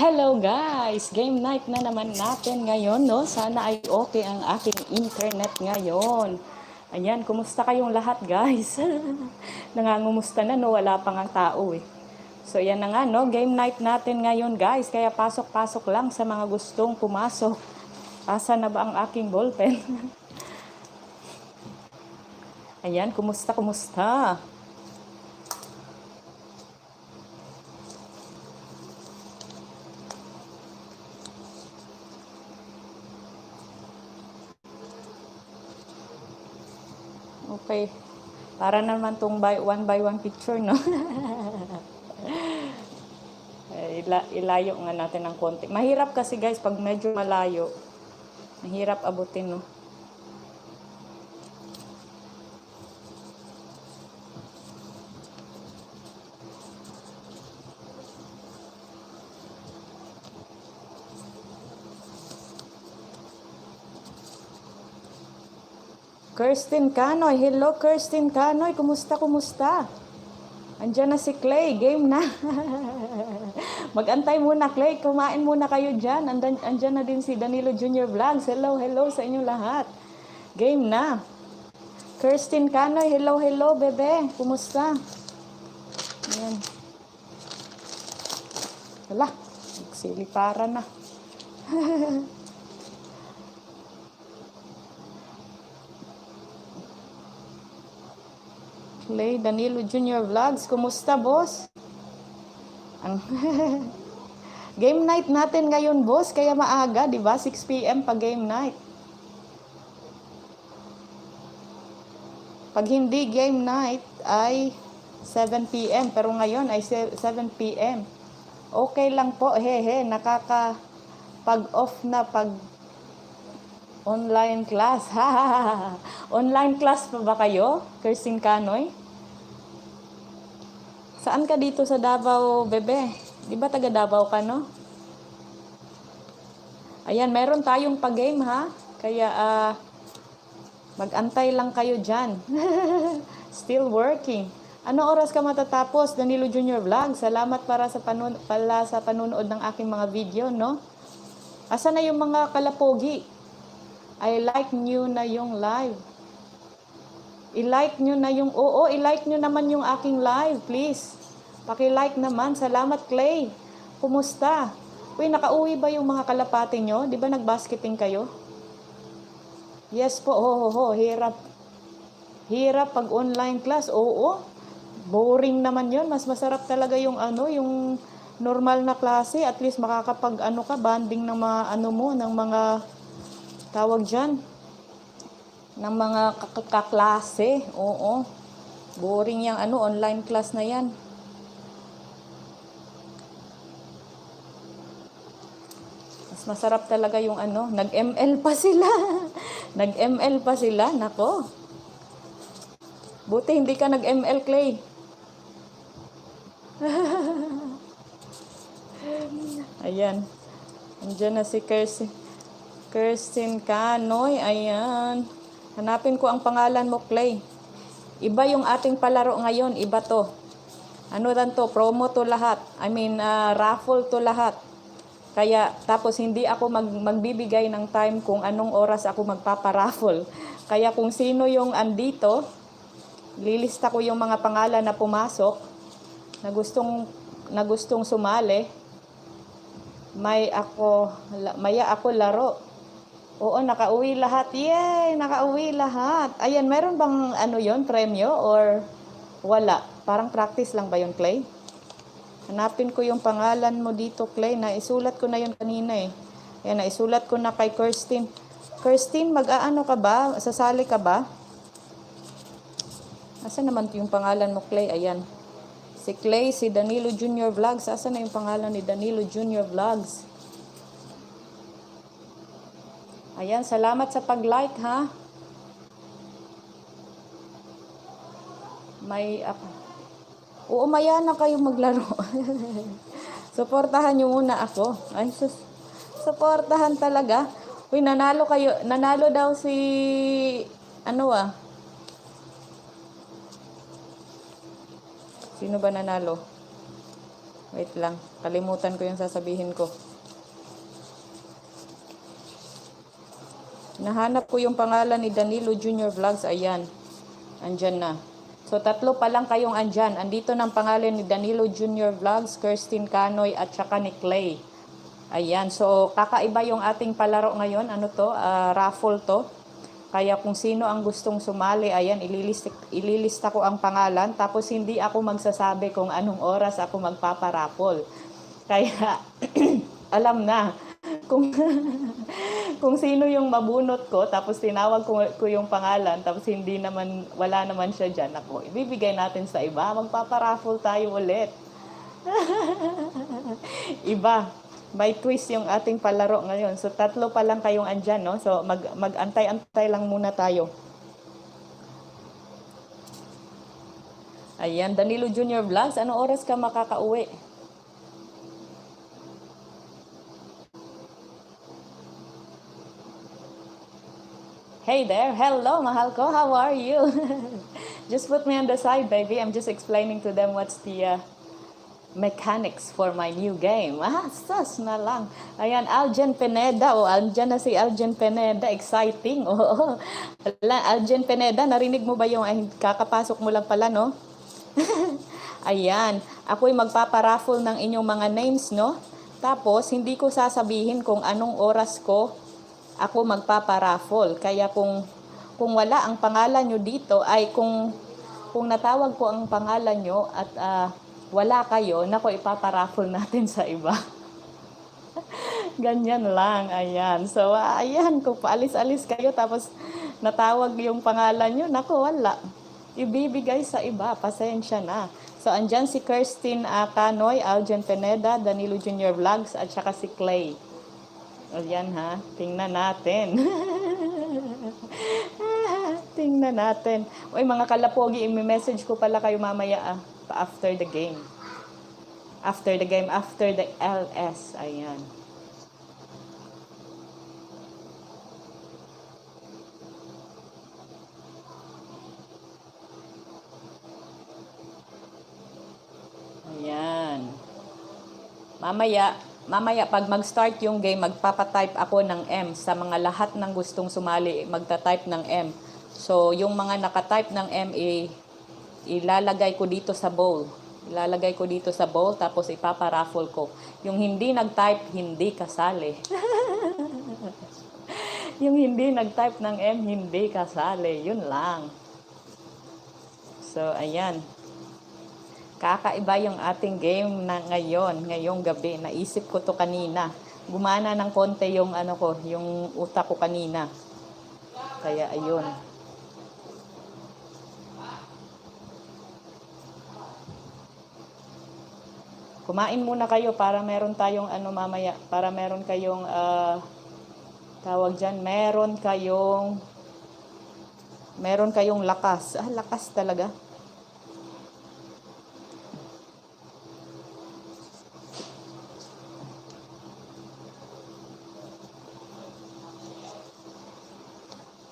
Hello guys! Game night na naman natin ngayon, no? Sana ay okay ang aking internet ngayon. Ayan, kumusta kayong lahat guys? Nangangumusta na, no? Wala pang ang tao eh. So yan na nga, no? Game night natin ngayon guys. Kaya pasok-pasok lang sa mga gustong pumasok. Asa na ba ang aking ballpen? Ayan, kumusta? Okay. Para naman tong by one picture, no? Ilayo nga natin ng konti. Mahirap kasi guys, pag medyo malayo, mahirap abutin, no? Kirsten Canoy. Hello, Kirsten Canoy. Kumusta? Andiyan na si Clay. Game na. Mag-antay muna, Clay. Kumain muna kayo dyan. Andiyan na din si Danilo Junior Vlogs. Hello sa inyo lahat. Game na. Kirsten Canoy. Hello, bebe. Kumusta? Ayan. Wala. Nagsiliparan na. Clay Danilo Junior Vlogs. Kumusta, boss? Game night natin ngayon, boss. Kaya maaga, di ba? 6 p.m. pa game night. Pag hindi game night ay 7 p.m. Pero ngayon ay 7 p.m. Okay lang po. Pag-off na pag online class. Online class pa ba kayo? Kirsten Canoy? Saan ka dito sa Davao, bebe? Di ba taga Davao ka, no? Ayan, meron tayong pag-game, ha? Kaya, mag-antay lang kayo dyan. Still working. Ano oras ka matatapos, Danilo Junior Vlog? Salamat para sa panunood ng aking mga video, no? Asa na yung mga kalapogi? I like nyo na yung live. I-like nyo na yung, i-like nyo naman yung aking live, please. Paki-like naman. Salamat, Clay. Kumusta? Uy, nakauwi ba yung mga kalapate nyo? Di ba nagbasketing kayo? Yes po, hirap. Hirap pag online class, Boring naman yun. Mas masarap talaga yung yung normal na klase. At least makakapag banding ng mga ng mga tawag dyan, ng mga kaklase. Boring yung online class na yan. Mas masarap talaga yung nag-ML pa sila. Nag-ML pa sila, nako. Buti hindi ka nag-ML, Clay. Ayan. Andiyan na si Kirsten Canoy. Ayan. Hanapin ko ang pangalan mo, Clay. Iba yung ating palaro ngayon. Iba to. Ano lang to? Promo to lahat. Raffle to lahat. Kaya, tapos hindi ako magbibigay ng time kung anong oras ako magpaparaffle. Kaya kung sino yung andito, lilista ko yung mga pangalan na pumasok, na gustong sumali. Maya ako laro. Nakauwi lahat. Yay! Nakauwi lahat. Ayan, meron bang premyo or wala? Parang practice lang ba yun, Clay? Hanapin ko yung pangalan mo dito, Clay. Naisulat ko na yun kanina eh. Ayan, naisulat ko na kay Kirsten. Kirsten, mag-aano ka ba? Sasali ka ba? Asan naman yung pangalan mo, Clay? Ayan. Si Clay, si Danilo Junior Vlogs. Asan na yung pangalan ni Danilo Junior Vlogs? Ayan, salamat sa pag-like, ha? Maya na kayo maglaro. Suportahan nyo muna ako. Suportahan talaga. Uy, nanalo kayo. Nanalo daw si, Sino ba nanalo? Wait lang. Kalimutan ko yung sasabihin ko. Nahanap ko yung pangalan ni Danilo Junior Vlogs. Ayan. Andyan na. So, 3 pa lang kayong andyan. Andito ng pangalan ni Danilo Junior Vlogs, Kirsten Canoy, at saka ni Clay. Ayan. So, kakaiba yung ating palaro ngayon. Ano to? Raffle to. Kaya kung sino ang gustong sumali, ayan, ililista ko ang pangalan. Tapos, hindi ako magsasabi kung anong oras ako magpaparapol. Kaya, alam na kung kung sino yung mabunot ko, tapos tinawag ko yung pangalan, tapos hindi naman, wala naman siya dyan, ako, ibibigay natin sa iba, magpaparaffle tayo ulit. Iba, may twist yung ating palaro ngayon. So, 3 pa lang kayong andyan, no? So, mag-antay-antay lang muna tayo. Ayan, Danilo Junior Vlogs, ano oras ka makakauwi? Hey there, hello mahal ko, how are you? Just put me on the side, baby. I'm just explaining to them what's the mechanics for my new game. Sas na lang. Ayan, Aljen Pineda. Andyan na si Aljen Pineda. Exciting. Oh, Aljen Pineda, narinig mo ba yung kakapasok mo lang pala, no? Ayan, ako'y magpaparaffle ng inyong mga names, no? Tapos, hindi ko sasabihin kung anong oras ko ako magpaparaffle. Kaya kung wala ang pangalan nyo dito, ay kung natawag ko ang pangalan nyo at wala kayo, nako, ipaparaffle natin sa iba. Ganyan lang, ayan. So, ayan, kung paalis-alis kayo tapos natawag yung pangalan nyo, nako, wala. Ibibigay sa iba, pasensya na. So, andyan si Kirsten Canoy, Aljen Pineda, Danilo Junior Vlogs, at saka si Clay. Ayan ha, tingnan natin. Tingnan natin. Uy, mga kalapogi, i-message ko pala kayo mamaya after the game. After the game, after the LS. Ayan. Ayan. Mamaya pag mag-start yung game, magpapatype ako ng M sa mga lahat ng gustong sumali, magta-type ng M. So, yung mga naka-type ng M, ilalagay ko dito sa bowl. Ilalagay ko dito sa bowl, tapos ipaparaffle ko. Yung hindi nag-type, hindi kasali. Yung hindi nag-type ng M, hindi kasali. Yun lang. So, ayan. Kakaiba yung ating game na ngayong gabi. Naisip ko to kanina. Gumana ng konti yung yung utak ko kanina. Kaya ayun. Kumain muna kayo para meron tayong mamaya, para meron kayong tawag diyan, meron kayong lakas. Lakas talaga.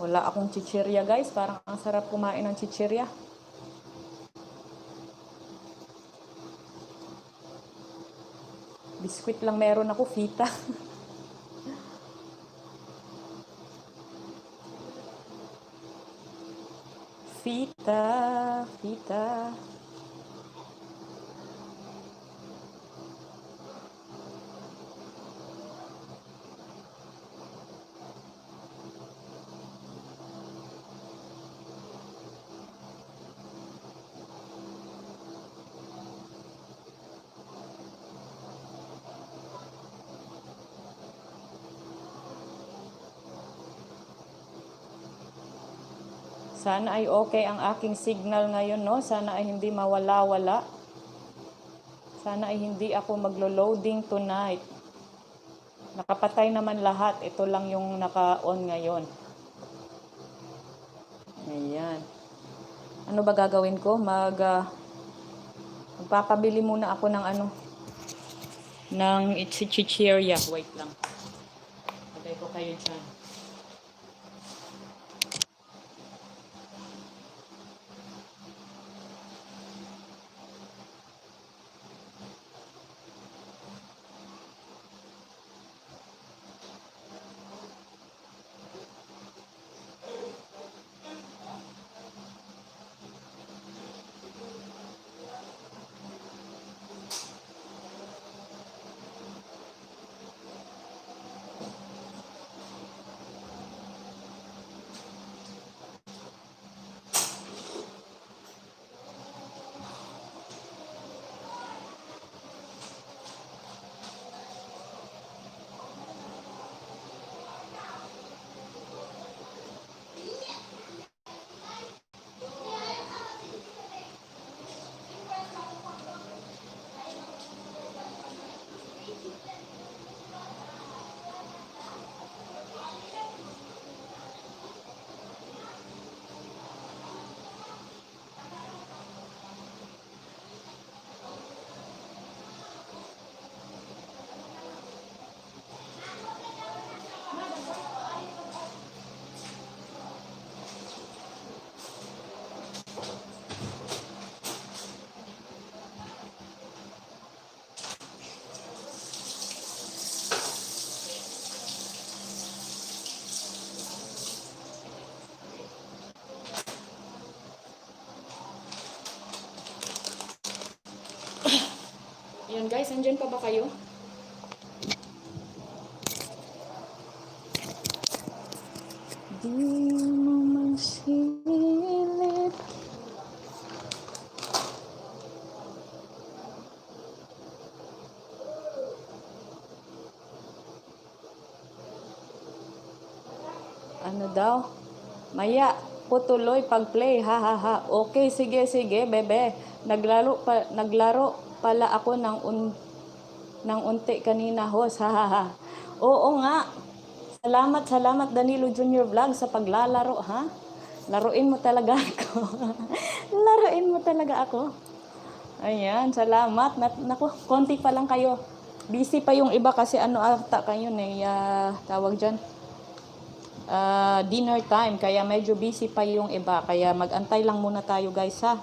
Wala akong chichirya, guys. Parang ang sarap kumain ng chichirya. Biskwit lang meron ako, fita. Fita. Sana ay okay ang aking signal ngayon, no? Sana ay hindi mawala-wala. Sana ay hindi ako maglo-loading tonight. Nakapatay naman lahat. Ito lang yung naka-on ngayon. Ayan. Ano ba gagawin ko? Magpapabili muna ako ng ng chichirya. Wait lang. Patay ko kayo dyan. guys, andyan pa ba kayo? Di mo masilip. Ano daw? Maya, putuloy pag-play. Ha ha ha. Okay, sige, sige, bebe. Naglaro pala ako ng unti kanina, host. Ha ha ha. Oo nga. Salamat Danilo Junior Vlog sa paglalaro, ha? Laruin mo talaga ako. Laruin mo talaga ako. Ayan, salamat. Naku, konti pa lang kayo. Busy pa yung iba kasi ano ata kayo tawag dyan. Dinner time, kaya medyo busy pa yung iba. Kaya mag-antay lang muna tayo guys, ha?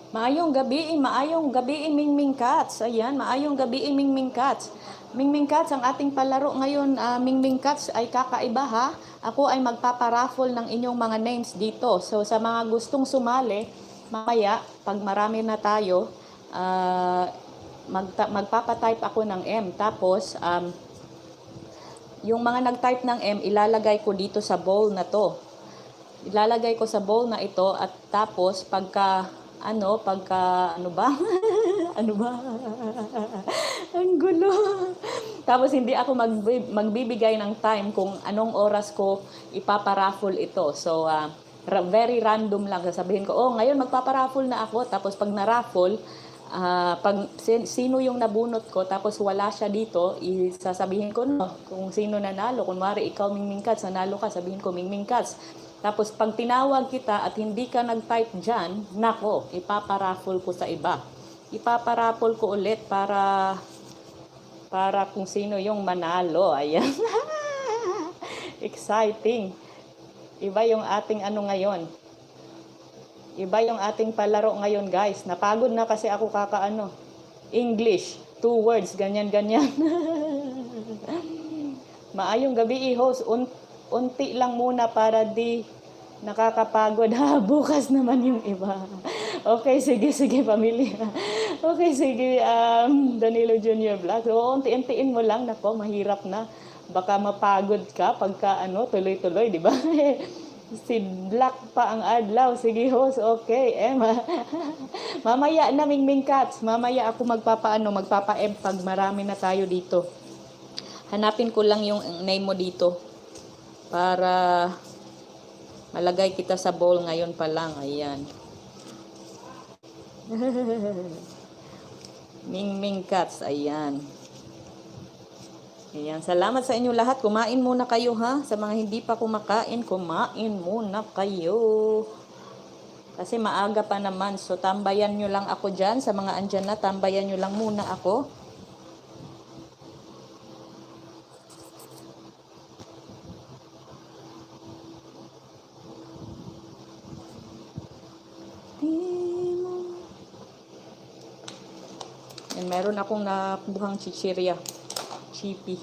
Maayong gabi, Mingming Cats. Ayan, maayong gabi, Mingming Cats. Mingming Cats, ang ating palaro ngayon, Mingming Cats, ay kakaiba, ha? Ako ay magpaparaffle ng inyong mga names dito. So, sa mga gustong sumali, mamaya, pag marami na tayo, magpapatype ako ng M. Tapos, yung mga nag-type ng M, ilalagay ko dito sa bowl na to. Ilalagay ko sa bowl na ito at tapos pagka ano ba? Ano ba? Ang gulo. Tapos hindi ako magbibigay ng time kung anong oras ko ipaparaffle ito. So, very random lang. Sasabihin ko, oh, ngayon magpaparaffle na ako. Tapos pag na-raffle, pag sino yung nabunot ko, tapos wala siya dito, isasabihin ko no, kung sino nanalo. Kunwari, ikaw Mingming Cats, nanalo ka, sabihin ko Mingming Cats. Tapos pag tinawag kita at hindi ka nag-type dyan, nako, ipaparaffle ko sa iba. Ipaparaffle ko ulit para kung sino yung manalo. Ayan. Exciting. Iba yung ating ano ngayon. Iba yung ating palaro ngayon, guys. Napagod na kasi ako kakaano. English, 2 words, ganyan-ganyan. Maayong gabi, host. Unti lang muna para di nakakapagod. Ha, bukas naman yung iba. Okay, sige, pamilya. Okay, sige, Danilo Junior Vlog. So, unti-untiin mo lang. Nako, mahirap na. Baka mapagod ka pagka tuloy-tuloy, di ba? Si Black pa ang adlaw. Sige, host. Okay, Emma. Mamaya na, Mingming Cats. Mamaya ako magpapa-M pag marami na tayo dito. Hanapin ko lang yung name mo dito para malagay kita sa bowl ngayon pa lang. Ayan. Mingming Cats. Ayan. Ayan. Salamat sa inyo lahat. Kumain muna kayo, ha? Sa mga hindi pa kumakain, kumain muna kayo. Kasi maaga pa naman. So, tambayan nyo lang ako dyan. Sa mga andyan na, tambayan nyo lang muna ako. And meron akong nabuhang chichirya. Chippy.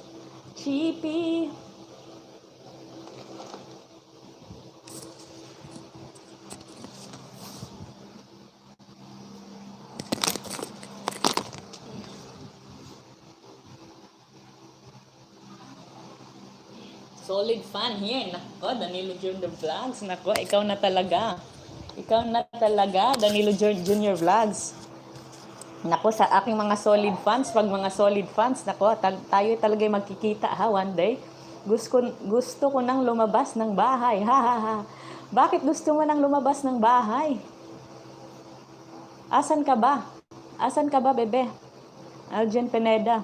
Solid fan here. Nako, Danilo Junior Vlogs. Nako, ikaw na talaga. Danilo Junior Vlogs. Nako, sa aking mga solid fans, pag mga solid fans, nako, tayo talaga magkikita, ha, one day. Gusto ko nang lumabas ng bahay. Ha ha ha. Bakit gusto mo nang lumabas ng bahay? Asan ka ba, bebe? Aljen Pineda.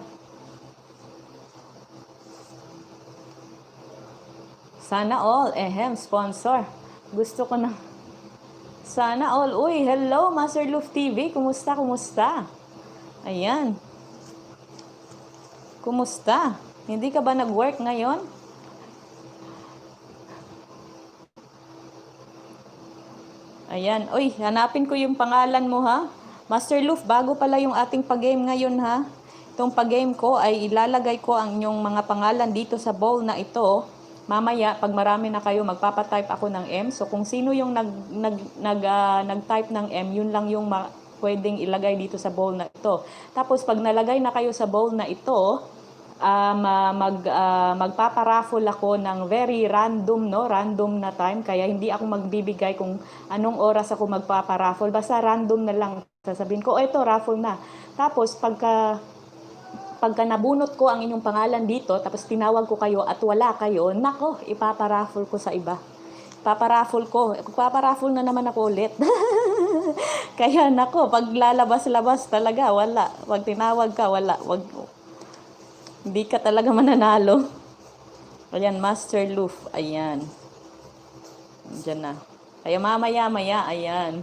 Sana all, sponsor. Gusto ko na. Sana all. Uy, hello, Master Luf TV. Kumusta? Ayan. Kumusta? Hindi ka ba nag-work ngayon? Ayan. Uy, hanapin ko yung pangalan mo, ha? Master Luf, bago pala yung ating pag-game ngayon, ha? Itong pag-game ko ay ilalagay ko ang inyong mga pangalan dito sa bowl na ito. Mamaya, pag marami na kayo, magpapatype ako ng M. So, kung sino yung nag-type ng M, yun lang yung pwedeng ilagay dito sa bowl na ito. Tapos, pag nalagay na kayo sa bowl na ito, magpaparaffle ako ng very random, no? Random na time. Kaya hindi ako magbibigay kung anong oras ako magpaparaffle. Basta random na lang. Sasabihin ko, ito, raffle na. Tapos, pagka nabunot ko ang inyong pangalan dito, tapos tinawag ko kayo at wala kayo, nako, ipaparaffle ko sa iba. Paparaffle na naman ako ulit. Kaya nako, pag lalabas-labas talaga, wala. Pag tinawag ka, wala. Hindi ka talaga mananalo. Ayan, Master Loof. Ayan. Diyan na. Kaya mamaya-maya, ayan.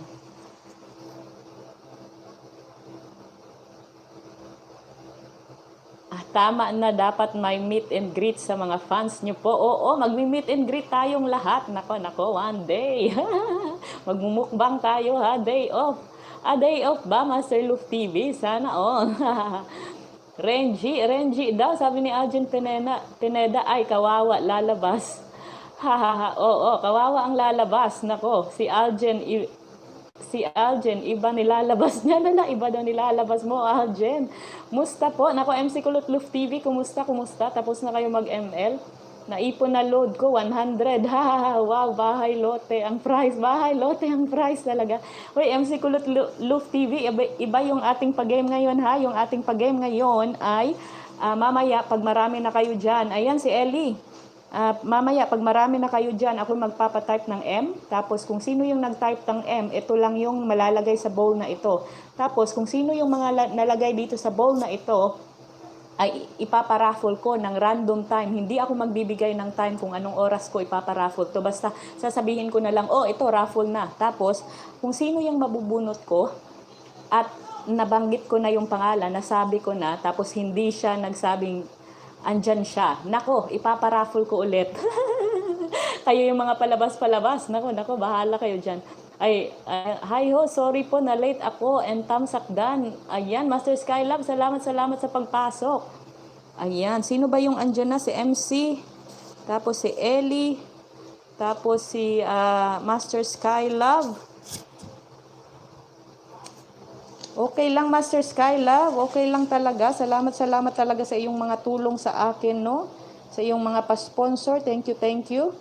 Tama na, dapat may meet and greet sa mga fans nyo po. Oo, magmi-meet and greet tayong lahat. Nako, one day. Magmumukbang tayo ha, day off. Day off ba, Master Loof TV? Sana all. Renji daw, sabi ni Aljen Pineda, ay kawawa, lalabas. Oo, kawawa ang lalabas. Nako, si Aljen, iba nilalabas niya na lang. Iba daw nilalabas mo, Aljen. Musta po? Nako, MC Kulot Loof TV, kumusta? Tapos na kayo mag-ML? Naipon na load ko, 100. Wow, bahay lote ang price talaga. Uy, MC Kulot Loof TV, iba yung ating pag-game ngayon ha. Yung ating pag-game ngayon ay mamaya, pag marami na kayo dyan. Ayan, si Ellie. Mamaya, pag marami na kayo dyan, ako magpapatype ng M. Tapos, kung sino yung nag-type ng M, ito lang yung malalagay sa bowl na ito. Tapos, kung sino yung mga nalagay dito sa bowl na ito, ay ipaparaffle ko ng random time. Hindi ako magbibigay ng time kung anong oras ko ipaparaffle to. Basta sasabihin ko na lang, oh, ito, raffle na. Tapos, kung sino yung mabubunot ko, at nabanggit ko na yung pangalan, nasabi ko na, tapos hindi siya nagsabing, andyan siya. Nako, ipaparaffle ko ulit. Kayo yung mga palabas. Nako, bahala kayo dyan. Ay, hi ho, sorry po na late ako and thumbs up done. Ayan, Master Skylab, salamat sa pagpasok. Ayan, sino ba yung andyan na? Si MC, tapos si Ellie, tapos si Master Skylab. Okay lang, Master Skylab. Okay lang talaga. Salamat talaga sa iyong mga tulong sa akin, no? Sa iyong mga pa-sponsor. Thank you.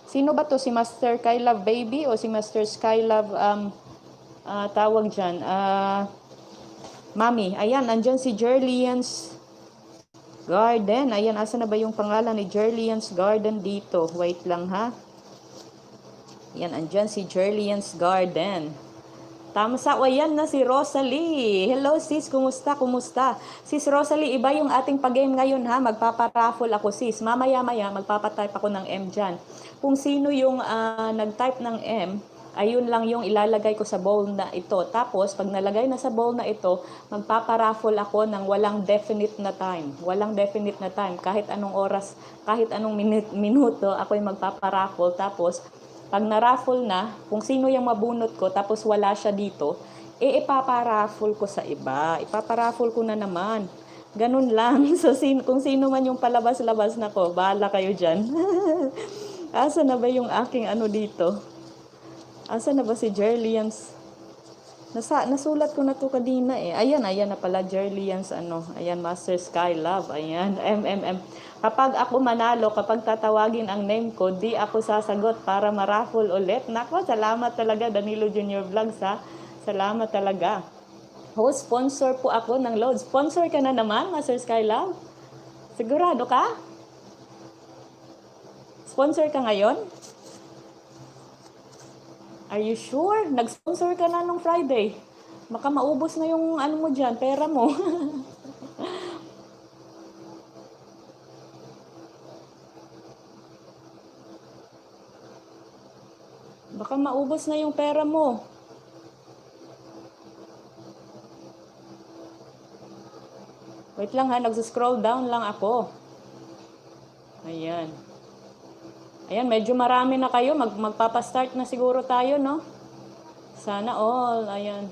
Sino ba to? Si Master Skylab Baby o si Master Skylab tawag dyan? Mami. Ayan, andyan si Jerlian's Garden. Ayan, asa na ba yung pangalan ni Jerlian's Garden dito? Wait lang ha. Ayan, andyan si Jerlian's Garden. Tama sa yan na si Rosalie. Hello sis, kumusta? Sis Rosalie, iba yung ating pag-game ngayon ha. Magpaparaffle ako sis. Mamaya magpapatype ako ng M dyan. Kung sino yung nag-type ng M, ayun lang yung ilalagay ko sa bowl na ito. Tapos, pag nalagay na sa bowl na ito, magpaparaffle ako ng walang definite na time. Kahit anong oras, kahit anong minuto, ako'y magpaparaffle. Tapos, pag na-raffle na, kung sino yung mabunot ko, tapos wala siya dito, ipaparaffle ko sa iba. Ipaparaffle ko na naman. Ganun lang. So, kung sino man yung palabas-labas na ko, bahala kayo dyan. Asa na ba yung aking ano dito? Asa na ba si Jerlian's? Nasulat ko na to kanina eh. Ayan na pala Jerlian's ano. Ayan, Master Skylab. Ayan, MMM. Kapag ako manalo, kapag tatawagin ang name ko, di ako sasagot para maraffle ulit. Nako, salamat talaga Danilo Junior Vlogs ha. Salamat talaga. Host, sponsor po ako ng load. Sponsor ka na naman, Master Skylab? Sigurado ka? Sponsor ka ngayon? Are you sure? Nag-sponsor ka na nung Friday. Baka maubos na yung ano mo dyan, pera mo. Baka maubos na yung pera mo. Wait lang ha, nag-scroll down lang ako. Ayan. Ayan, medyo marami na kayo. Magpapastart na siguro tayo, no? Sana all. Ayan.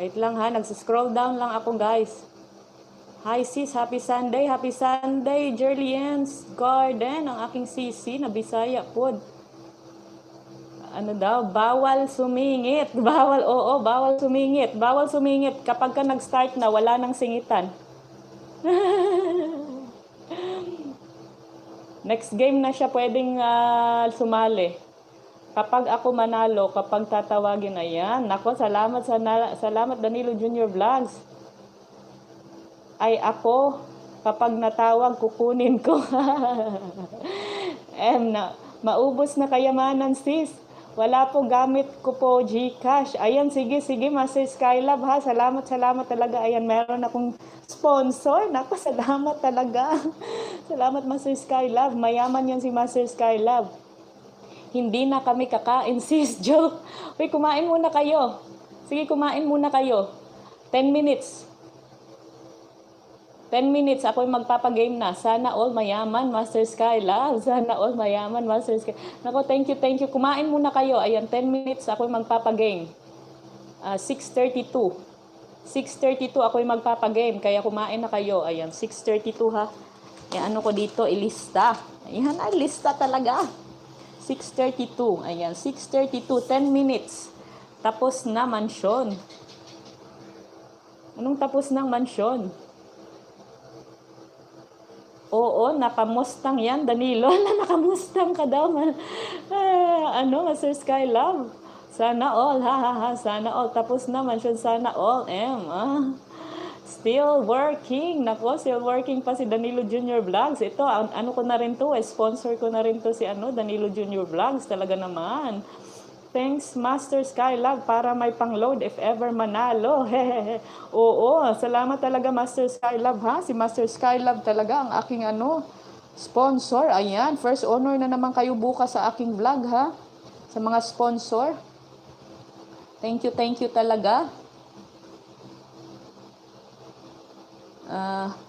Wait lang ha, nagsiscroll down lang ako guys. Hi sis, happy Sunday, Jerlian's Garden, ang aking sisi na Bisaya pod. Ano daw, bawal sumingit, bawal sumingit, kapag ka nag-start na, wala nang singitan. Next game na siya pwedeng sumali. Kapag ako manalo, kapag tatawagin, ayan. Nako, salamat Danilo Junior Vlogs. Ay ako, kapag natawag, kukunin ko. Maubos na kayamanan sis. Wala po, gamit ko po GCash. Ayan, sige, Master Skylab ha. Salamat talaga. Ayan, meron akong sponsor. Nako, salamat talaga. Salamat Master Skylab. Mayaman yan si Master Skylab. Hindi na kami kakain, sis. Joke. Uy, kumain muna kayo. Sige, kumain muna kayo. 10 minutes. 10 minutes, ako'y magpapagame na. Sana all mayaman, Master Skylab. Sana all mayaman, Master Skylab. Nako, thank you. Kumain muna kayo. Ayan, 10 minutes, ako'y magpapagame. 6:32. 6:32, ako'y magpapagame. Kaya kumain na kayo. Ayan, 6:32 ha. Ayan, ano ko dito, ilista. Ayan, lista talaga. 6:32. Ayan, 6:32. 10 minutes. Tapos na mansyon. Anong tapos ng mansyon? Oo, nakamustang yan, Danilo. Nakamustang ka daw. Master Skylab. Sana all, sana all. Tapos na mansyon, sana all. Still working. Nako, still working pa si Danilo Junior Vlogs. Ito, ano ko na rin to, sponsor ko na rin to si Danilo Junior Vlogs. Talaga naman. Thanks, Master Skylab, para may pang-load if ever manalo. Oo, salamat talaga, Master Skylab, ha? Si Master Skylab talaga ang aking sponsor. Ayan, first honor na naman kayo bukas sa aking vlog, ha? Sa mga sponsor. Thank you talaga.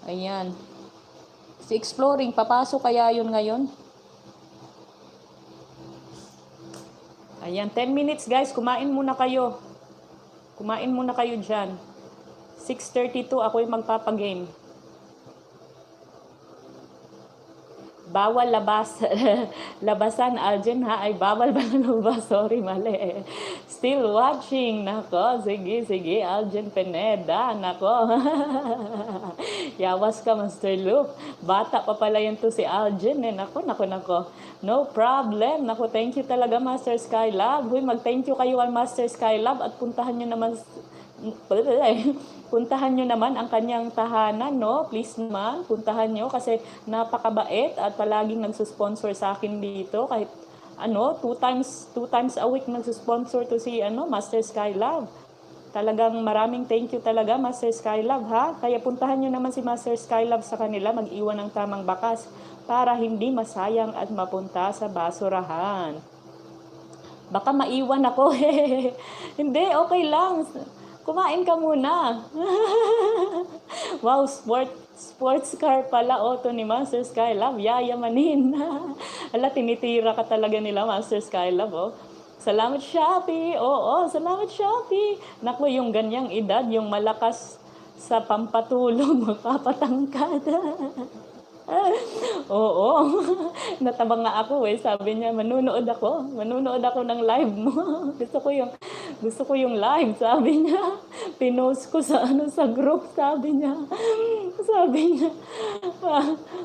Ayan. Si Exploring, papasok kaya yun ngayon? Ayan, 10 minutes guys, kumain muna kayo. Kumain muna kayo dyan. 6:32, ako'y magpapagame. Bawal labasan, Aljen ha? Ay, bawal ba na labas? Sorry, mali. Still watching. Nako, sige, Aljen Pineda. Nako. Yawas ka, Master Luke. Bata pa pala yan to si Aljen. Nako. No problem. Nako, thank you talaga, Master Skylab. Huy, mag-thank you kayo ang Master Skylab at puntahan nyo naman ang kanyang tahanan, no? Please naman, puntahan nyo kasi napakabait at palaging nagsusponsor sa akin dito. Kahit two times a week nagsusponsor to si Master Skylab. Talagang maraming thank you talaga, Master Skylab, ha? Kaya puntahan nyo naman si Master Skylab sa kanila, mag-iwan ng tamang bakas para hindi masayang at mapunta sa basurahan. Baka maiwan ako. Hindi, okay lang. Kumain ka muna. Wow, sports car pala. Auto ni Master Skylab. Yayamanin. Ala, tinitira ka talaga nila, Master Skylab. Oh. Salamat, Shopee. Oo, salamat, Shopee. Naku, yung ganyang edad, yung malakas sa pampatulong, magpapatangkad. Oo. Natabang nga ako sabi niya, manunood ako ng live mo. Gusto ko yung live, sabi niya. Pinost ko sa group, sabi niya.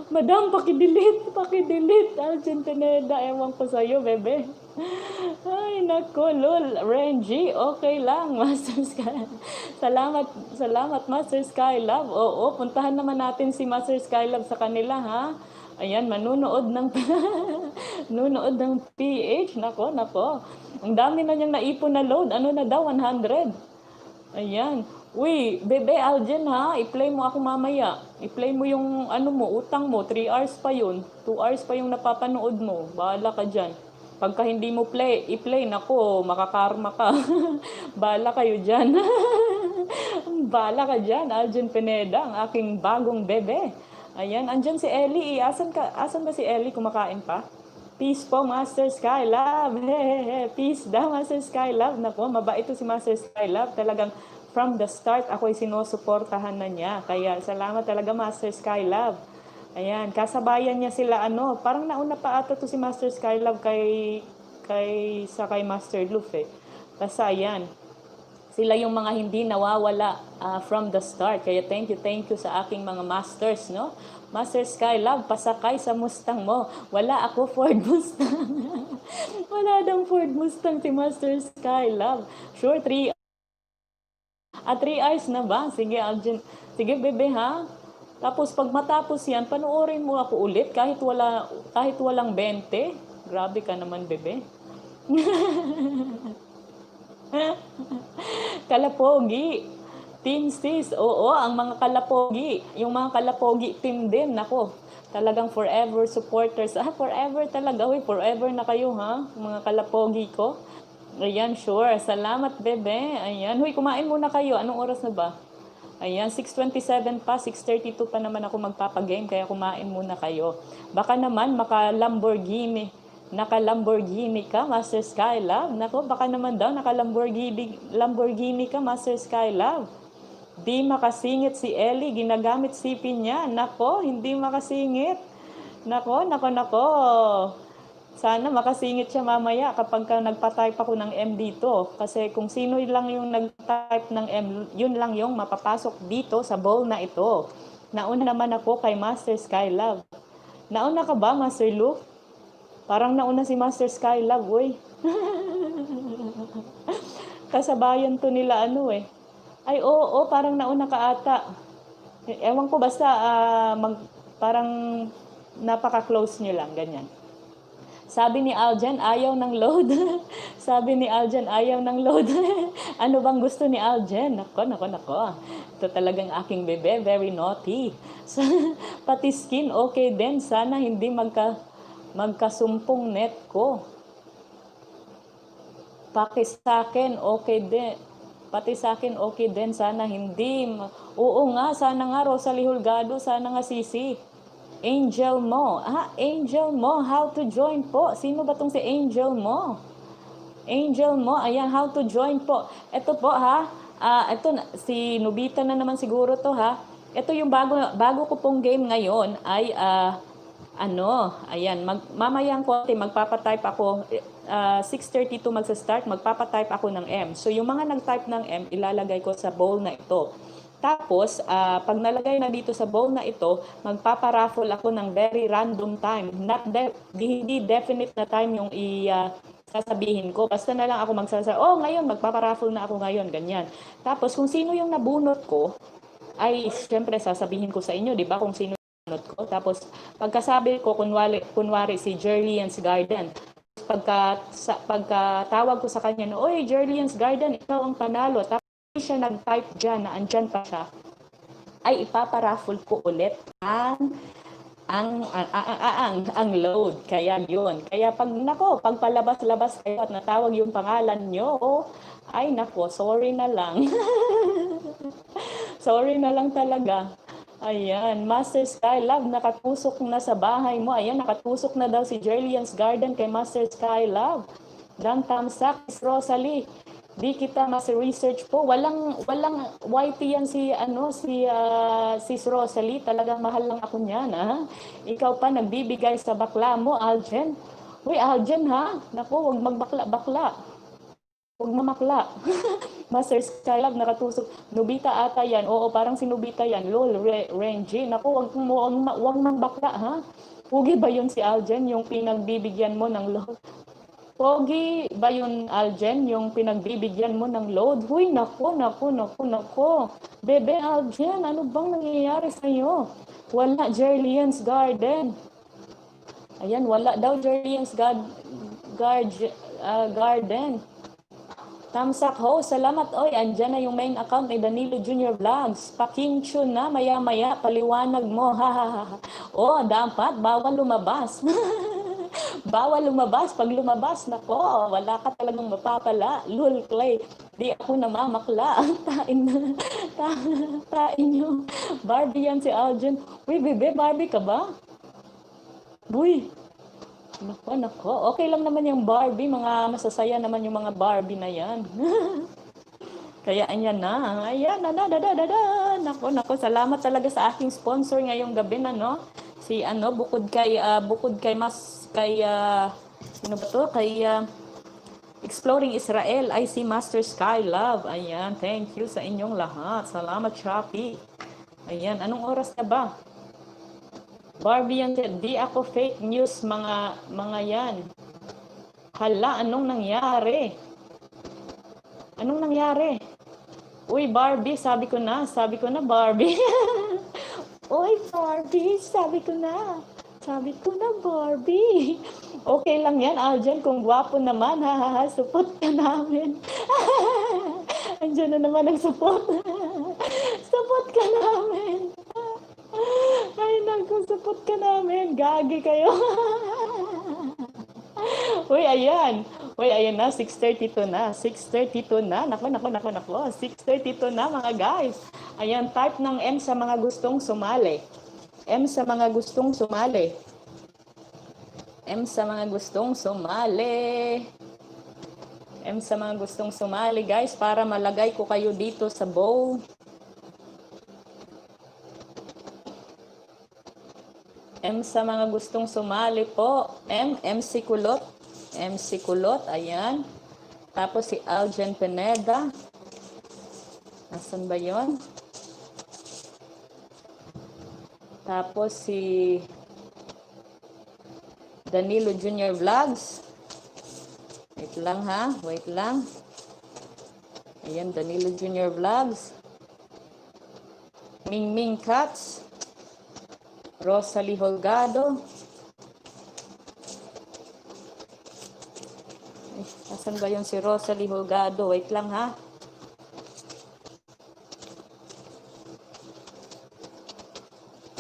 Madam, pakidelete. Aljen Pineda, ewan ko sa'yo, bebe. Ay, nako, lol. Renji, okay lang, Master Skylab. Salamat, Master Skylab. Oo, puntahan naman natin si Master Skylab sa kanila, ha? Ayan, manunood ng PH. Nako. Ang dami na niyang naipon na load. Ano na daw, 100. Ayan. Uy, bebe Aljen, ha? I-play mo ako mamaya. I-play mo yung utang mo. 3 hours pa yun. 2 hours pa yung napapanood mo. Bahala ka dyan. Pagka hindi mo i-play, nako, makakarma ka. Bahala kayo dyan. Bahala ka dyan, Aljen Pineda, ang aking bagong bebe. Ayan, andyan si Ellie. Asan ba si Ellie? Kumakain pa? Peace po, Master Skylab. Peace daw, Master Skylab. Nako, mabait ito si Master Skylab. Talagang from the start, ako'y sinusuportahan na niya. Kaya salamat talaga, Master Skylove. Ayan, kasabayan niya sila, parang nauna pa ata to si Master Skylove kay Master Luf eh. Basta ayan, sila yung mga hindi nawawala from the start. Kaya thank you sa aking mga masters, no? Master Skylove, pasakay sa Mustang mo. Wala ako Ford Mustang. Wala daw Ford Mustang si Master Skylove. Sure, 3 hours na ba? Sige, Aljen. Sige, bebe, ha? Tapos pag matapos yan, panoorin mo ako ulit kahit walang 20. Grabe ka naman, bebe. Kalapogi. Team sis. Oo, ang mga kalapogi. Yung mga kalapogi team din. Nako, talagang forever supporters. Forever talaga. Uy, forever na kayo, ha? Mga kalapogi ko. Ayan, sure. Salamat, bebe. Ayan. Huy, kumain muna kayo. Anong oras na ba? Ayan, 6:27 pa, 6:32 pa naman ako magpapagame, kaya kumain muna kayo. Baka naman Naka-Lamborghini ka, Master Skylove. Nako, baka naman daw Lamborghini ka, Master Skylove. Di makasingit si Ellie, ginagamit sipin niya. Nako, hindi makasingit. Nako. Sana makasingit siya mamaya kapag nagpa-type ako ng M dito. Kasi kung sino lang yung nag-type ng M, yun lang yung mapapasok dito sa bowl na ito. Nauna naman ako kay Master Skylove. Nauna ka ba, Master Luke? Parang nauna si Master Skylove, uy. Kasabayan to nila eh. Ay, oo, parang nauna ka ata. Ewan ko, basta parang napaka-close nyo lang, ganyan. Sabi ni Aljan, ayaw ng load. Sabi ni Aljan, ayaw ng load. Ano bang gusto ni Aljan? Nako. Ito talagang aking bebe, very naughty. Pati skin, okay din. Sana hindi magkasumpong net ko. Pati sa akin, okay din. Sana hindi. Oo nga, sana nga Rosalie Hulgado, sana nga Sisi. Angel Mo. Angel Mo, how to join po? Sino ba tong si Angel Mo? Angel Mo, ayan, how to join po. Ito po ha. Ito si Nobita na naman siguro to ha. Ito yung bago ko pong game ngayon ay ayan, mamayang konti magpapatype ako 6:32 magsa-start, magpapatype ako ng M. So yung mga nag-type ng M, ilalagay ko sa bowl na ito. Tapos, pag nalagay na dito sa bowl na ito, magpaparaffle ako ng very random time. Hindi definite na time yung sasabihin ko. Basta na lang ako ngayon, magpaparaffle na ako ngayon, ganyan. Tapos, kung sino yung nabunot ko, ay, syempre, sasabihin ko sa inyo, di ba, kung sino yung nabunot ko. Tapos, pagkasabi ko, kunwari si Jerlian's Garden, pagkatawag ko sa kanya, oy, Jerlian's Garden, ikaw ang panalo. Tapos, siya nag-type dyan na andyan pa siya, ay ipaparaffle ko ulit ang load. Kaya yun. Kaya pag palabas-labas kayo at natawag yung pangalan nyo, ay nako, sorry na lang. Sorry na lang talaga. Ayan, Master Skylove, nakatusok na sa bahay mo. Ayan, nakatusok na daw si Jerlian's Garden kay Master Skylove. Dan Tamsak, Rosalie. Di kita mas research po. Walang YT yan si Rosalie. Talagang mahal lang ako niyan, ha. Ikaw pa nagbibigay sa bakla mo, Aljen. Uy, Aljen, ha. Naku, wag magbakla-bakla. Wag mamakla. Master Skylove, nakatusok. Nobita ata yan. Oo, parang si Nobita yan. Lol, Renji. Naku, wag magbakla, ha. Pugi ba yun si Aljen, yung pinagbibigyan mo ng lol? Pogi ba yun, Aljen, yung pinagbibigyan mo ng load? Huy, nako. Bebe Aljen, ano bang nangyayari sa'yo? Wala Jerlian's Garden. Ayan, wala daw Jerlian's Garden. Tamsak ho, salamat. Oy, andyan na yung main account ni Danilo Junior Vlogs. Pakincho na, maya-maya, paliwanag mo. Dapat, bawal lumabas. Bawal lumabas. Pag lumabas, nako, wala ka talagang mapapala. Lul, Clay, di ako namamakla. Tain nyo. Barbie yan si Aljen. Uy, bebe, Barbie ka ba? Uy. Nako. Okay lang naman yung Barbie. Mga masasaya naman yung mga Barbie na yan. Kaya ayan na. Ayan na. Nako, salamat talaga sa aking sponsor ngayong gabi na, no? Si ano, bukod kay sino ba to? Kay Exploring Israel, I see Master Sky Love. Ayan, thank you sa inyong lahat. Salamat, Shopee. Ayan, anong oras na ba? Barbie yan, di ako fake news, mga yan. Hala, anong nangyari? Anong nangyari? Uy, Barbie, sabi ko na, Barbie. Uy, Barbie, sabi ko na, Barbie. Okay lang yan, Aljan, kung gwapo naman, support ka namin. Andiyan na naman ang support. Support ka namin. Ay, naku, support ka namin. Gagi kayo. Uy, ayan. Uy, ayan na, 6:32 na. 6:32 na. Nako. 6:32 na, mga guys. Ayan, type ng M sa mga gustong sumali. M sa mga gustong sumali. M sa mga gustong sumali. M sa mga gustong sumali, guys, para malagay ko kayo dito sa bowl. M sa mga gustong sumali po. MC Kulot. MC Kulot, ayan. Tapos si Aljen Pineda. Nasaan ba yon? Tapos si Danilo Junior Vlogs. Wait lang ha, wait lang. Ayan, Danilo Junior Vlogs. Ming Cats. Rosalie Holgado. Asan ba yun si Rosalie Holgado? Wait lang ha.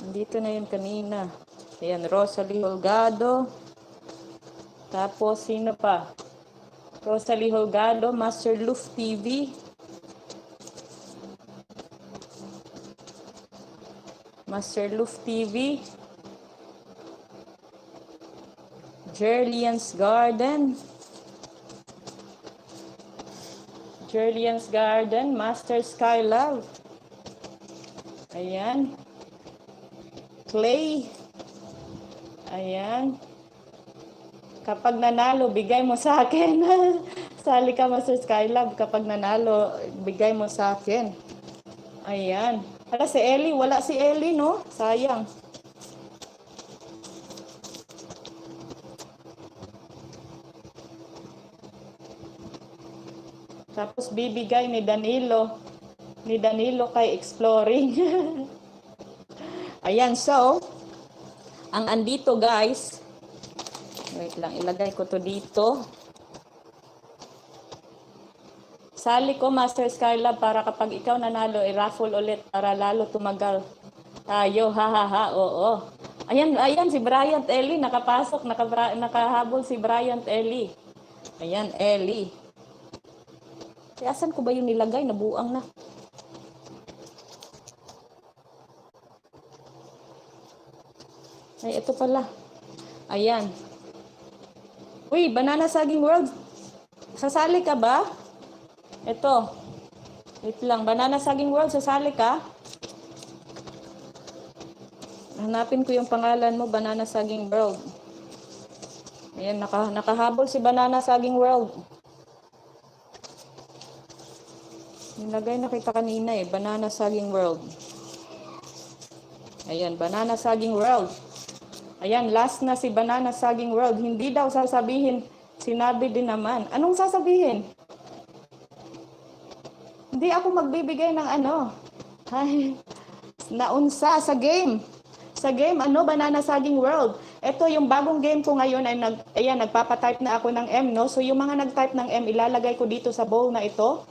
Nandito na yun kanina. Ayan, Rosalie Holgado. Tapos, sino pa? Rosalie Holgado, Master Luf TV. Master Luf TV. Jerlian's Garden. Jerlian's Garden, Master Sky Love. Ayan. Clay. Ayan. Kapag nanalo, bigay mo sa akin. Sali ka, Master Skylab. Kapag nanalo, bigay mo sa akin. Ayan. Hala, si Ellie. Wala si Ellie, no? Sayang. Tapos bibigay ni Danilo. Ni Danilo kay Exploring. Ayan, so, ang andito, guys. Wait lang, ilagay ko to dito. Sali ko, Master Skylab, para kapag ikaw nanalo, i-raffle ulit para lalo tumagal tayo. Ha, oo. Ayan, si Bryant Ellie, nakapasok, nakahabol si Bryant Ellie. Ayan, Ellie. Kaya saan ko ba yung nilagay? Nabuang na. Ay, ito pala. Ayan. Uy, Banana Saging World. Sasali ka ba? Ito. Wait lang. Banana Saging World, sasali ka? Hanapin ko yung pangalan mo, Banana Saging World. Ayan, nakahabol si Banana Saging World. Nilagay na kita kanina Banana Saging World. Ayan, Banana Saging World. Ayan, last na si Banana Saging World. Hindi daw sasabihin, sinabi din naman. Anong sasabihin? Hindi ako magbibigay ng ano. Ay, naunsa sa game. Sa game, Banana Saging World. Ito yung bagong game ko ngayon ay nagpapatype na ako ng M, no? So yung mga nagtype ng M, ilalagay ko dito sa bowl na ito.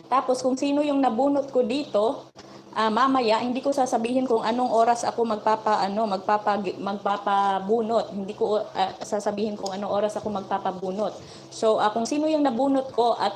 Tapos kung sino yung nabunot ko dito, mamaya hindi ko sasabihin kung anong oras ako magpapabunot. Hindi ko sasabihin kung anong oras ako magpapabunot. So kung sino yung nabunot ko at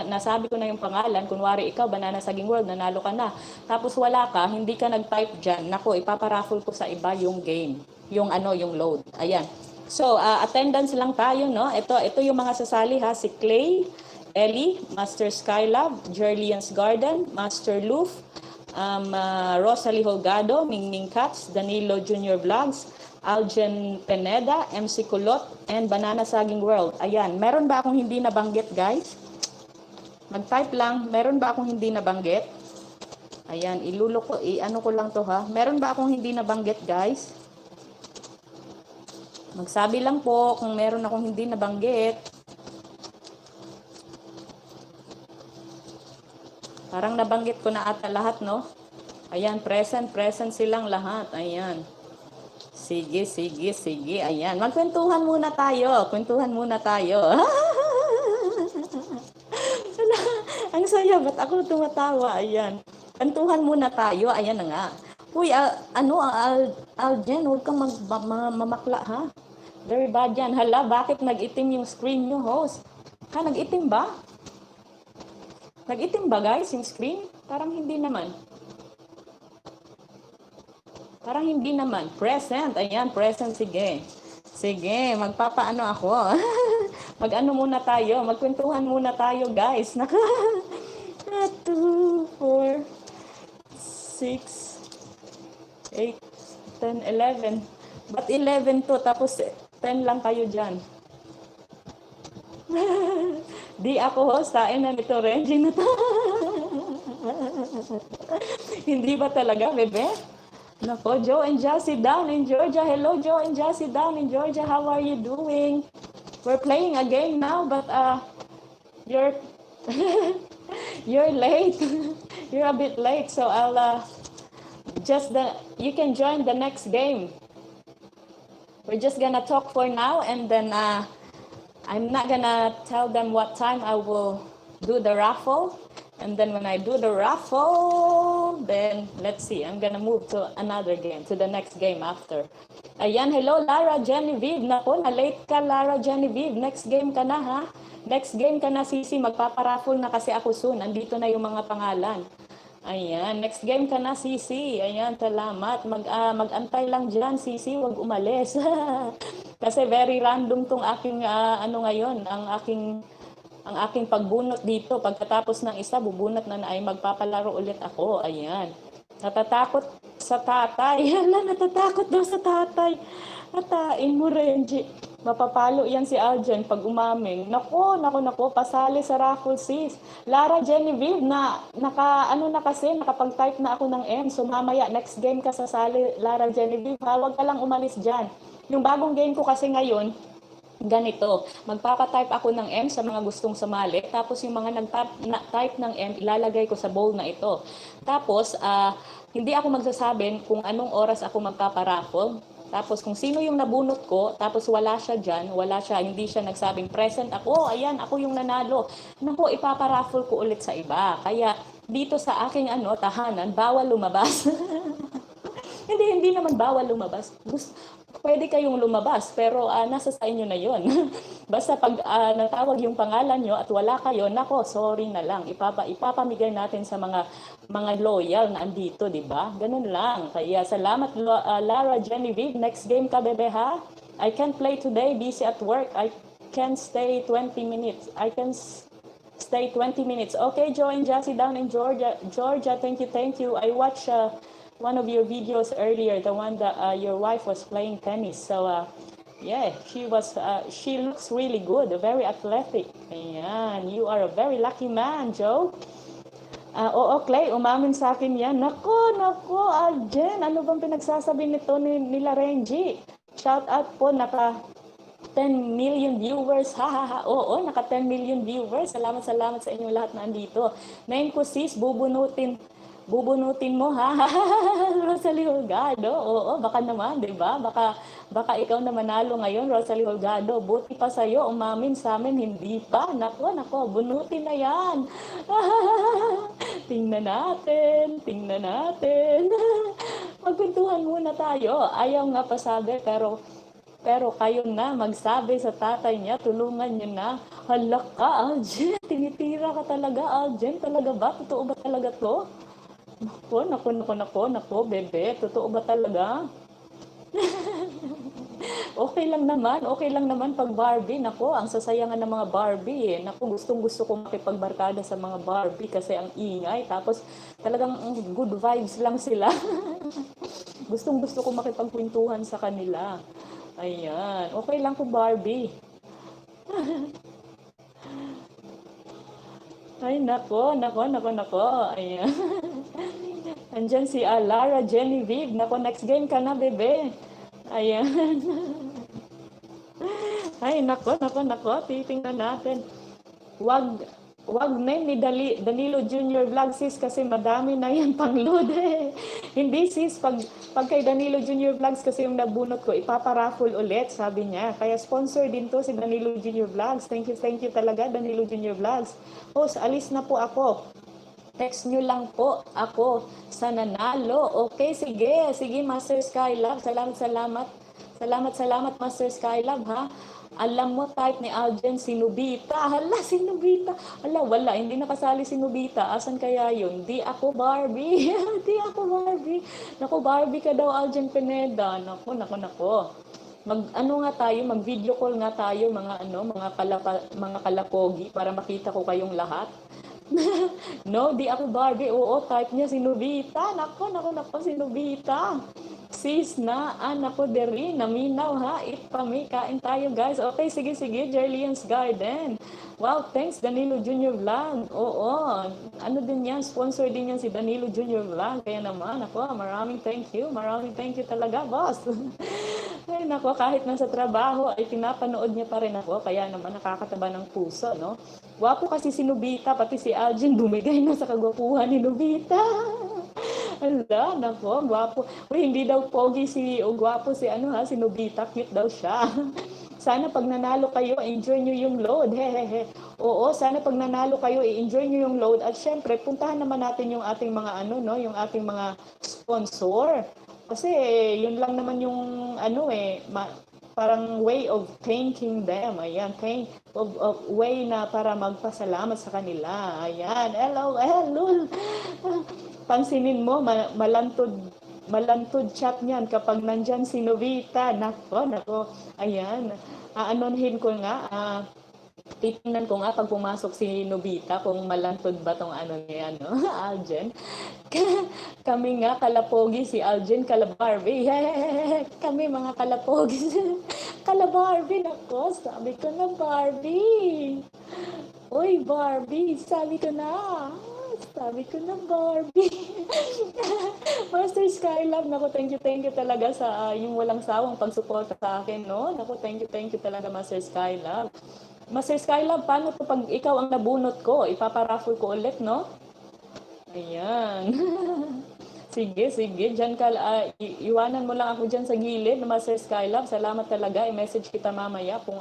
nasabi ko na yung pangalan, kunwari ikaw, Banana Saging World, nanalo ka na. Tapos wala ka, hindi ka nag-type dyan. Nako, ipaparaffle ko sa iba yung game. Yung load. Ayan. So attendance lang tayo, no? Ito yung mga sasali ha, si Clay. Ellie, Master Skylab, Jerlian's Garden, Master Loof, Rosalie Holgado, Mingming Cats, Danilo Junior Vlogs, Aljen Peneda, MC Kulot, and Banana Saging World. Ayan, meron ba akong hindi nabanggit, guys? Mag-type lang, meron ba akong hindi nabanggit? Ayan, ano ko lang to ha. Meron ba akong hindi nabanggit, guys? Magsabi lang po kung meron akong hindi nabanggit. Parang nabanggit ko na ata lahat, no? Ayan, present silang lahat. Ayan. Sige. Ayan, magkwentuhan muna tayo. Ang saya, ba't ako tumatawa? Ayan. Kwentuhan muna tayo. Ayan na nga. Uy, Aljen, huwag kang mamakla, ha? Very bad yan. Hala, bakit nag-itim yung screen nyo, host? Ha, nag-itim ba? Nag-itim ba, guys, yung screen? Parang hindi naman. Present. Ayan, present. Sige, magpapaano ako. Mag-ano muna tayo. Magkwentuhan muna tayo, guys. 2, 4, 6, 8, 10, 11. Ba't 11 to? Tapos 10 lang kayo dyan. Di ako host, tain na nito, Renji na to. Hindi ba talaga, bebe? Nako, Joe and Jassy down in Georgia. Hello, Joe and Jassy down in Georgia. How are you doing? We're playing a game now, but you're you're late. You're a bit late, so I'll you can join the next game. We're just gonna talk for now, and then I'm not gonna tell them what time I will do the raffle. And then when I do the raffle, then let's see. I'm gonna move to another game, to the next game after. Ayan, hello Lara Genevieve. Nako, na-late ka Lara Genevieve. Next game ka na, ha? Next game ka na, Sisi. Magpaparaffle na kasi ako soon. Andito na yung mga pangalan. Ayan, next game ka na, Sisi. Ayan, salamat. Mag-antay lang dyan, Sisi. Huwag umalis. Kasi very random tong aking, ngayon, ang aking pagbunot dito. Pagkatapos ng isa, bubunot na ay magpapalaro ulit ako. Ayan. Natatakot sa tatay. Natatakot daw sa tatay. Hatain mo, Renji. Mapapalo yan si Aljen pag umaming. Nako, pasali sa raffle, sis. Lara Genevieve, nakapag-type na ako ng M. So mamaya, next game ka sasali, Lara Genevieve. Huwag ka lang umalis dyan. Yung bagong game ko kasi ngayon, ganito, magpapatype ako ng M sa mga gustong sumali, tapos yung mga nag-type ng M, ilalagay ko sa bowl na ito. Tapos, hindi ako magsasabi kung anong oras ako magpaparaffle. Tapos kung sino yung nabunot ko, tapos wala siya dyan, hindi siya nagsabing present ako, ayan, ako yung nanalo. Naku, ipaparaffle ko ulit sa iba. Kaya dito sa aking tahanan, bawal lumabas. Hindi naman bawal lumabas. Pwede kayong lumabas, pero nasa sa inyo na yon. Basta pag natawag yung pangalan nyo at wala kayo, nako, sorry na lang. Ipapamigay natin sa mga loyal na andito, di ba? Ganun lang. Kaya salamat, Lara Genevieve. Next game ka, bebe, ha? I can't play today, busy at work. I can stay 20 minutes. Stay 20 minutes. Okay, Joe and Jassy down in Georgia. Georgia, thank you. I watched one of your videos earlier, the one that your wife was playing tennis. So, yeah, she looks really good, very athletic. Ayan, you are a very lucky man, Joe. Oo, Clay, umamin sa akin yan. Nako, Aljen, ano bang pinagsasabi nito nila Renji? Shout out po, naka 10 million viewers. Oo, naka 10 million viewers. Salamat sa inyong lahat na andito. Name ko, sis, bubunutin mo, ha? Rosalie Holgado. Oo, baka naman, 'di ba? Baka ikaw na manalo ngayon, Rosalie Holgado. Buti pa sa iyo, umamin sa amin, hindi pa. Nako, bunutin na 'yan. Tingnan natin. Magkwentuhan muna tayo. Ayaw nga pasabi, pero kayo na magsabi sa tatay niya, tulungan niyo na. Hala ka, Aljen, tinitira ka talaga, Aljen. Talaga ba? Totoo ba talaga to? Nako, bebe. Totoo ba talaga? Okay lang naman pag Barbie. Nako, ang sasayangan ng mga Barbie eh. Nako, gustong-gusto ko makipagbarkada sa mga Barbie kasi ang ingay. Tapos talagang good vibes lang sila. Gustong-gusto ko makipagkwentuhan sa kanila. Ayan, okay lang po Barbie. Ay, nako. Ayan. Andyan si Lara Genevieve. Nako, next game ka na, bebe. Ayan. Ay, nako. Titingnan natin. Wag, wag name ni Danilo Junior Vlog, sis, kasi madami na yan pang-load eh. Hindi, sis, pag kay Danilo Junior Vlogs kasi yung nabunot ko, ipaparaffle ulit, sabi niya. Kaya sponsor din to si Danilo Junior Vlogs. Thank you talaga, Danilo Junior Vlogs. Host, alis na po ako. Text nyo lang po ako sa nanalo. Okay, sige, Master Skylab. Salamat, Master Skylab, ha? Alam mo, type ni Aljen, si Nobita. Hala, si Nobita. Hala, wala, hindi nakasali si Nobita. Asan kaya yun? Di ako Barbie. Di ako Barbie. Naku, Barbie ka daw, Aljen Pineda. Naku. Mag-video call nga tayo, mga kalapogi, para makita ko kayong lahat. No, di ako Barbie. Oo, type niya si Nobita. Nako, si Nobita. Sis na, nako, deri, naminaw ha. Ipami, kain tayo guys. Okay, sige, Jerlian's Garden. Wow, thanks Danilo Junior Vlog. Oo, ano din yan, sponsor din yan si Danilo Junior Vlog. Kaya naman, ako, maraming thank you talaga, boss. Ay, nako, kahit nasa trabaho, ay pinapanood niya pa rin ako. Kaya naman, nakakataba ng puso, no? Wapo kasi si Nobita, pati si Aljen, bumigay na sa kagwapuhan ni Nobita. Ala, nako, gwapo. Uy, hindi daw pogi gwapo si Nobita, cute daw siya. Sana pag nanalo kayo, enjoy nyo yung load. Hehehe. Oo, sana pag nanalo kayo, i-enjoy nyo yung load. At syempre, puntahan naman natin yung ating mga yung ating mga sponsor. Kasi yun lang naman yung parang way of thanking them. Ayan, way na para magpasalamat sa kanila. Ayan, LOL. Pansinin mo, malantod chat niyan kapag nandyan si Novita. Nako. Ayan, aanonhin ko nga, titingnan ko nga pag pumasok si Nobita kung malantod ba tong niya, no? Aljen. Kami nga kalapogi, si Aljen kalabarbie. Kami mga kalapogi. Kalabarbie, nako. Sabi ko na Barbie. Uy, Barbie, sabi ko na Barbie. Master Skylab, naku, thank you talaga sa yung walang sawang pagsuporta sa akin, no? Naku, thank you talaga, Master Skylab. Master Skylab, paano to pag ikaw ang nabunot ko? Ipaparaffle ko ulit, no? Ayan. Sige, dyan ka, iwanan mo lang ako dyan sa gilid, Master Skylab. Salamat talaga, i-message kita mamaya kung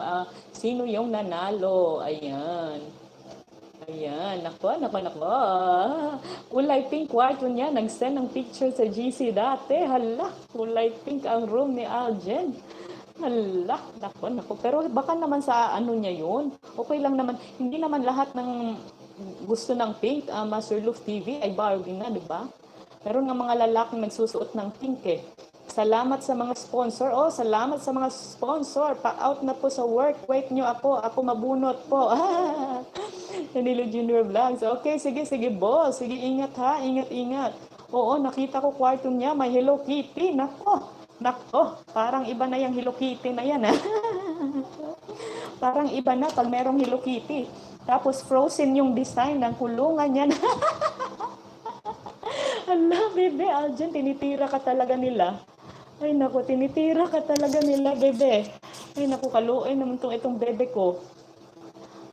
sino yung nanalo. Ayan, nako. Kulay pink kwarto niya. Nag-send ng picture sa GC dati. Hala, kulay pink ang room ni Aljen. Hala, nako. Pero baka naman sa niya yun. Okay lang naman. Hindi naman lahat ng gusto ng pink. Master Luf TV ay Barbie na, di ba? Meron nga mga lalaking nagsusuot ng pink eh. Salamat sa mga sponsor. Salamat sa mga sponsor. Pa-out na po sa work. Wait nyo ako. Ako mabunot po. Danilo Junior Vlogs. Okay, sige, boss. Sige, ingat ha. Ingat. Oo, nakita ko kwarto niya. May Hello Kitty. Nako. Parang iba na yung Hello Kitty na yan, ha? Parang iba na pag merong Hello Kitty. Tapos frozen yung design ng kulungan niya. Hala, bebe, Aljen, tinitira ka talaga nila. Ay, naku, tinitira ka talaga nila, bebe. Ay, naku, kaluoy naman itong bebe ko.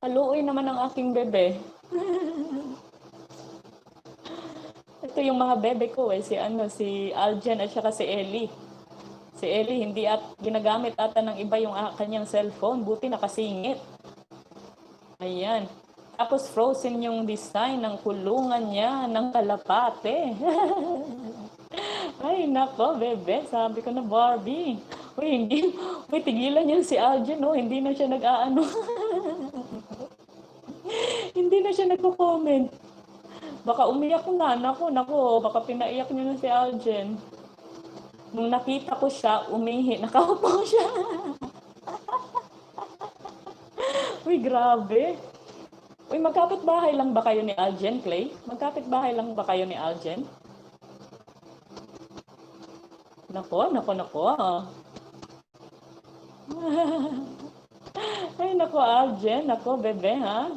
Kaluoy naman ang aking bebe. Ito yung mga bebe ko si Aljen at saka si Ellie. Si Ellie, hindi ginagamit ata ng iba yung kanyang cellphone. Buti nakasingit. Ayan. Tapos frozen yung design ng kulungan niya ng kalapate. Ay, nako, bebe. Sabi ko na Barbie. Uy, tigilan niya si Aljen, no? Hindi na siya hindi na siya nagko-comment. Baka umiyak na. Nako, baka pinaiyak niya na si Aljen. Nung nakita ko siya, umihi, nakaupo siya. Uy, grabe. Uy, magkapit-bahay lang ba kayo ni Aljen, Clay? Magkapit-bahay lang ba kayo ni Aljen? Nako, nako, nako. Ay, nako, Aljen. Nako, bebe, ha?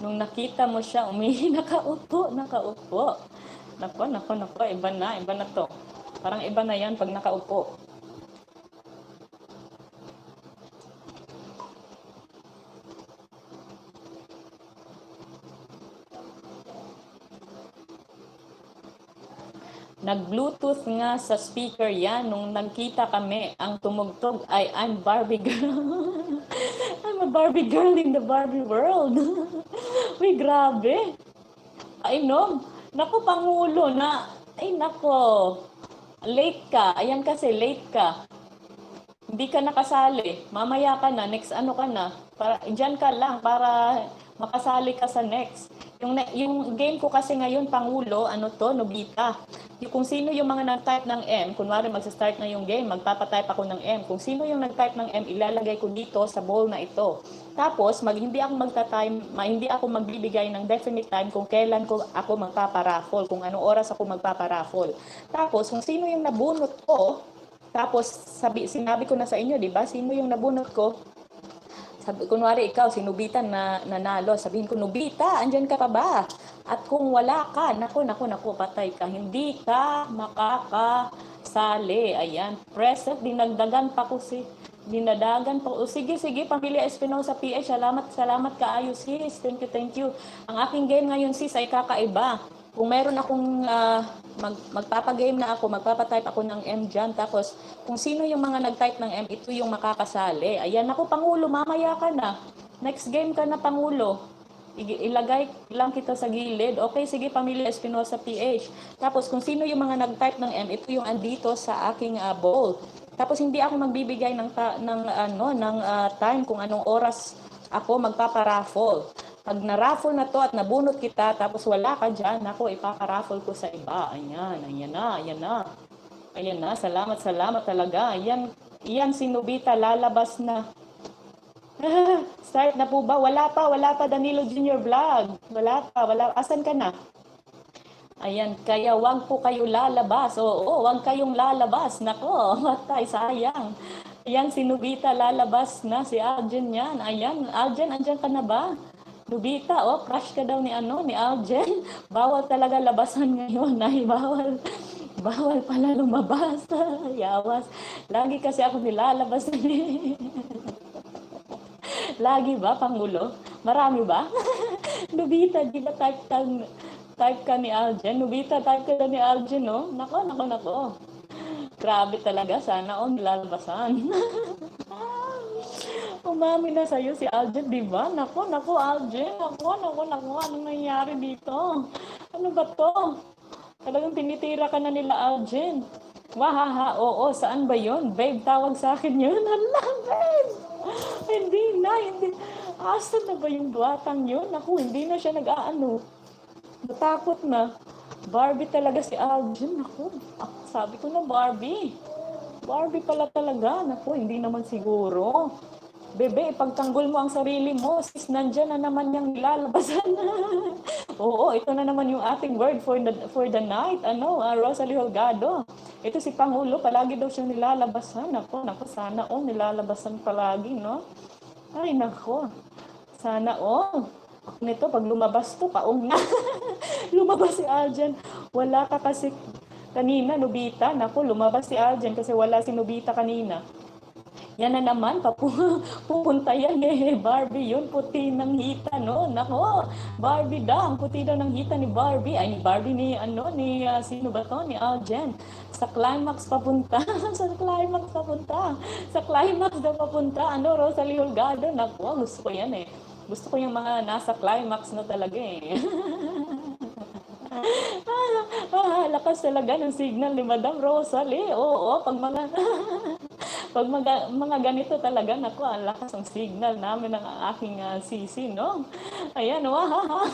Nung nakita mo siya, umihi, nakaupo, nakaupo. Nako, nako, nako, iba na to. Parang iba na yan pag nakaupo. Nag-Bluetooth nga sa speaker yan. Nung nagkita kami, ang tumugtog ay I'm Barbie girl. I'm a Barbie girl in the Barbie world. Uy, grabe. Ay, no. Naku, Pangulo na. Ay, nako. Late ka. Ayan kasi, late ka. Hindi ka nakasali. Mamaya ka na. Next ano ka na. Para, dyan ka lang para makasali ka sa next. Yung game ko kasi ngayon, Pangulo, ano to, Nobita. Kung sino yung mga nag-type ng M, kunwari magsa-start na yung game, magpapatype ako ng M. Kung sino yung nag-type ng M, ilalagay ko dito sa bowl na ito. Tapos, hindi ako magbibigay ng definite time kung kailan ako magpaparaffle, kung anong oras ako magpaparaffle. Tapos, kung sino yung nabunot ko, tapos sinabi ko na sa inyo, di ba? Sino yung nabunot ko? Kunwari ikaw, si Nobita na nanalo, sabihin ko, Nobita, andyan ka pa ba? At kung wala ka, naku, patay ka. Hindi ka makakasali. Ayan, present, dinagdagan pa ko dinadagan pa. O sige, Pamilya Espinosa PH, salamat kaayo sis. Thank you. Ang aking game ngayon sis ay kakaiba. Kung meron akong magpapagame na ako, magpapatype ako ng M dyan, tapos kung sino yung mga nag-type ng M, ito yung makakasali. Ayan, ako Pangulo, mamaya ka na. Next game ka na, Pangulo. Ilagay lang kita sa gilid. Okay, sige, Pamilya Espinosa PH. Tapos kung sino yung mga nag-type ng M, ito yung andito sa aking bowl. Tapos hindi ako magbibigay ng time kung anong oras ako magpaparaffle. Pag na-raffle na to at nabunot kita, tapos wala ka dyan, ako ipaparaffle ko sa iba. Ayan na. Salamat talaga. Ayan si Nobita, lalabas na. Start na po ba? Wala pa Danilo Junior Vlog. Wala. Asan ka na? Ayan, kaya wag po kayo lalabas. Oo, wag kayong lalabas. Nako, matay, sayang. Ayan, si Nobita lalabas na. Si Aljen yan. Ayan, Aljen, andyan ka na ba? Nobita, crush ka daw ni Aljen. Bawal talaga labasan ngayon. Ay, bawal pala lumabas. Yawas. Lagi kasi ako nilalabas. Lagi ba, Pangulo? Marami ba? Nobita, di ba type ka ni Aljen? Nobita, type ka ni Aljen, no? Nako. Grabe talaga, sana nilalabasan. Umami na sa'yo si Aljen, di ba? Nako, Aljen. Nako. Anong nangyayari dito? Ano ba to? Talagang tinitira ka na nila, Aljen. Wahaha, oo. Saan ba yon? Babe, tawag sa akin yun. Hala, babe. Hindi. Asan na ba yung duwatang yun? Naku, hindi na siya nag-aano. Natakot na. Barbie talaga si Aljen. Naku, sabi ko na Barbie. Barbie pala talaga. Naku, hindi naman siguro. Bebe, ipagtanggol mo ang sarili mo. Sis, nandyan na naman yung nilalabasan. Oo, ito na naman yung ating word for the night. Rosalie Holgado. Ito si Pangulo, palagi daw siyang nilalabasan. Nako, sana nilalabasan palagi, no? Ay, nako. Sana nito, pag lumabas to, paong na. Lumabas si Aljen. Wala ka kasi kanina, Nobita. Nako, lumabas si Aljen kasi wala si Nobita kanina. Yan na naman, pupunta yan Barbie, yun, puti ng hita, no? Nako, Barbie daw, ang puti daw ng hita ni Barbie. Ay, ni Barbie sino ba to? Ni Aljen. Sa climax papunta. Sa climax daw papunta. Rosalie Holgado. Nako, gusto ko yan Gusto ko yung mga nasa climax na talaga Lakas talaga ng signal ni Madam Rosalie. Oo, pag Pag mga ganito talaga, naku, ang lakas ng signal namin ng aking sisi, no? Ayan, wow.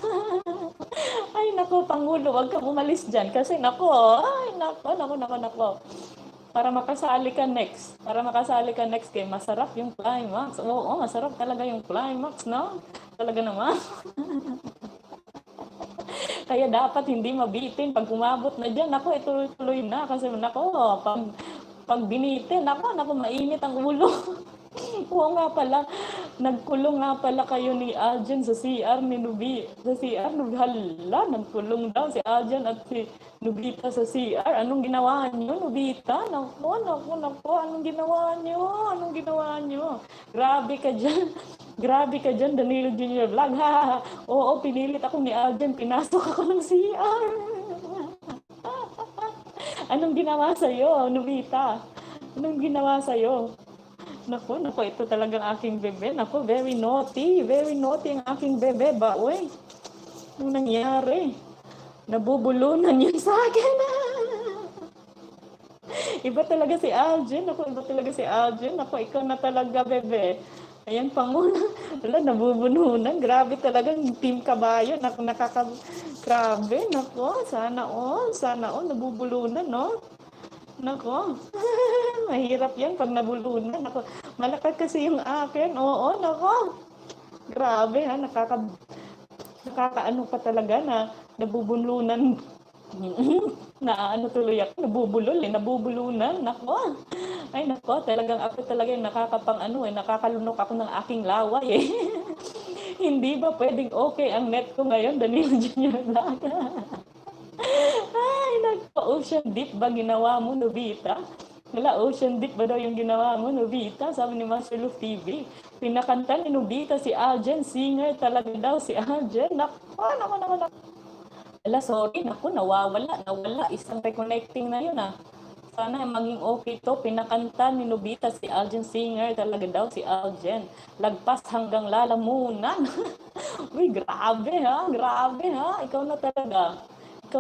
Ay, naku, Pangulo, wag kang umalis dyan. Kasi, naku, ay, naku. Para makasali ka next. Para makasali ka next kay masarap yung climax. Oo, masarap talaga yung climax, no? Talaga naman. Kaya dapat hindi mabitin. Pag umabot na dyan, ako, ituloy-tuloy na. Kasi, nako, pag binitin, nako, mainit ang ulo. Oo nga pala, nagkulong nga pala kayo ni Arjen sa CR ni Nubi. Sa CR, hala, nagkulong daw si Arjen at si Nubita sa CR. Anong ginawa niyo, Nubita? Naku, anong ginawa niyo? Anong ginawa niyo? Grabe ka dyan. Grabe ka dyan, Danilo Junior Vlog. Ha. Oo, pinilit ako ni Arjen, pinasok ako ng CR. Anong ginawa sa'yo, Nubita? Anong ginawa sa'yo? Naku, ito talagang aking bebe. Naku, very naughty ang aking bebe ba, uy. Anong nangyari? Nabubulunan yun sa akin. Iba talaga si Aljen. Naku, ikaw na talaga, bebe. Ayan, Pangulo. Wala, nabubununan. Grabe talagang team kabayo. Naku, grabe. Naku, sana all, nabubulunan, no? Nako, mahirap yan pag nabulunan. Nako, malakad kasi yung akin. Oo, nako. Grabe ha, nakakaano pa talaga na nabubulunan. na ano tuloy ako, nabubulunan. Nako. Ay nako, talagang ako talaga yung nakakalunok ako ng aking laway eh. Hindi ba pwedeng okay ang net ko ngayon, Danilo Junior Vlog? Ay, nagpa-ocean dip ba ginawa mo, Nobita? Wala, ocean dip ba daw yung ginawa mo, Nobita? Sabi ni Master Luf TV. Pinakanta ni Nobita si Aljen. Singer talaga daw si Aljen. Naku. Wala, sorry. Naku, nawala. Isang reconnecting na yun Sana maging okay to. Pinakanta ni Nobita si Aljen. Singer talaga daw si Aljen. Lagpas hanggang lalamunan. Uy, grabe ha. Ikaw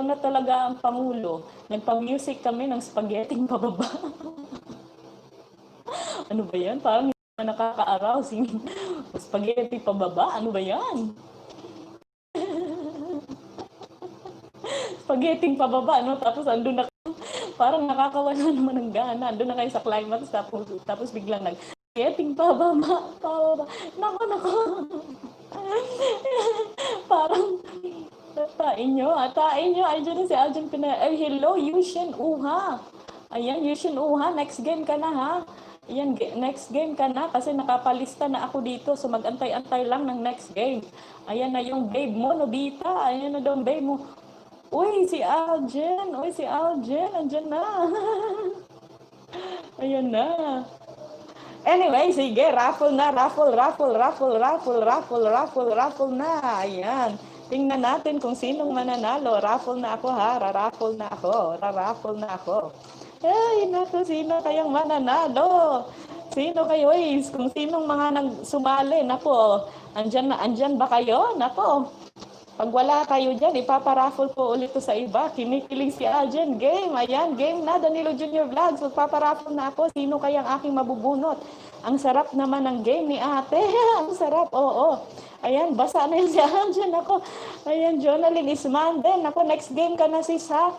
na talaga ang Pangulo. Nagpa-music kami ng spaghetting pababa. Ano ba yan? Parang hindi na nakaka-arouse. Spaghetti pababa? Ano ba yan? Spaghetting pababa, no? Tapos andun na parang nakakawala naman ng gana. Andun na kayo sa climax, tapos biglang spaghetting pababa. Nako. Parang Tain nyo. Andiyan na si Aljen hello, Yushin Uha. Ayan, Yushin Uha. Next game ka na, ha? Ayan, next game ka na kasi nakapalista na ako dito. So, mag-antay-antay lang ng next game. Ayan na yung babe mo, Nobita. Ayan na daw babe mo. Uy, si Aljen. Andiyan na. Ayan na. Anyway, sige. Raffle na. Raffle na. Ayan. Tingnan natin kung sinong mananalo. Raffle na ako ha. Raraffle na ako. Ay, naku, sino kayang mananalo? Sino kayo? Kung sinong mga nagsumali. Naku, andyan ba kayo? Naku, pag wala kayo dyan, ipaparaffle po ulit to sa iba. Kinikilig si Aljen. Game. Ayan, game na. Danilo Junior Vlogs. Magpaparaffle na ako. Sino kayang aking mabubunot? Ang sarap naman ng game ni ate. Ang sarap, oo. Ayan, basa na yun si Aljen. Ako, ayan, Jonalyn Ismanden. Ako, next game ka na sis ha.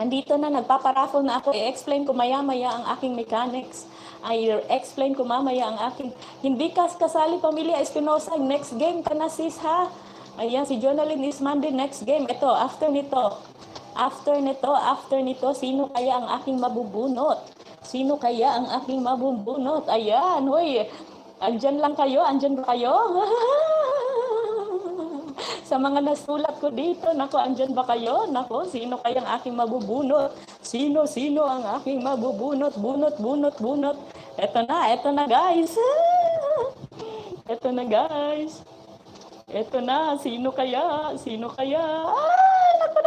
Andito na, nagpaparaffle na ako. I-explain ko maya-maya ang aking mechanics. I-explain ko mamaya ang aking... Hindi kasali Pamilya Espinosa. Next game ka na sis ha. Ayan, si Jonalyn Ismanden, next game. Ito, after nito, sino kaya ang aking mabubunot? Ayan, hoy. Andyan ba kayo? Sa mga nasulat ko dito, nako, andyan ba kayo? Nako, sino kayang aking mabubunot? Sino ang aking mabubunot? Bunot. Eto na guys. Eto na, sino kaya? Naku.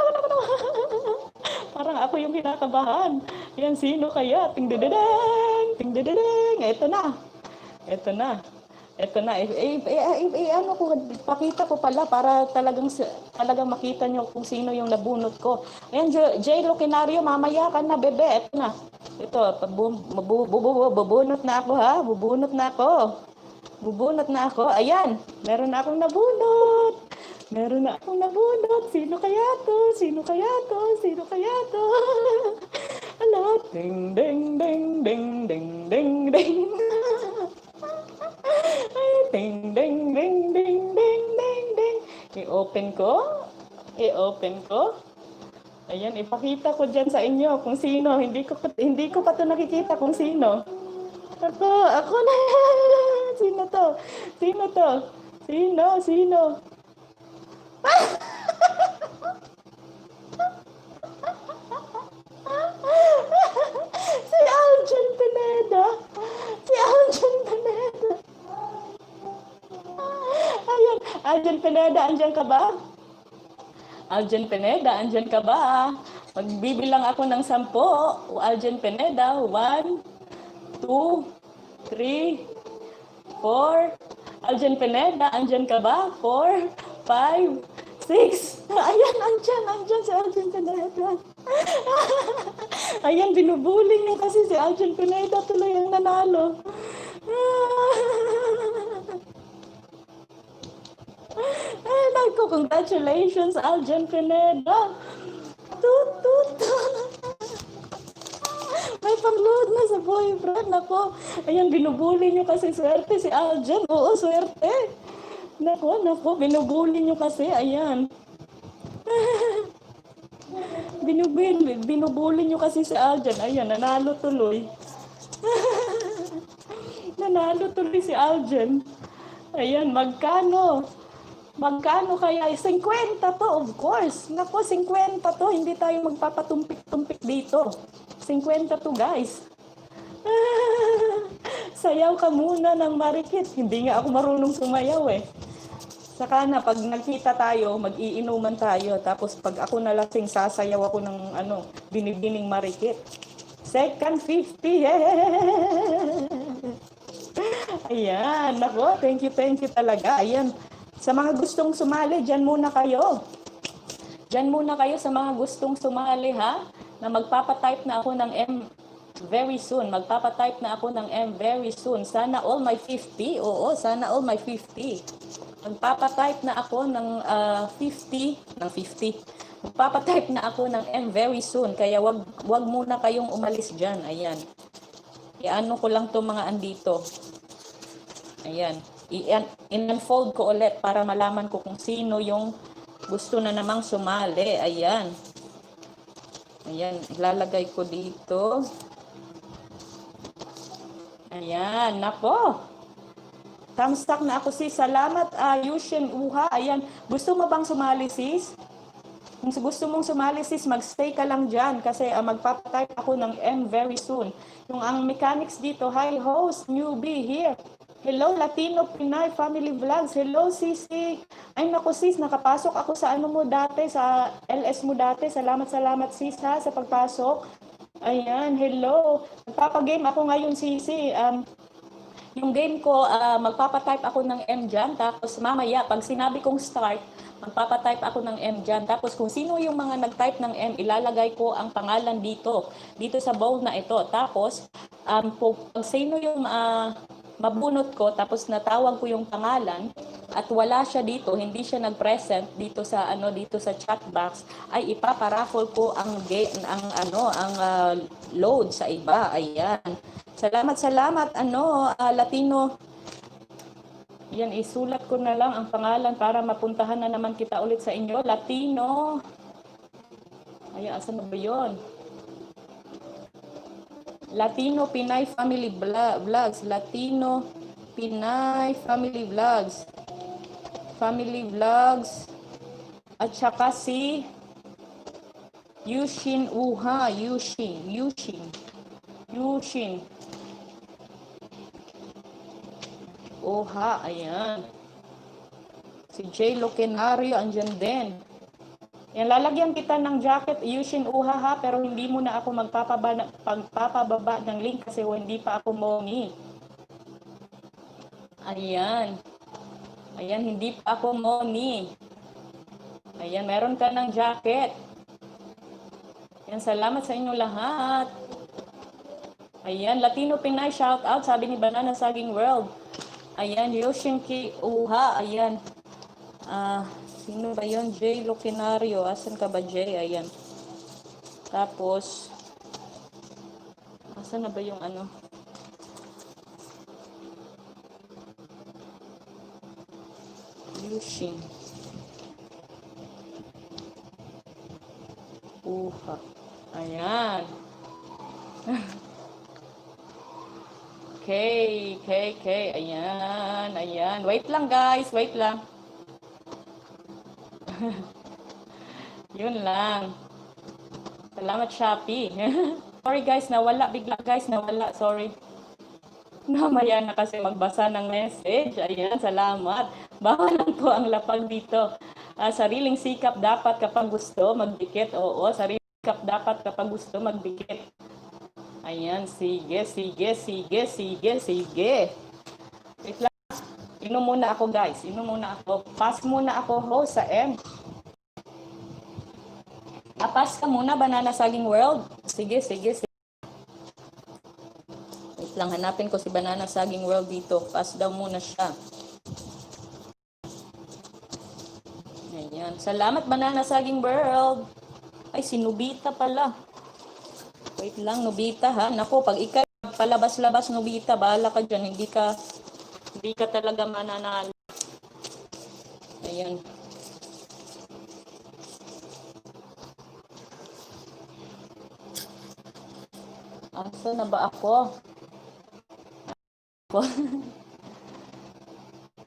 Parang ako yung kinakabahan. Yan, sino kaya? Ting-dededeng. Eto na. Ano ko, pakita ko pala para talagang makita nyo kung sino yung nabunot ko. Ayan, J. Lucinario, mamaya ka na, bebe. Eto na. Ito, bubunot na ako ha. Bubunot na ako. Bubunot na ako. Ayan, meron na akong nabunot. Meron na akong nabunot. Sino kaya to? Sino kaya to? Sino kaya to? Ala, ding, ding, ding, ding, ding, ding, ding. Ay, ding, ding, ding, ding, ding, ding, ding. I-open ko. I-open ko. Ayan, ipakita ko dyan sa inyo kung sino. Hindi ko pa to nakikita kung sino. Ako na. Sino to? Sino to? Sino? Si Aljan Pineda. Si Aljan Pineda. Ayan, Aljan Pineda, andyan ka ba? Aljan Pineda, andyan ka ba? Magbibilang ako ng 10. Aljan Pineda, 1, 2, 3, 4. Aljan Pineda, andyan ka ba? 4, 5, 6. Ayan, andyan si Aljan Pineda. Ayan, binubuli niyo kasi si Aljan Pineda tuloy ang nanalo. Ay, naku, congratulations, Aljan Pineda. Tut, tut, tut. May pang-load na sa boyfriend. Nako, ayan, binubuli niyo kasi swerte si Aljan. Oo, swerte. Nako, binubuli niyo kasi, ayan. Binubuli niyo kasi si Aljan. Ayan, nanalo tuloy. Nanalo tuloy si Aljan. Ayan, magkano? Magkano kaya? 50 to, of course. Nako, 50 to. Hindi tayo magpapatumpik-tumpik dito. 50 to, guys. Sayaw ka muna ng marikit. Hindi nga ako marunong sumayaw eh. Saka na, pag nagkita tayo, mag-iinuman tayo. Tapos pag ako nalasing, sasayaw ako ng binibining marikit. Second 50. Ayan, nako, thank you talaga. Ayan, sa mga gustong sumali, dyan muna kayo. Dyan muna kayo sa mga gustong sumali ha, na magpapatype na ako ng M very soon. Magpapatype na ako ng M very soon. Sana all my 50. Oo, sana all my 50. Magpapatype na ako ng 50. Magpapatype na ako ng M very soon. Kaya wag muna kayong umalis dyan. Ayan. Iano ko lang to mga andito. Ayan. In-unfold ko ulit para malaman ko kung sino yung gusto na namang sumali. Ayan. Ayan. Ilalagay ko dito. Ayan. Nako. Thumbs up na ako sis. Salamat Yushin Uha. Ayan. Gusto mo bang sumali sis? Kung gusto mong sumali sis, magstay ka lang dyan kasi magpapatype ako ng M very soon. Yung ang mechanics dito, hi host, newbie here. Hello Latino Pinay Family Vlogs. Hello Sisi. Ay naku sis, nakapasok ako sa ano mo dati, sa LS mo dati. Salamat sis ha sa pagpasok. Ayan, hello. Magpapagame ako ngayon Sisi. Yung game ko, magpapatype ako ng M dyan. Tapos mamaya, pag sinabi kong start, magpapatype ako ng M dyan. Tapos kung sino yung mga nag-type ng M, ilalagay ko ang pangalan dito sa bowl na ito. Tapos, pag sino yung mabunot ko, tapos natawag ko yung pangalan, at wala siya dito, hindi siya nag-present dito sa chat box, ay ipaparaffle ko ang load sa iba. Ayan. Salamat Latino. Yan, isulat ko na lang ang pangalan para mapuntahan na naman kita ulit sa inyo. Latino. Ayan, asan na ba yun? Latino Pinay Family Vlogs. Latino Pinay Family Vlogs. Family Vlogs. At saka si Yushin Uha. Yushin. Oha, ayan. Si Jay Lokenario, andyan din. Yan, lalagyan kita ng jacket, Yushin Uha ha, pero hindi mo na ako magpapababa ng link kasi hindi pa ako mommy. Ayan. Ayan, hindi pa ako mommy. Ayan, meron ka ng jacket. Yan, salamat sa inyo lahat. Ayan, Latino Pinay, shout out, sabi ni Banana Saging World. Ayan, Yoshinki Uha, ayan. Sino ba yun? Jay Lucinario, asan ka ba Jay? Ayan. Tapos, asan na ba yung ano? Yushin Uha. Ayan. K. Ayan, ayan. Wait lang guys, wait lang. Yun lang. Salamat Shopee. Sorry guys, nawala. Bigla guys, nawala. Sorry. Namaya na kasi magbasa ng message. Ayan, salamat. Bawal lang po ang lapag dito. Sariling sikap dapat kapag gusto magdikit. Oo, sariling sikap dapat kapag gusto magdikit. Ayan, sige. Wait lang. Inom muna ako guys. Inom muna ako. Pass muna ako host sa M. Pass ka muna, Banana Saging World. Sige. Wait lang, hanapin ko si Banana Saging World dito. Pass daw muna siya. Ayan. Salamat, Banana Saging World. Ay, si Nobita pala. Wait lang, Nobita ha. Nako, pag ikaw palabas-labas, Nobita, bahala ka dyan. Hindi ka talaga mananalo. Ayan. Asa na ba ako?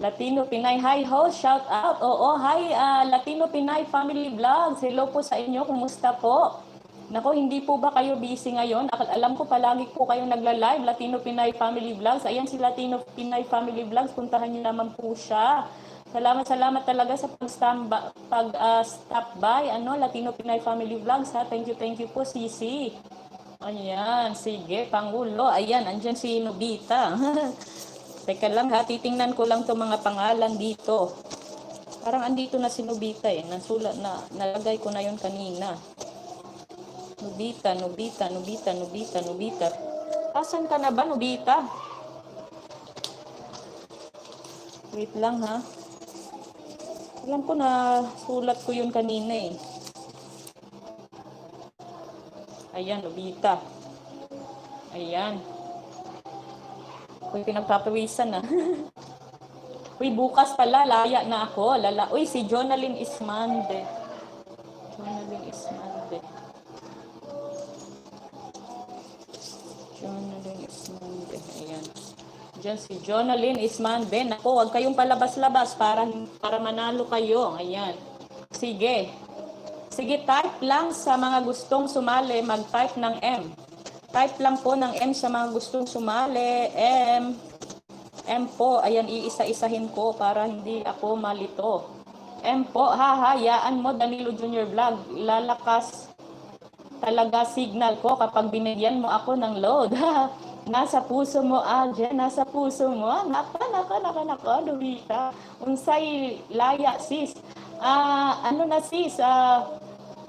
Latino Pinay, hi host, shout out. Oo, hi Latino Pinay Family Vlogs. Hello po sa inyo, kumusta po? Nako, hindi po ba kayo busy ngayon? Alam ko palagi po kayong nagla-live, Latino Pinay Family Vlogs. Ayan si Latino Pinay Family Vlogs, puntahan niyo naman po siya. Salamat talaga sa stop by, Latino Pinay Family Vlogs ha. Thank you po, Sisi. Ayan, sige, Pangulo. Ayan, andyan si Nobita. Teka lang ha, titingnan ko lang itong mga pangalan dito. Parang andito na si Nobita eh. Nalagay ko na yon kanina. Nobita. Asan ka na ba, Nobita? Wait lang ha. Alam ko na sulat ko yun kanina eh. Ayan, Nobita. Ayan. Uy, pinagpapawisan na. Uy, bukas pala, laya na ako. Uy, si Jonalyn Ismande. Ayan. Diyan si Jonalyn Ismande. Ako, huwag kayong palabas-labas para manalo kayo. Ayan. Sige, type lang sa mga gustong sumali. Mag-type ng M. Type lang po ng M sa mga gustong sumali. M po, ayan, iisa-isahin ko para hindi ako malito. M po, hahayaan mo, Danilo Junior Vlog. Lalakas talaga signal ko kapag binigyan mo ako ng load. Nasa puso mo, Jen, nasa puso mo. Naka, Nobita. Unsay laya, sis. Sis,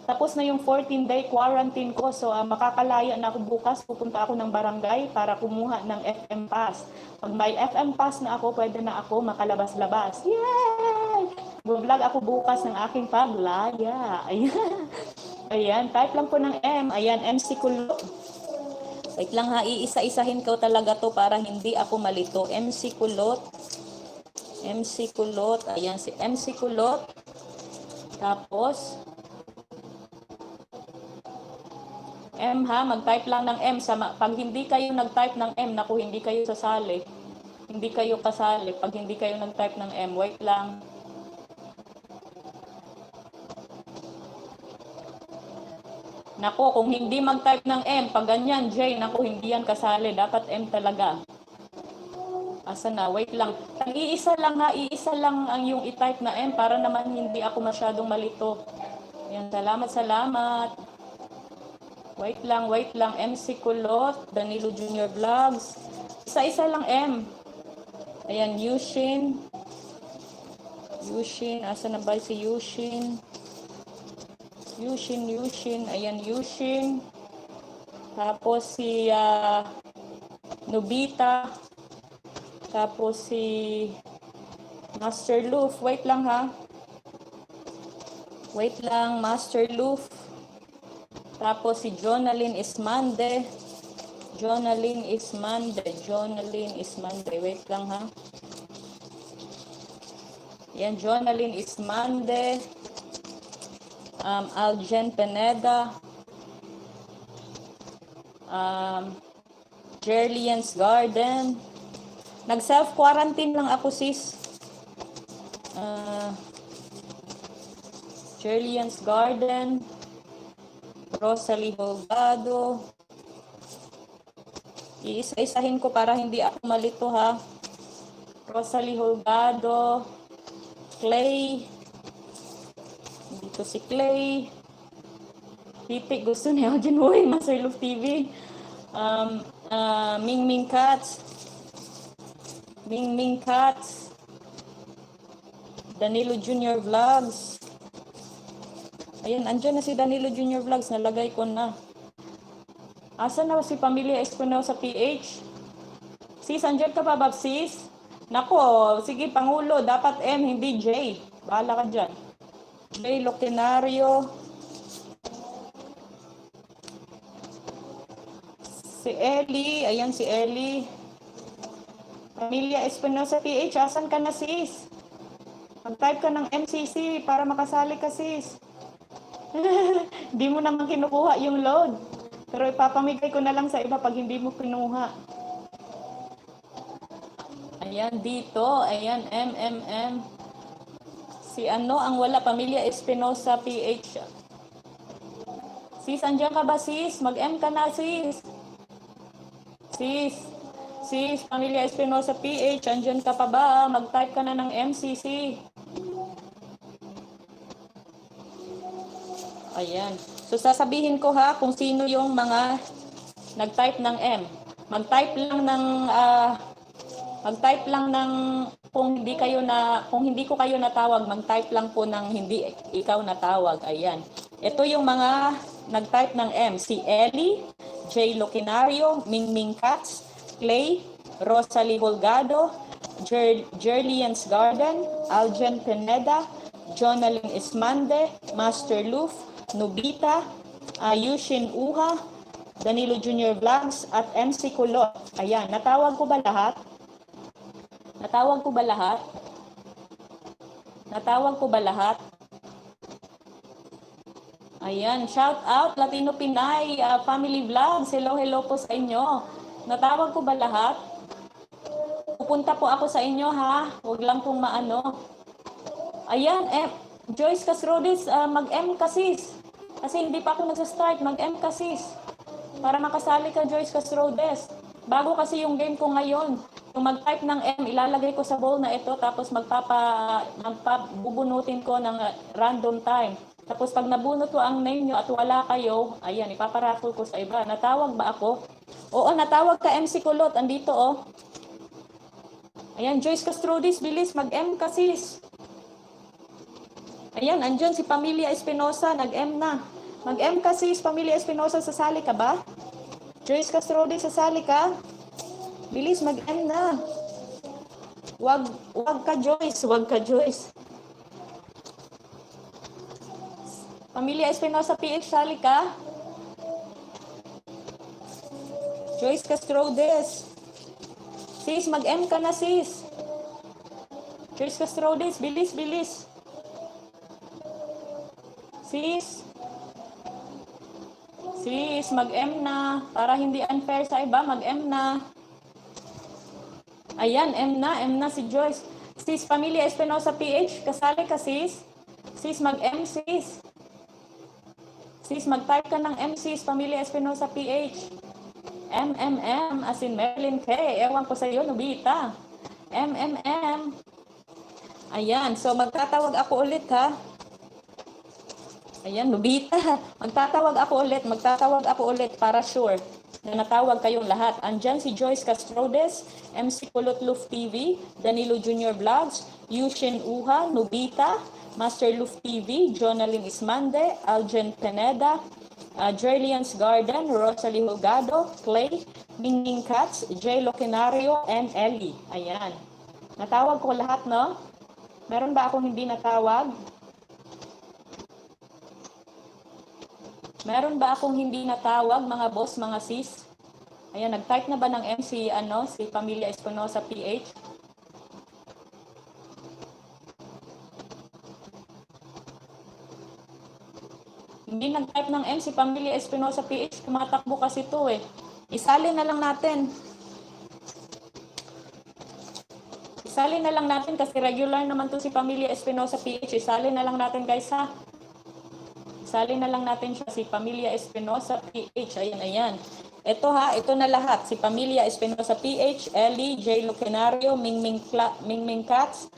tapos na yung 14-day quarantine ko. So, makakalaya na ako bukas. Pupunta ako ng barangay para kumuha ng FM Pass. Pag may FM Pass na ako, pwede na ako makalabas-labas. Yay! Vlog ako bukas ng aking paglaya. Ayan, type lang po ng M. Ayan, MC Kulot. Wait lang ha, iisa-isahin ko talaga to para hindi ako malito. MC Kulot. Ayan, si MC Kulot. Tapos, M ha, mag-type lang ng M. Pag hindi kayo nag-type ng M, naku, hindi kayo sasali. Hindi kayo kasali pag hindi kayo nag-type ng M. Wait lang. Naku, kung hindi mag-type ng M, pag ganyan, J, naku, hindi yan kasali. Dapat M talaga. Asa na? Wait lang. Iisa lang ha, iisa lang ang yung i-type na M para naman hindi ako masyadong malito. Ayan, salamat. Wait lang. MC Kulot, Danilo Junior Vlogs. Isa-isa lang M. Ayan, Yushin. Asa na ba si Yushin? Yushin. Ayan, Yushin. Tapos si Nobita, tapos si Master Loof. Wait lang ha. Wait lang, Master Loof. Tapos si Jonalyn Ismande. Jonalyn Ismande. Wait lang ha. Yan, Jonalyn Ismande. Aljen Pineda. Jerlian's Garden. Nag-self-quarantine lang ako, sis. Jerlian's Garden. Rosalie Holgado. Iisa-isahin ko para hindi ako malito ha. Rosalie Holgado. Clay. Dito si Clay. Titik, gusto niya ako dyan. Uy, Master Love TV. Ming Cats. Ming Cats. Danilo Junior Vlogs. Ayan, andyan na si Danilo Junior Vlogs. Nalagay ko na. Asa na si Pamilya Espinosa PH? Sis, andyan ka pa ba, sis? Nako, sige, Pangulo. Dapat M, hindi J. Bahala ka dyan. J. Loquinario. Si Ellie. Ayan si Ellie. Pamilya Espinosa PH. Asan ka na, sis? Mag-type ka ng MCC para makasali ka, sis. Hindi mo naman kinukuha yung load. Pero ipapamigay ko na lang sa iba pag hindi mo kinuha. Ayan dito. Ayan, MMM. Si ano ang wala? Pamilya Espinosa PH. Sis, andyan ka ba, sis? Mag-M ka na, sis. Sis, Pamilya Espinosa PH. Andyan ka pa ba? Mag-type ka na ng MCC. Ayan. So, sasabihin ko ha kung sino yung mga nag-type ng M. Mag-type lang ng kung hindi ko kayo natawag, mag-type lang po ng hindi ikaw natawag. Ayan. Ito yung mga nag-type ng M. Si Ellie, J. Loquinario, Ming Cats, Clay, Rosalie Holgado, Jerlian's Garden, Aljen Pineda, Jonalyn Ismande, Master Loof, Nobita, Yushin Uha, Danilo Junior Vlogs, at MC Kulot. Ayan, natawag ko ba lahat? Ayan, shout out Latino Pinay Family Vlogs. Hello po sa inyo. Natawag ko ba lahat? Pupunta po ako sa inyo ha. Huwag lang pong maano. Ayan, Joyce Casrodes, mag-M ka sis. Kasi hindi pa ako nagsa-start, mag-M ka sis. Para makasali ka, Joyce Casrodes. Bago kasi yung game ko ngayon. Yung mag-type ng M, ilalagay ko sa bowl na ito, tapos bubunutin ko ng random time. Tapos pag nabunot ko ang name nyo at wala kayo, ayan, ipaparaffle ko sa iba. Natawag ba ako? Oo, natawag ka, MC Kulot. Andito, oh. Ayan, Joyce Casrodes, bilis, mag-M ka sis. Ayan, andyan si Pamilya Espinosa, nag-M na. Mag-M ka sis, Pamilya Espinosa, sasali ka ba? Joyce Casrodes, sasali ka? Bilis, mag-M na. Wag ka Joyce. Pamilya Espinosa PH, sali ka? Joyce Casrodes. Sis, mag-M ka na sis. Joyce Casrodes, bilis. Sis, mag-M na. Para hindi unfair sa iba, mag-M na. Ayan, M na si Joyce. Sis, Pamilya Espinosa PH, kasali ka sis. Sis, mag-M sis. Sis, mag-type ka ng M sis, Pamilya Espinosa PH. MMM, as in Marilyn K. Ewan ko sa iyo, Nobita. MMM. Ayan, so magtatawag ako ulit ha. Ayan, Nobita. Magtatawag ako ulit para sure na natawag kayong lahat. Andyan si Joyce Casrodes, MC Kulot Loof TV, Danilo Junior Vlogs, Yushin Uha, Nobita, Master Loof TV, Jonalyn Ismande, Aljen Pineda, Jerlian's Garden, Rosalie Holgado, Clay, Mingming Cats, Jay Loquinario, and Ellie. Ayan. Natawag ko lahat, no? Meron ba akong hindi natawag? Meron ba akong hindi natawag, mga boss, mga sis? Ayan, nag-type na ba ng MC, si Pamilya Espinosa PH? Hindi nag-type ng MC Pamilya Espinosa PH, tumatakbo kasi to eh. Isali na lang natin. Isali na lang natin kasi regular naman to si Pamilya Espinosa PH. Isali na lang natin guys ha. Isali na lang natin siya si Pamilya Espinosa PH. Ayan, ayan. Ito ha, ito na lahat. Si Pamilya Espinosa PH, Ellie, J. Lucenario, Mingming Cats,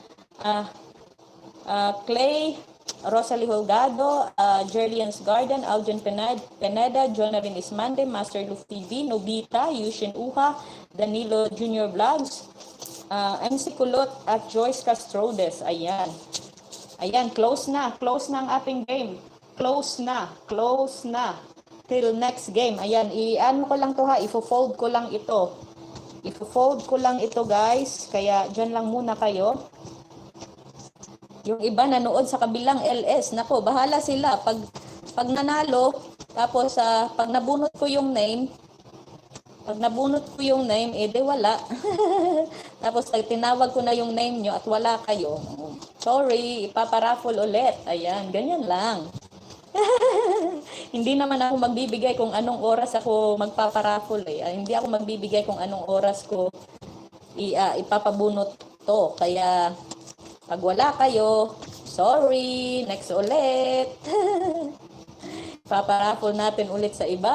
Clay, Rosalie Holgado, Jerlian's Garden, Aljon Pineda, Jonarin Ismande, Master Luf TV, Nobita, Yushin Uha, Danilo Junior Vlogs, MC Kulot at Joyce Castrodes. Ayan. Ayan, close na ang ating game. Close na. Till next game. Ayan, i-ano ko lang to ha, ifo-fold ko lang ito. Ifo-fold ko lang ito guys, kaya dyan lang muna kayo. Yung iba nanood sa kabilang LS, nako, bahala sila. Pag nanalo, tapos pag nabunot ko yung name, edi wala. Tapos tinawag ko na yung name nyo at wala kayo. Sorry, ipaparaffle ulit. Ayan, ganyan lang. Hindi naman ako magbibigay kung anong oras ako magpaparaffle eh. Hindi ako magbibigay kung anong oras ko ipapabunot to. Kaya pag wala kayo, sorry, next ulit. Paparaffle natin ulit sa iba.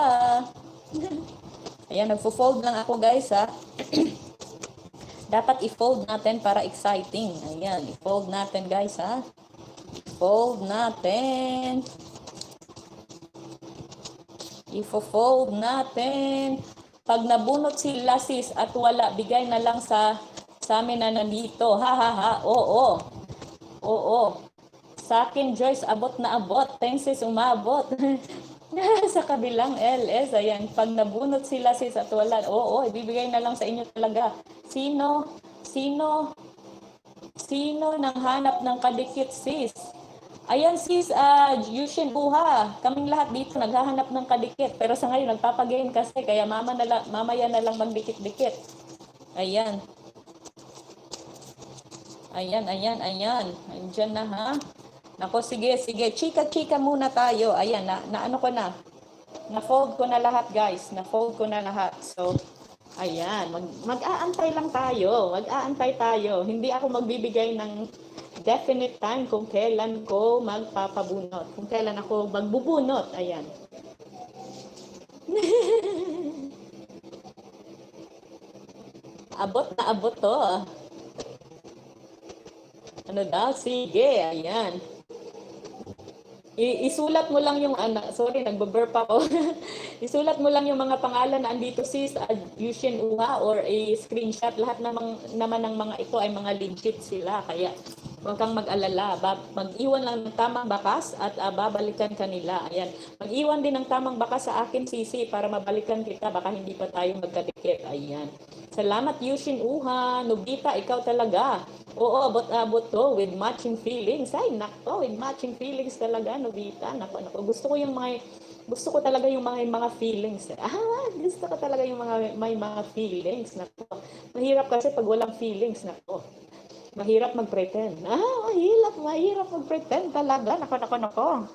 Ayan, nagfo-fold lang ako guys ha. Dapat i-fold natin para exciting. Ayan, i-fold natin guys ha. Fold natin. Ifo-fold natin. Pag nabunot sila sis at wala, bigay na lang sa amin na nandito. Ha ha ha. Oo. Sa akin Joyce, abot na abot. Thanks sis, umabot. Sa kabilang LS, ayan. Pag nabunot sila sis at wala, oo, ibibigay na lang sa inyo talaga. Sino nang hanap ng kadikit sis? Ayan sis, Yushin Buha, kaming lahat dito naghahanap ng kadikit. Pero sa ngayon, nagpapagain kasi, kaya mamaya na lang magdikit-dikit. Ayan. Andiyan na ha. Nako, sige. Chika-chika muna tayo. Ayan, naano ko na. Na-fold ko na lahat guys. So, ayan. Mag-aantay lang tayo. Hindi ako magbibigay ng definite time kung kailan ko magpapabunot. Kung kailan ako magbubunot. Ayan. Abot na abot to. Ano daw? Sige. Ayan. Isulat mo lang yung sorry, nagbo-burp ako. Isulat mo lang yung mga pangalan na andito sis, Yushin Uha or screenshot. Lahat naman ng mga ito ay mga legit sila. Kaya huwag kang mag-alala. Mag-iwan lang ng tamang bakas at babalikan kanila. Ayan. Mag-iwan din ng tamang bakas sa akin, Sisi, para mabalikan kita. Baka hindi pa tayo magkadikit. Ayan. Salamat, Yushin Uha. Nobita, ikaw talaga. Oo, abot-abot to with matching feelings. Ay, nako, with matching feelings talaga, Nobita. Nako. Gusto ko talaga yung mga feelings. Gusto ko talaga yung may mga feelings. Nako. Mahirap kasi pag walang feelings. Nako. Mahirap mag-pretend. Mahirap mag-pretend talaga. Nako.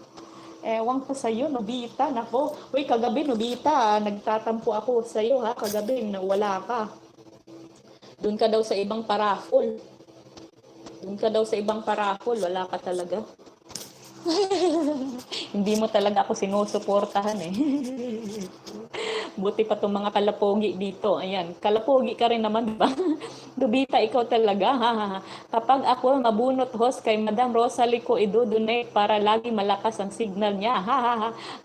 Ewan ko sa'yo, Nobita. Nako. Uy, kagabi, Nobita, nagtatampo ako sa'yo, ha? Kagabi, wala ka. Doon ka daw sa ibang paraffle. Wala ka talaga. Hindi mo talaga ako sinusuportahan eh. Buti pa itong mga kalapogi dito. Ayan, kalapogi ka rin naman, diba? Nobita, ikaw talaga. Kapag ako mabunot host kay Madam Rosalie ko idodonate para lagi malakas ang signal niya.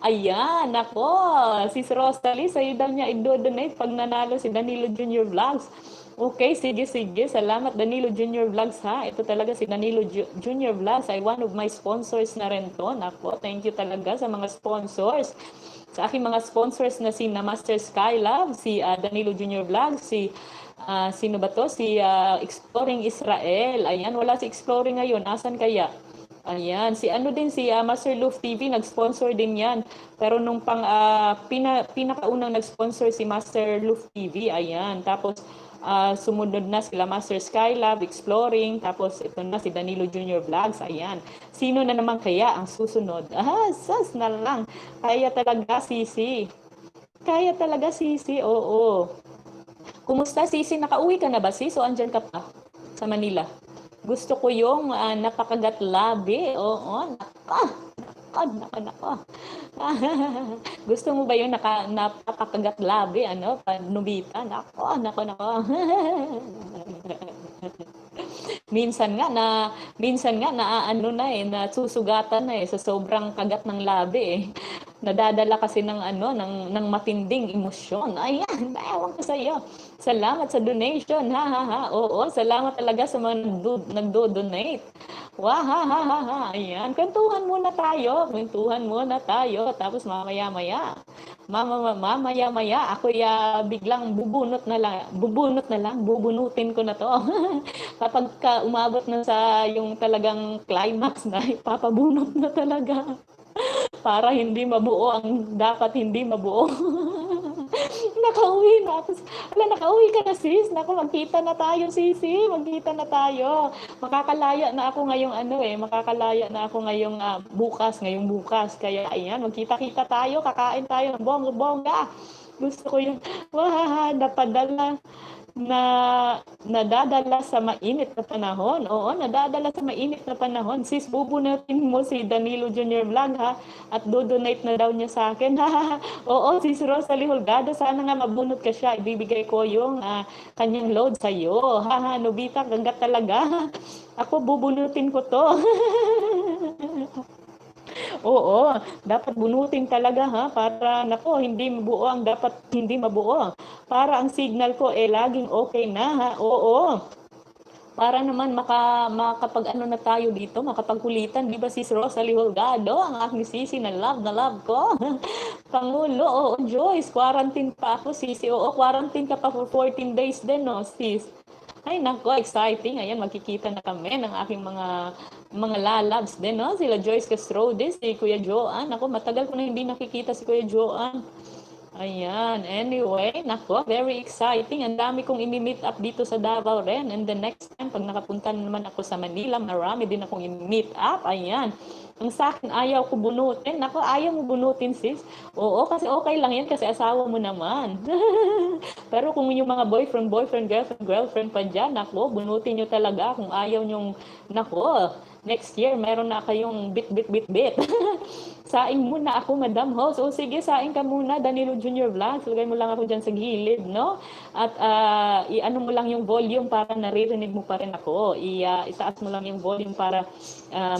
Ayan, ako. Sis Rosalie, sa'yo daw niya idodonate pag nanalo si Danilo Junior Vlogs. Okay, sige. Salamat Danilo Junior Vlogs ha. Ito talaga si Danilo Junior Vlogs ay one of my sponsors na rin to. Nako, thank you talaga sa mga sponsors. sa aking mga sponsors na si na Master Skylab, si Danilo Junior Vlog, si sino ba to? Si Exploring Israel. Ayan, wala si Exploring ngayon. Asan kaya? Ayan, si ano din, si Master Luf TV, nag-sponsor din yan. Pero nung pinakaunang nag-sponsor si Master Luf TV, ayan. Tapos, sumunod na sila Master Skylab, Exploring, tapos ito na si Danilo Junior Vlogs, ayan. Sino na naman kaya ang susunod? Sas na lang. Kaya talaga, Sisi. Kaya talaga, Sisi, oo. Kumusta, Sisi? Nakauwi ka na ba, Sis? O andyan ka pa sa Manila? Gusto ko yung napakagat labi. Oo, nako. Gusto mo ba yung napakagat labi, ano, panubita? Nako. minsan nga na ano na nasusugatan na sa sobrang kagat ng labi Nadadala kasi ng ng matinding emosyon. Ayan, ewan ko sa iyo. Salamat sa donation. Oo, salamat talaga sa mga nagdo-donate. Ayan, kwentuhan muna tayo. Tapos mamaya-maya ako biglang bubunutin ko na to. Kapag umabot na sa yung talagang climax na ipapabunot na talaga. Para hindi mabuo ang dapat hindi mabuo. Nakauwi na ako. Nakauwi ka na, sis. Naku, magkita na tayo, sisi. Magkita na tayo. Makakalaya na ako ngayong ngayong bukas. Kaya ayan, magkita-kita tayo, kakain tayo ng bongga. Gusto ko yung nadadala sa mainit na panahon. Oo, nadadala sa mainit na panahon. Sis, bubunutin mo si Danilo Junior Vlog, ha? At do-donate na daw niya sa akin. Oo, sis Rosalie Holgado, sana nga mabunot ka siya. Ibibigay ko yung kanyang load sa'yo. Nobita, ganggat talaga. Ako, bubunutin ko to. Oo, dapat bunutin talaga para hindi mabuo. Para ang signal ko laging okay na Oo. Para naman makapag-ano na tayo dito, makapagkulitan, di ba sis Rosalie Holgado, ang aking sisi na love ko. Pangulo, oo, Joyce, quarantine pa ako, sisi. Oo, quarantine ka pa for 14 days din, no, sis. Ay, nako, exciting. Ayan, magkikita na kami ng aking mga lalabs din, no? Sila Joyce Castrodes, si Kuya Joan. Ako, matagal ko na hindi nakikita si Kuya Joan. Ayan, anyway, nako, very exciting. Ang dami kong imi-meet up dito sa Davao rin. And the next time, pag nakapunta naman ako sa Manila, marami din akong imi-meet up. Ayan. Ang sa akin, ayaw ko bunutin. Nako, ayaw mo bunutin, sis. Oo, kasi okay lang yan kasi asawa mo naman. Pero kung yung mga boyfriend, girlfriend pa dyan, nako, bunutin nyo talaga kung ayaw nyong, nako, next year, meron na kayong bit. Saing muna ako, Madam Host. O sige, saing ka muna, Danilo Junior Vlogs. Lagay mo lang ako dyan sa gilid, no? At i-ano mo lang yung volume para naririnig mo pa rin ako. Itaas mo lang yung volume para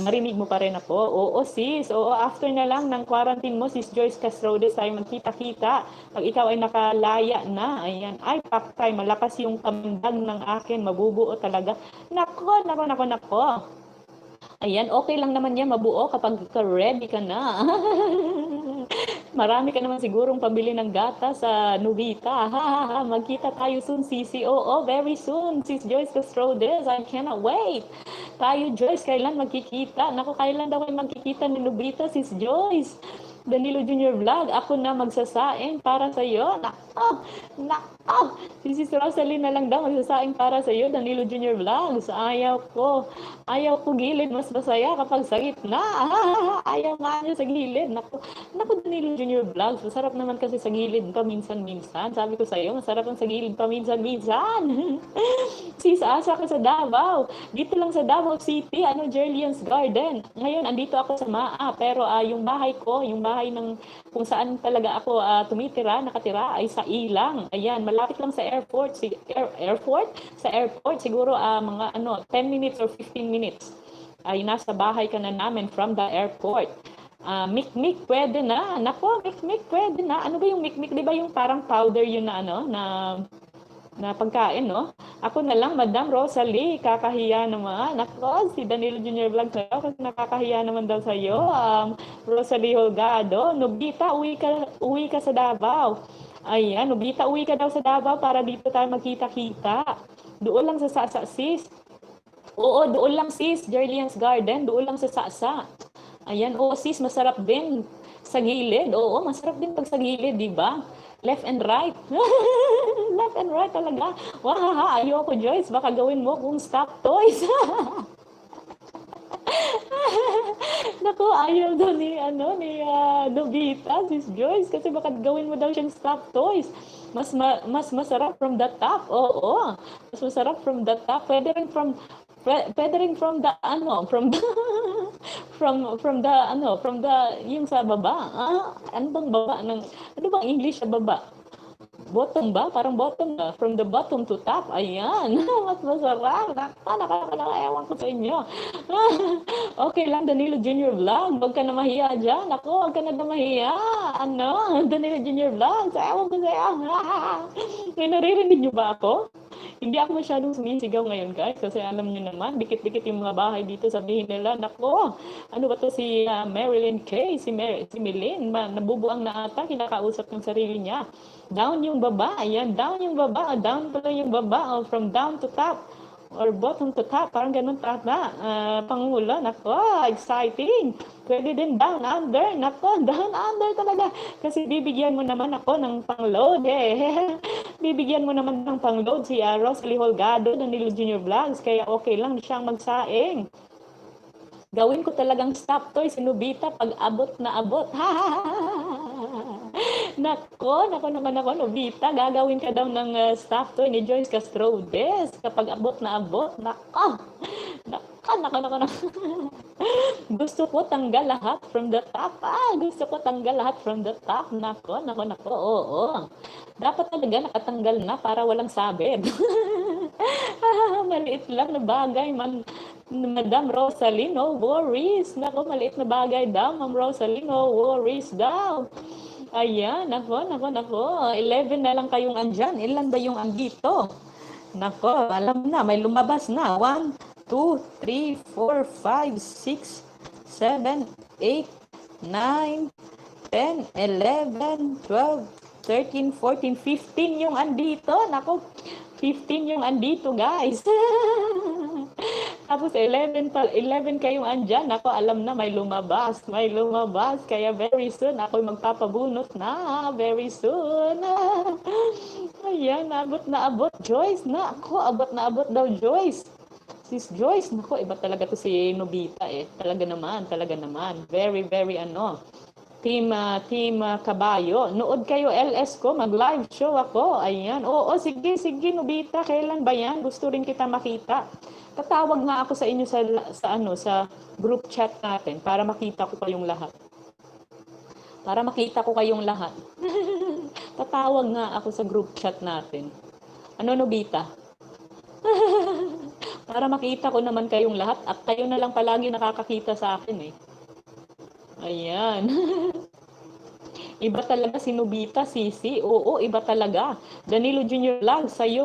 marinig mo pa rin ako. Oo, sis. Oo, after na lang ng quarantine mo, sis Joyce Castrodes, tayo magkita-kita. Pag ikaw ay nakalaya na, ayan. Ay, paktay, malakas yung kamandag ng akin. Mabubuo talaga. Nako. Ayan, okay lang naman yan mabuo kapag ready ka na. Marami ka naman sigurong pambili ng gata sa Nubita. Magkita tayo soon, Sisi. Oo, very soon. Sis Joyce Castrodes, I cannot wait. Tayo, Joyce, kailan magkikita? Naku, kailan daw kayo magkikita ni Nubita, Sis Joyce? Danilo Junior Vlog, ako na magsasaing para sa iyo. Nako. Si Sis Rosalie na lang daw magsasaing para sa iyo, Danilo Junior Vlog. Ayaw ko gilid, mas masaya kapag sa gitna. Ayaw nga niya sa gilid. Nako, Danilo Junior Vlog. Masarap naman kasi sa gilid paminsan-minsan. Sabi ko sa iyo, masarap ang sa gilid paminsan-minsan. Sis, asa ka sa Davao. Dito lang sa Davao City, Jerlian's Garden. Ngayon, andito ako sa MAA, pero yung bahay ko, yung bahay ng kung saan talaga ako nakatira ay sa Ilang. Ayan, malapit lang sa airport. Sa airport, siguro mga 10 minutes or 15 minutes. Ay nasa bahay ka na namin from the airport. Mikmik, pwede na. Nako, mikmik, pwede na. Ano ba yung mikmik? Di ba yung parang powder yun na na pagkain, no? Ako na lang, Madam Rosalie, kakahiya naman. Ako, si Danilo Junior Vlog sa'yo kasi nakakahiya naman daw sa'yo. Rosalie Holgado, Nobita, uwi ka sa Davao. Ayan, Nobita, uwi ka daw sa Davao para dito tayo magkita-kita. Doon lang sa Sasa, sis. Oo, doon lang sis, Jerlian's Garden, doon lang sa Sasa. Ayan, oo sis, masarap din sa gilid. Oo, masarap din pag sa gilid, di ba? Left and right. Left and right talaga. Wahaha, ayoko Joyce, baka gawin mo kung stop toys. Naku, ayaw daw ni Nobita, sis Joyce, kasi baka gawin mo daw siyang stop toys. Mas masarap from the top. Oo. Mas masarap from the top. Pwede rin from the from the from the yung sa baba. Ano bang baba ng ano bang English sa baba? Bottom ba? Parang bottom na. From the bottom to top. Ayan. Mas masarap. Ewan ko sa inyo. Okay lang, Danilo Junior Vlog. Huwag ka na mahiya dyan. Ako, huwag ka na mahiya. Danilo Junior Vlog. Ewan ko sa'yo. May naririnig niyo ba ako? Hindi ako masyadong sumisigaw ngayon guys kasi alam niyo naman, dikit-dikit yung mga bahay dito, sabihin nila, nako, ano ba to si Marilyn K, si Milene, nabubuang na ata, kinakausap ng sarili niya. Down yung baba, ayan, down yung baba, down pala yung baba, from down to top, or bottom to top, parang ganun tata, Pangulo, nako, exciting. Pwede din down under, nako, down under talaga, kasi bibigyan mo naman ako ng pang-load bibigyan mo naman ng pang-load si Rosalie Holgado, Danilo Junior Vlogs, kaya okay lang siyang magsaing. Gawin ko talagang stop toy si Nobita pag abot na abot. Nako, Nobita, gagawin ka daw ng stop toy ni Joyce Castrodes kapag abot na abot. Nako. Gusto ko tanggal lahat from the top. Gusto ko tanggal lahat from the top. Nako. Oo. Dapat talaga nakatanggal na para walang sabit. Maliit lang na bagay, Madam Rosalie, no worries. Nako, maliit na bagay daw, Ma'am Rosalie, no worries daw. Ayan, nako. 11 na lang kayong andyan. Ilan ba yung andito? Nako, alam na, may lumabas na. 1, 2, 3, 4, 5, 6, 7, 8, 9, 10, 11, 12, 13, 14, 15 yung andito. Nako, 15 yung andito, guys. Tapos 11 kayong andyan. Nako, alam na may lumabas. Kaya very soon, ako'y magpapabunot na. Very soon. Ayan, abot na abot, Joyce. Nako, abot na abot daw, Joyce. Sis Joyce, nako, iba talaga to si Nobita Talaga naman. Very, very Team Kabayo. Nood kayo LS ko, mag-live show ako. Ayan. Oo, sige Nobita, kailan ba yan? Gusto rin kita makita. Tatawag nga ako sa inyo sa group chat natin para makita ko kayong lahat. Tatawag nga ako sa group chat natin. Ano, Nobita? Para makita ko naman kayong lahat at kayo na lang palagi nakakakita sa akin Ayan. Iba talaga si Nobita, Sisi. Oo, iba talaga. Danilo Junior Vlog, sa'yo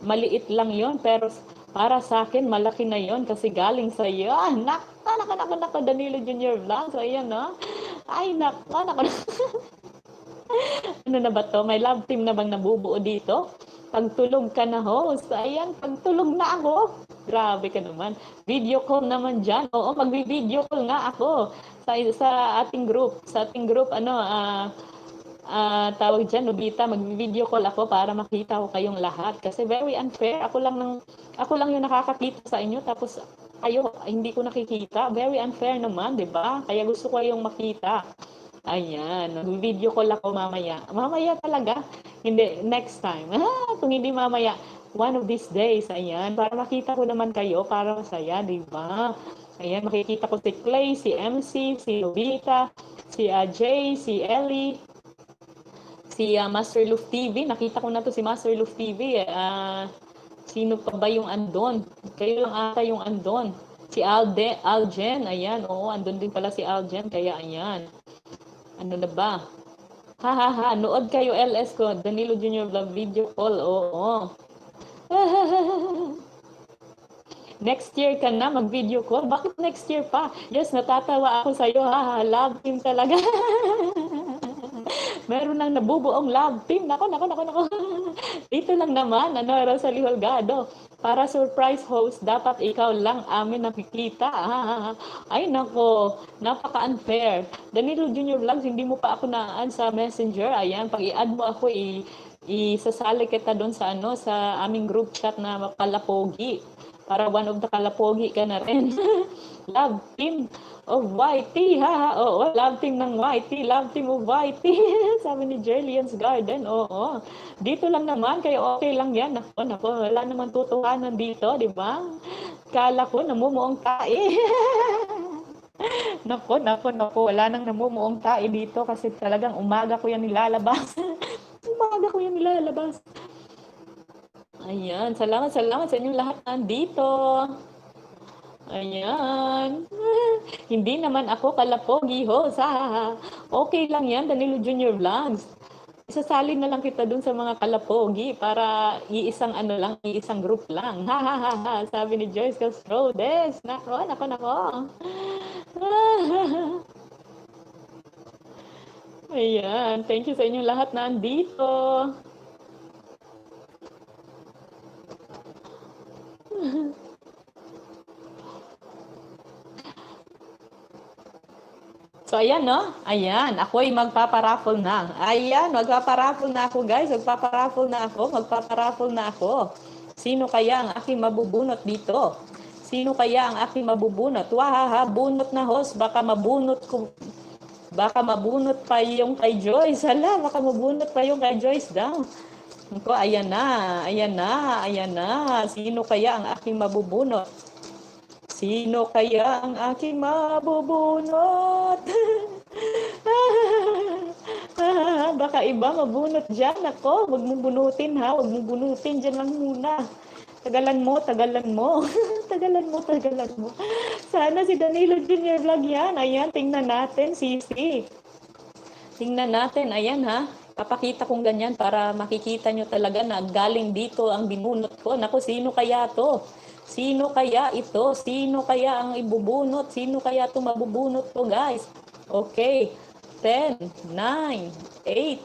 maliit lang yon pero para sa akin malaki na yon kasi galing sa'yo. Nako, Danilo Junior Vlog. So, ayan, Ay, nako. Ano na ba to? May love team na bang nabubuo dito? Pagtulog ka na, host. Ayan, pagtulog na ako. Grabe ka naman. Video call naman dyan. Oo, mag-video call nga ako sa ating group. Tawag dyan, Nobita, mag-video call ako para makita ko kayong lahat. Kasi very unfair. Ako lang yung nakakakita sa inyo, tapos kayo, hindi ko nakikita. Very unfair naman, di ba? Kaya gusto ko kayong makita. Ayan, mag-video call ako mamaya. Mamaya talaga. Hindi, next time. Kung hindi mamaya, one of these days, ayan, para makita ko naman kayo, para masaya, di ba? Ayan, makikita ko si Clay, si MC, si Nobita, si Jay, si Ellie, si Master Luf TV. Nakita ko na to si Master Luf TV. Sino pa ba yung andon? Kayo lang ata yung andon. Si Aljen, ayan, oo, andon din pala si Aljen, kaya ayan. Ano na ba? Nood kayo LS ko, Danilo Junior Vlog video call, oo. Next year ka na mag-video call? Bakit next year pa? Yes, natatawa ako sa'yo, ha? Love team talaga. Meron nang nabubuong love team. Nako. Dito lang naman, Rosalie Holgado. Para surprise host, dapat ikaw lang amin nakikita. Ay, nako. Napaka-unfair. Danilo Junior Vlogs, hindi mo pa ako naan sa messenger. Ayan, pag i-add mo ako, isasali kita doon sa sa aming group chat na Kalapogi. Para one of the Kalapogi ka na rin. Love team of YT, ha? Oo, love team ng YT, love team of YT. Sabi ni Jerlian's Garden, oo. Dito lang naman, kaya okay lang yan. Nako, wala naman tutuhanan dito, di ba? Kala ko, namumuong tae. Nako, wala nang namumuong tae dito kasi talagang umaga ko yan nilalabas. Umaga ko yan nilalabas. Ayan, salamat sa inyong lahat nandito. Ayan. Hindi naman ako Kalapogi host, ha? Okay lang yan, Danilo Junior Vlogs. Isasalin na lang kita dun sa mga Kalapogi para iisang group lang. Ha. Sabi ni Joyce Castrodes. Nako. Ayan, thank you sa inyong lahat nandito. So, ayan, no? Ayan, ako ay magpaparaffle na. Ayan, magpaparaffle na ako, guys. Magpaparaffle na ako. Sino kaya ang aking mabubunot dito? Sino kaya ang aking mabubunot? Wahaha, bunot na host. Baka mabunot pa yung kay Joyce. Hala, baka mabunot pa yung kay Joyce daw. Ako, ayan na. Sino kaya ang aking mabubunot? Sino kaya ang aking mabubunot? Baka iba mabunot dyan. Ako, wag mong bunutin, ha? Wag mong bunutin. Dyan lang muna. Tagalan mo. Tagalan mo. Sana si Danilo Junior Vlog yan. Ayan, tingnan natin, Sisi. Tingnan natin, ayan, ha? Papakita kong ganyan para makikita nyo talaga na galing dito ang binunot ko. Naku, sino kaya to? Sino kaya ito? Sino kaya ang ibubunot? Sino kaya ito mabubunot ko, guys? Okay. 10, 9, 8,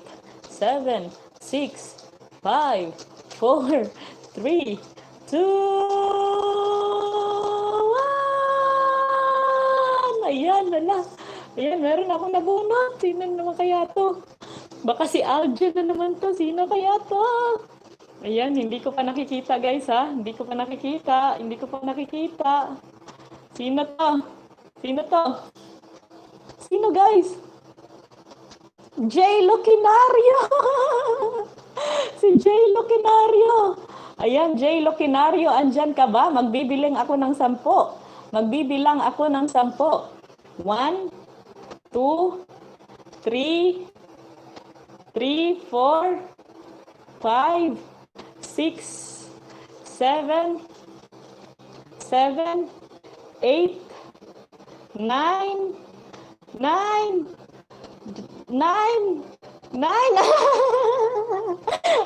7, 6, 5, 4, 3, 2, 1! Ayan, wala. Ayan, meron akong nabunot. Sino naman kaya to? Baka si Aljen na naman to. Sino kaya to? Ayan, hindi ko pa nakikita, guys, ha? Hindi ko pa nakikita. Sino to? Sino, guys? J. Lucinario! Si J. Lucinario! Ayan, J. Lucinario, andyan ka ba? Magbibilang ako ng 10. 1, 2, 3, 4, 5, 6, 7, 8, 9, 9.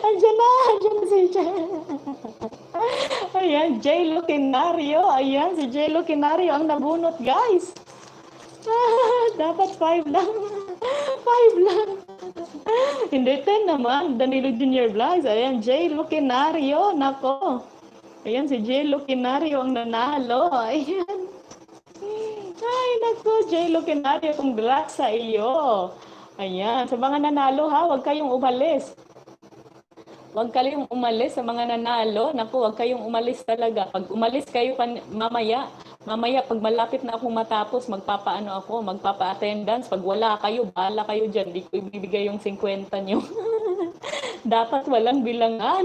Andiyan na si Jay. Ayan, J. Lucinario. Ayan, si J. Lucinario ang nabunot, guys. Dapat 5 lang. Hindi 10 naman. Danilo Junior Vlogs. Ayan, J. Lucinario. Nako. Ayan, si J. Lucinario ang nanalo. Ayan. Ay, nako, J. Lucinario. Congrats sa iyo. Ayan, sa mga nanalo, ha, huwag kayong umalis. Huwag kayong umalis sa mga nanalo. Naku, huwag kayong umalis talaga. Pag umalis kayo mamaya pag malapit na akong matapos, magpapa-attendance. Pag wala kayo, bahala kayo dyan. Di ko ibibigay yung 50 nyo. Dapat walang bilangan.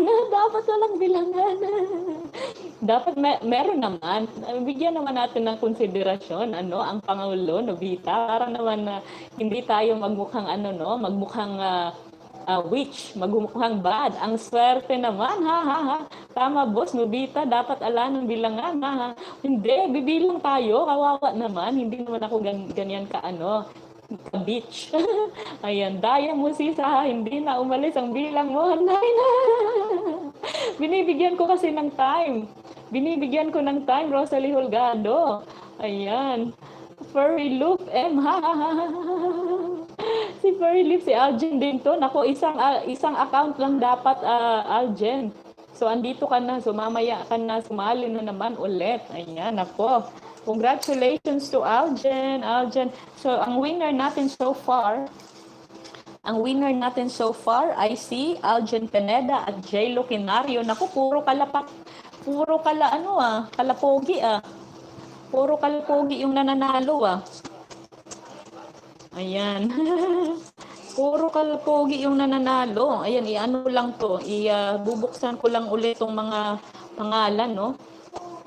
Dapat meron naman. Bigyan naman natin ng konsiderasyon, ang Pangulo, Nobita, para naman hindi tayo magmukhang witch, magmukhang bad. Ang swerte naman, ha. Tama, boss, Nobita, dapat ala ng bilangan, ha. Hindi, bibilang tayo, kawawa naman. Hindi naman ako ganyan ka-bitch. Ayan, daya mo sis, ha. Hindi na umalis ang bilang mo. Binibigyan ko kasi ng time. Binibigyan ko ng time, Rosalie Holgado. Ayan. Furry Loop M. Si Furry Loop, si Aljen din to. Nako, isang account lang dapat, Aljen. So, andito ka na. So, mamaya ka na. Sumali na naman ulit. Ayan, nako. Congratulations to Aljen. Aljen. So, ang winner natin so far ay si Aljen Pineda at J. Lucinario. Naku, kalapogi Puro kalapogi yung nananalo Ayan. Puro kalapogi yung nananalo. Ayan, i-ano lang to. Bubuksan ko lang ulit tong mga pangalan, no?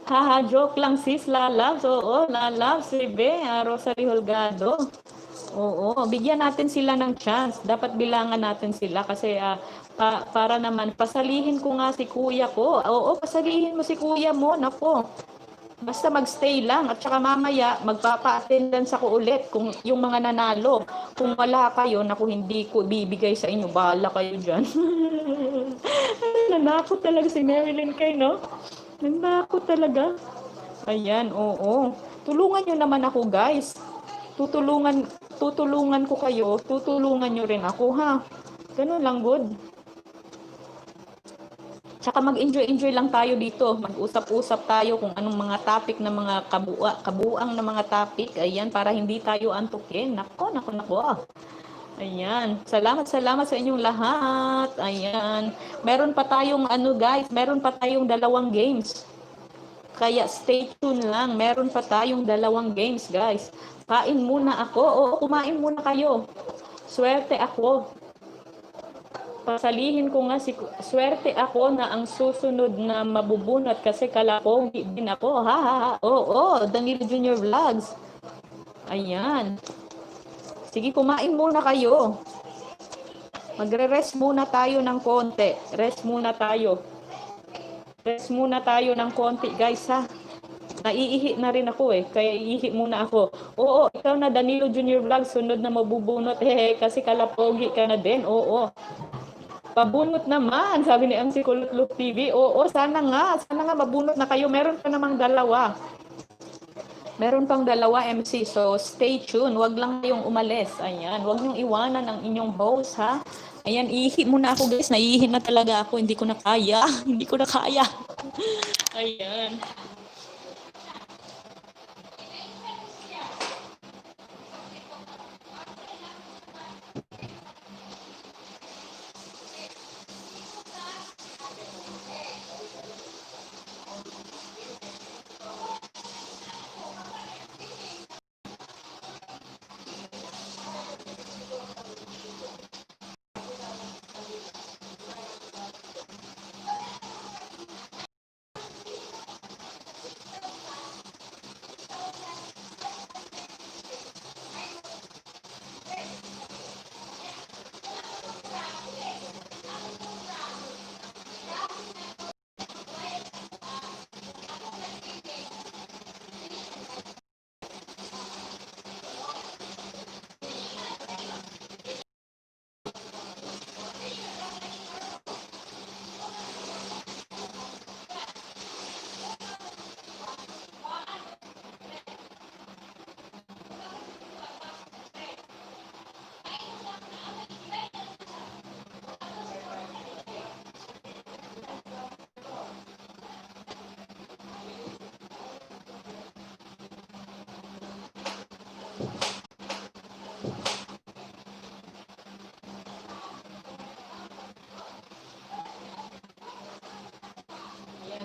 Haha, joke lang sis, lalabs. Oo, lalabs, si Rosalie Holgado. Oo, bigyan natin sila ng chance. Dapat bilangan natin sila kasi para naman pasalihin ko nga si kuya ko. Oo, pasalihin mo si kuya mo. Nako. Basta magstay lang at saka mamaya magpapa-attendance ako ulit kung yung mga nanalo. Kung wala kayo, naku, hindi ko bibigay sa inyo. Bahala kayo dyan. Nanakot talaga si Marilyn Kay, no? Nanakot talaga. Ayan, oo. Tulungan nyo naman ako, guys. Tutulungan ko kayo, tutulungan nyo rin ako, ha? Ganun lang, good. Tsaka mag-enjoy lang tayo dito. Mag-usap-usap tayo kung anong mga topic na mga kabuang na mga topic. Ayan, para hindi tayo antukin. Nako. Ayan. Salamat sa inyong lahat. Ayan. Meron pa tayong guys, meron pa tayong 2 games. Kaya stay tuned lang. Meron pa tayong 2 games, guys. Kain muna ako. Oo, kumain muna kayo. Swerte ako. Pasalihin ko nga swerte ako na ang susunod na mabubunot kasi kalapogi din ako. Oo, Danilo Junior Vlogs. Ayan. Sige, kumain muna kayo. Magre-rest muna tayo ng konti. Rest muna tayo ng konti, guys, ha. Naiihi na rin ako kaya iihi muna ako. Oo, ikaw na Danilo Junior Vlog, sunod na mabubunot kasi kalapogi ka na din. Oo. Pabunot naman, sabi ni MC Kulutlut TV. Oo, sana nga mabunot na kayo. Meron pang dalawa MC. So stay tuned, wag lang kayong umalis. Ayan, wag niyong iwanan ang inyong host, ha. Ayan, ihi muna ako, guys. Naiihi na talaga ako, hindi ko na kaya. Ayan.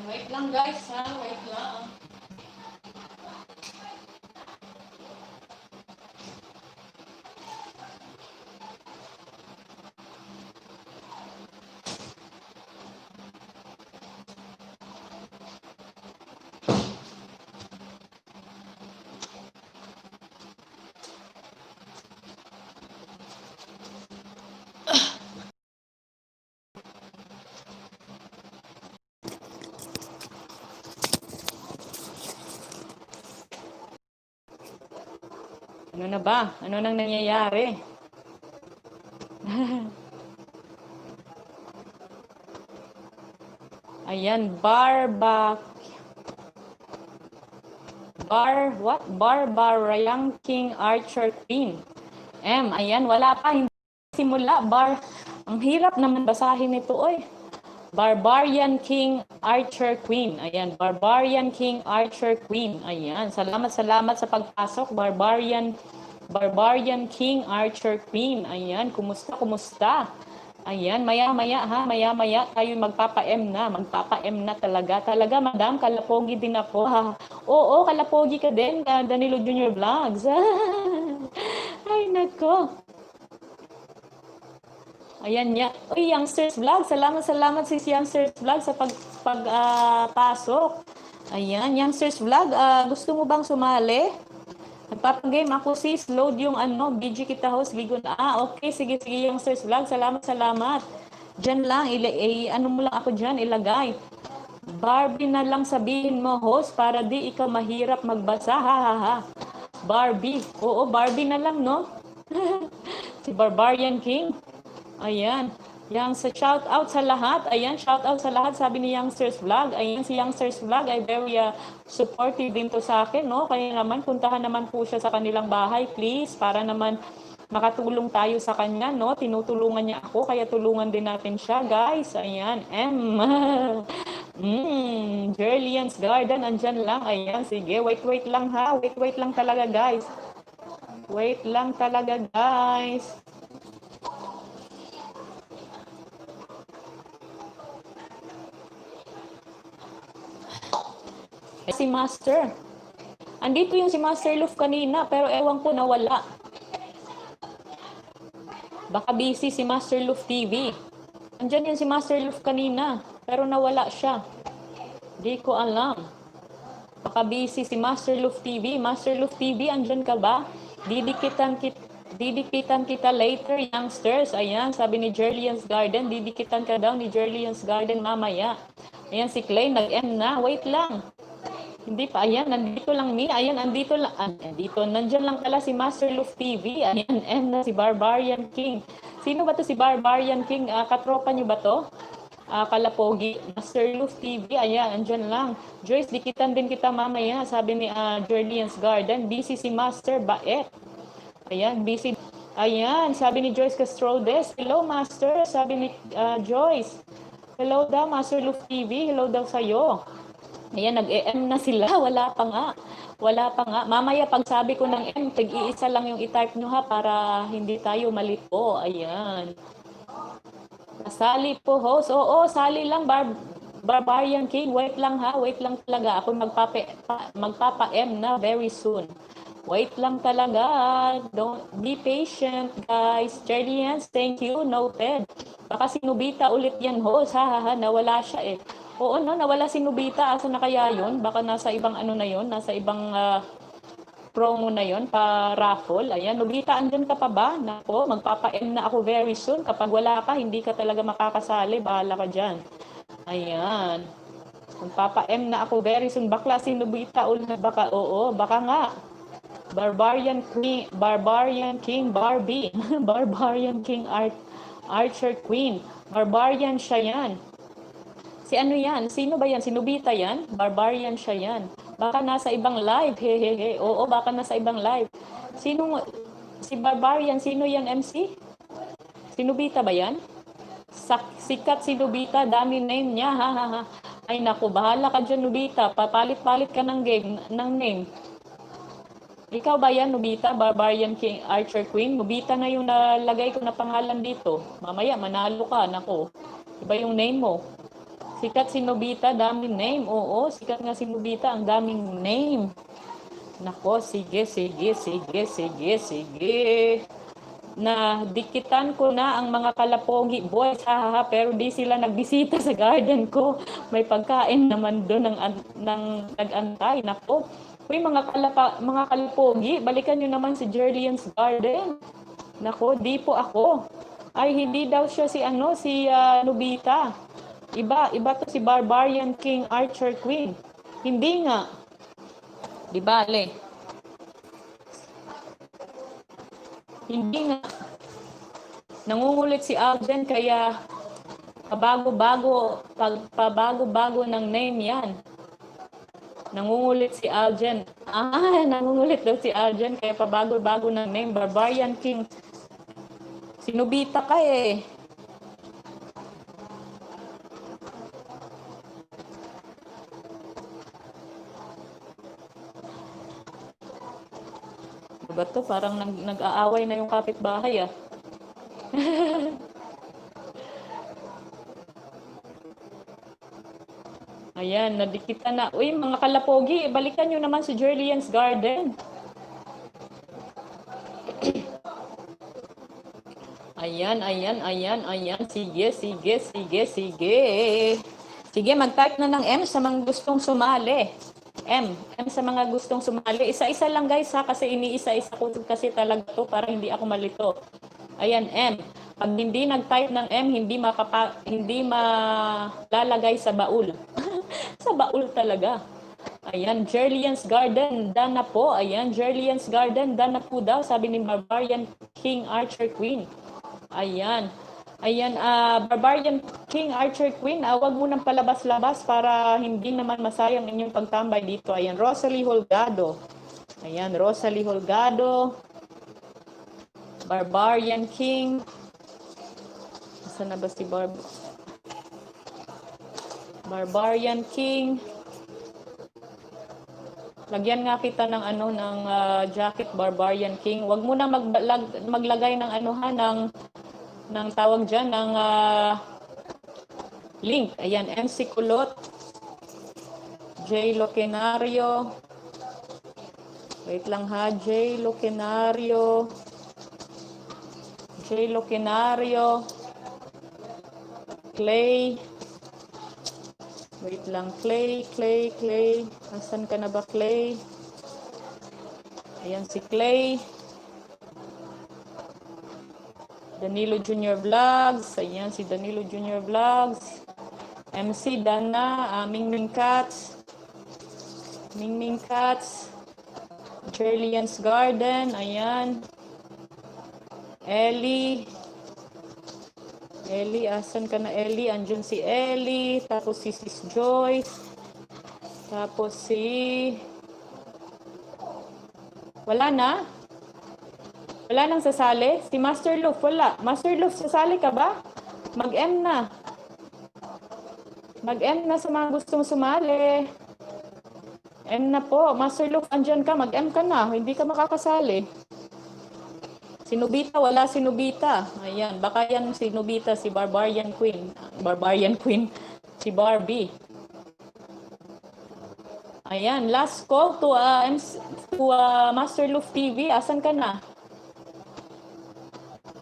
Wait lang, guys, ha. Wait lang. Ano na ba? Ano nang nangyayari? Ayan, Barbarian King Archer Queen. Ayan, wala pa, hindi simula. Ang hirap naman basahin ito, oy. Barbarian King Archer Queen. Ayan, Barbarian King Archer Queen. Ayan, salamat sa pagpasok. Barbarian King Archer Queen. Ayan, kumusta? Ayan, maya-maya ha, maya-maya tayo magpapa-M na talaga. Talaga, madam, kalapogi din ako ha. Oo, kalapogi ka din, Danilo Junior Vlogs. Ay, nako. Ayan niya. Uy, Youngsters Vlog. Salamat si Youngsters Vlog sa pagpasok. Ayan, Youngsters Vlog. Gusto mo bang sumali? Nagpapagame ako sis. Load yung BG kita host. Bigon. Okay. Sige, Youngsters Vlog. Salamat. Diyan lang. Ano mo lang ako dyan. Ilagay. Barbie na lang sabihin mo, host, para di ikaw mahirap magbasa. Ha. Barbie. Oo, Barbie na lang, no? Si Barbarian King. Ayan. Shout out sa lahat. Ayan, shout out sa lahat. Sabi ni Youngsters Vlog. Ayan, si Youngsters Vlog ay very supportive din to sa akin, no? Kaya naman, puntahan naman po siya sa kanilang bahay, please, para naman makatulong tayo sa kanya, no? Tinutulungan niya ako, kaya tulungan din natin siya, guys. Ayan, Jerlian's Garden, andyan lang. Ayan, sige, wait lang ha. Wait lang talaga, guys. Wait lang talaga, guys. Si Master. Andito yung si Master Luf kanina, pero ewan ko nawala. Baka busy si Master Luf TV. Andyan yun si Master Luf kanina, pero nawala siya. Di ko alam. Baka busy si Master Luf TV. Master Luf TV, andyan ka ba? Didikitan kita later, youngsters. Ayan, sabi ni Jerlian's Garden. Didikitan ka daw ni Jerlian's Garden mamaya. Ayan, si Clay, nag-M na. Wait lang. Hindi pa, ayan, nandito lang ni, ayan, nandyan lang pala si Master Luf TV, ayan, and si Barbarian King. Sino ba to si Barbarian King? Katropa niyo ba to? Kalapogi, Master Luf TV, ayan, andyan lang. Joyce, dikitan din kita mamaya, sabi ni Jerlian's Garden, busy si Master Baet. Ayan, busy. Ayan, sabi ni Joyce Castrodes, hello Master, sabi ni Joyce. Hello daw, Master Luf TV, hello daw sa'yo. Ayan, nag-EM na sila. Wala pa nga. Mamaya pag sabi ko ng M, tig-iisa lang yung i-type nyo ha para hindi tayo malito. Ayan. Sali po, host. Oo, sali lang. Barbarian King. Wait lang ha. Wait lang talaga. Ako magpapa-M na very soon. Wait lang talaga. Don't be patient, guys. Jerlians, thank you. Noted. Baka si Nobita ulit yan, host. Nawala siya eh. Oo, no, nawala si Nobita. Asa na kaya yun? Baka nasa ibang na yun, nasa ibang promo na yun, pa-raffle. Ayan, Nobita, andyan ka pa ba? Nako, magpapa-M na ako very soon. Kapag wala ka, hindi ka talaga makakasali. Bahala ka dyan. Ayan. Magpapa-M na ako very soon. Bakla si Nobita ulit. Baka, oo, baka nga. Barbarian King Barbie. Barbarian King Archer Queen. Barbarian siya yan. Si ano yan? Sino ba yan? Si Nobita yan? Barbarian siya yan. Baka nasa ibang live. Hehehe. Oo, baka nasa ibang live. Si Barbarian, sino yan MC? Si Nobita ba yan? Sikat si Nobita, dami name niya. Ay naku, bahala ka dyan Nobita. Papalit-palit ka ng name. Ikaw ba yan, Nobita? Barbarian King Archer Queen? Nobita na yung nalagay ko na pangalan dito. Mamaya, manalo ka. Naku, iba yung name mo. Sikat si Nobita, daming name. Oo, sikat nga si Nobita, ang daming name. Nako, sige. Na dikitan ko na ang mga kalapogi boys, pero di sila nagbisita sa garden ko. May pagkain naman doon ng nag-antay. Nako, uy, mga kalapogi, balikan nyo naman si Jerlian's Garden. Nako, di po ako. Ay, hindi daw siya si Nobita. Iba to si Barbarian King Archer Queen. Hindi nga. Di bale. Hindi nga. Nangungulit si Alden kaya Pabago-bago ng name yan. Nangungulit si Aljen. Nangungulit daw si Aljen, kaya pabago-bago ng name. Barbarian King. Sinubita ka eh. Diba to? Parang nag-aaway na yung kapitbahay ah. Ayan, nadikita na. Uy, mga kalapogi, balikan nyo naman si Jerlian's Garden. Ayan. Sige. Sige, mag-type na ng M sa mga gustong sumali. M sa mga gustong sumali. Isa-isa lang guys ha, kasi iniisa-isa ko kasi talaga to para hindi ako malito. Ayan, M. Pag hindi nag-type ng M, hindi malalagay sa baul. Sa baul talaga. Ayan, Jerlian's Garden, done na po. Ayan, Jerlian's Garden, done na po daw, sabi ni Barbarian King Archer Queen. Ayan. Barbarian King Archer Queen, wag mo nang palabas-labas para hindi naman masayang inyong pagtambay dito. Ayan, Rosalie Holgado. Ayan, Rosalie Holgado. Barbarian King. Saan na ba si Barbarian King? Lagyan nga kita ng jacket Barbarian King. Wag mo na maglagay ng ng tawag diyan ng link. Ayan, MC Kulot. J Locenario. Wait lang ha, J Locenario. Clay. Wait lang, Clay. Asan ka na ba, Clay? Ayan si Clay. Danilo Junior Vlogs. Ayan si Danilo Junior Vlogs. MC Dana. Mingming Cats. Jerlian's Garden. Ayan. Ellie, asan ka na Ellie? Andyan si Ellie, tapos si Sis Joyce, tapos wala na? Wala nang sasali? Si Master Loof, wala. Master Loof, sasali ka ba? Mag-M na. Mag-M na sa mga gustong sumali. M na po. Master Loof, andyan ka. Mag-M ka na. Hindi ka makakasali. Sinubita, wala sinubita. Ayan, baka yan sinubita si Barbarian Queen. Si Barbie. Ayan, last call to Master Loof TV. Asan ka na?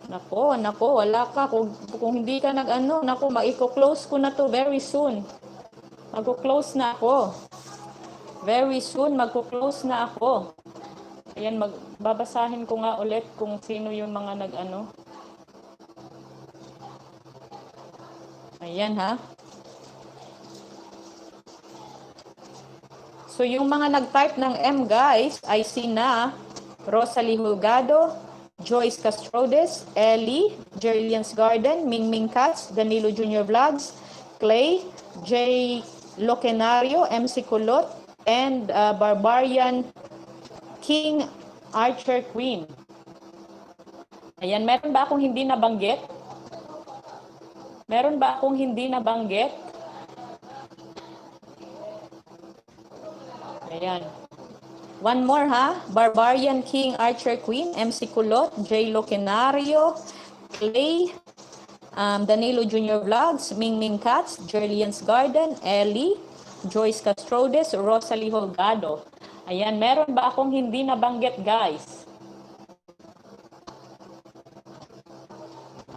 Nako, wala ka. Kung hindi ka maiko-close ko na to very soon. Magko-close na ako. Very soon, magko-close na ako. Ayan, babasahin ko nga ulit kung sino yung mga Ayan ha. So yung mga nag-type ng M guys, ay sina Rosalie Holgado, Joyce Castrodes, Ellie, Jerlian's Garden, Mingming Cats, Danilo Junior Vlogs, Clay, J Locenario, MC Kulot, and Barbarian King Archer Queen. Ayan, meron ba akong hindi nabanggit? Ayan. One more ha. Barbarian King Archer Queen, MC Kulot, J Locenario, Clay, Danilo Junior Vlogs, Mingming Cats, Jerlian's Garden, Ellie, Joyce Castrodes, Rosalie Holgado. Ayan, meron ba akong hindi nabanggit guys?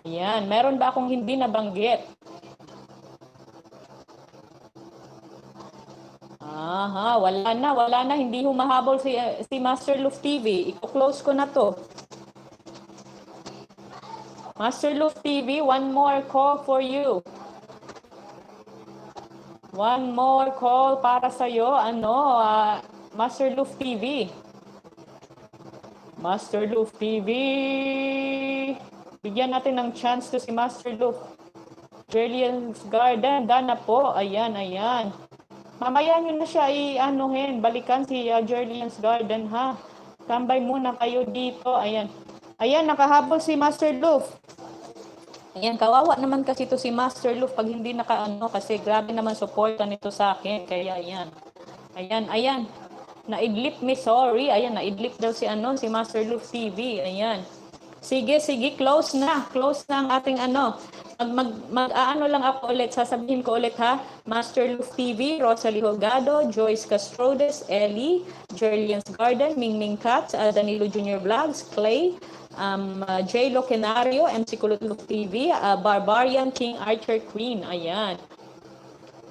Ayan, meron ba akong hindi nabanggit? Wala na, hindi humahabol si Master Loof TV. I-close ko na to. Master Loof TV, one more call for you. One more call para sa'yo, Master Loof TV. Bigyan natin ng chance to si Master Loof. Julian's Garden, Dana po. Ayan, ayan. Mamaya nyo na siya i-anuhin. Balikan si Julian's Garden, ha? Tambay muna kayo dito. Ayan. Ayan, nakahabol si Master Loof. Ayan, kawawa naman kasi to si Master Loof pag hindi nakaano kasi grabe naman suporta nito sa akin. Kaya ayan. Ayan, ayan. Naidlip me, sorry. Ayan, naidlip daw si si Master Loof TV. Ayan. Sige, sige, close na. Close na ang ating Mag-aano lang ako ulit, sasabihin ko ulit ha. Master Loof TV, Rosalie Hogado, Joyce Castrodes, Ellie, Jerlian's Garden, Mingming Cats, Danilo Junior Vlogs, Clay, J. Locenario, MC Kulot Loof TV, Barbarian King Archer Queen. Ayan.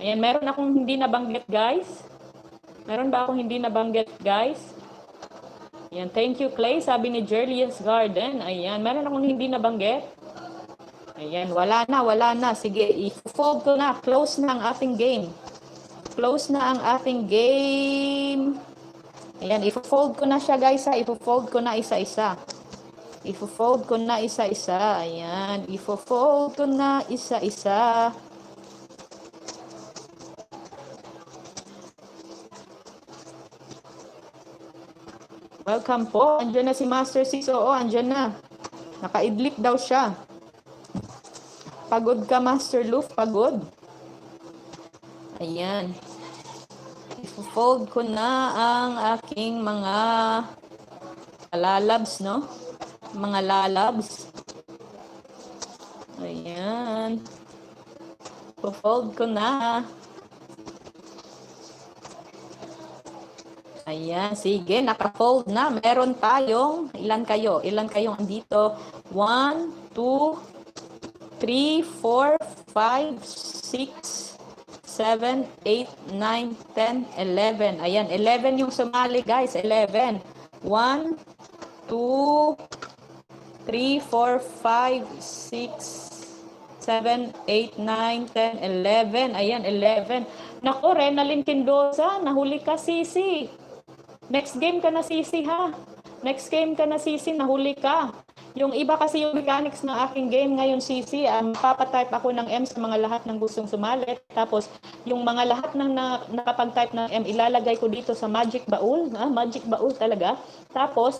Ayan, meron akong hindi nabanggit guys. Meron ba akong hindi nabanggit guys? Ayan, thank you Clay, sabi ni Jerlian's Garden. Ayan, meron akong hindi nabanggit. Ayan, wala na. Sige, i-fold ko na. Close na ang ating game. Close na ang ating game. Ayan, i-fold ko na siya guys ha. I-fold ko na isa-isa. I-fold ko na isa-isa. Ayan, i-fold ko na isa-isa. Welcome po. Andiyan na si Master Sis. Oo, andyan na. Nakaidlip daw siya. Pagod ka, Master Loof? Pagod? Ayan. I-fold ko na ang aking mga lalabs, no? Mga lalabs. Ayan. I-fold ko na. Ayan, sige, naka-fold na. Meron tayong, ilan kayo? Ilan kayong andito? 1, 2, 3, 4, 5, 6, 7, 8, 9, 10, 11. Ayan, 11 yung sumali guys, 11. 1, 2, 3, 4, 5, 6, 7, 8, 9, 10, 11. Ayan, 11. Naku, Renalyn Quindosa, nahuli ka Sisi. Next game ka na Sisi ha. Next game ka na Sisi, nahuli ka. Yung iba kasi yung mechanics ng aking game ngayon, CC, papatype ako ng M sa mga lahat ng gustong sumalit. Tapos, yung mga lahat ng nakapag-type ng M, ilalagay ko dito sa Magic Baul. Magic Baul talaga. Tapos,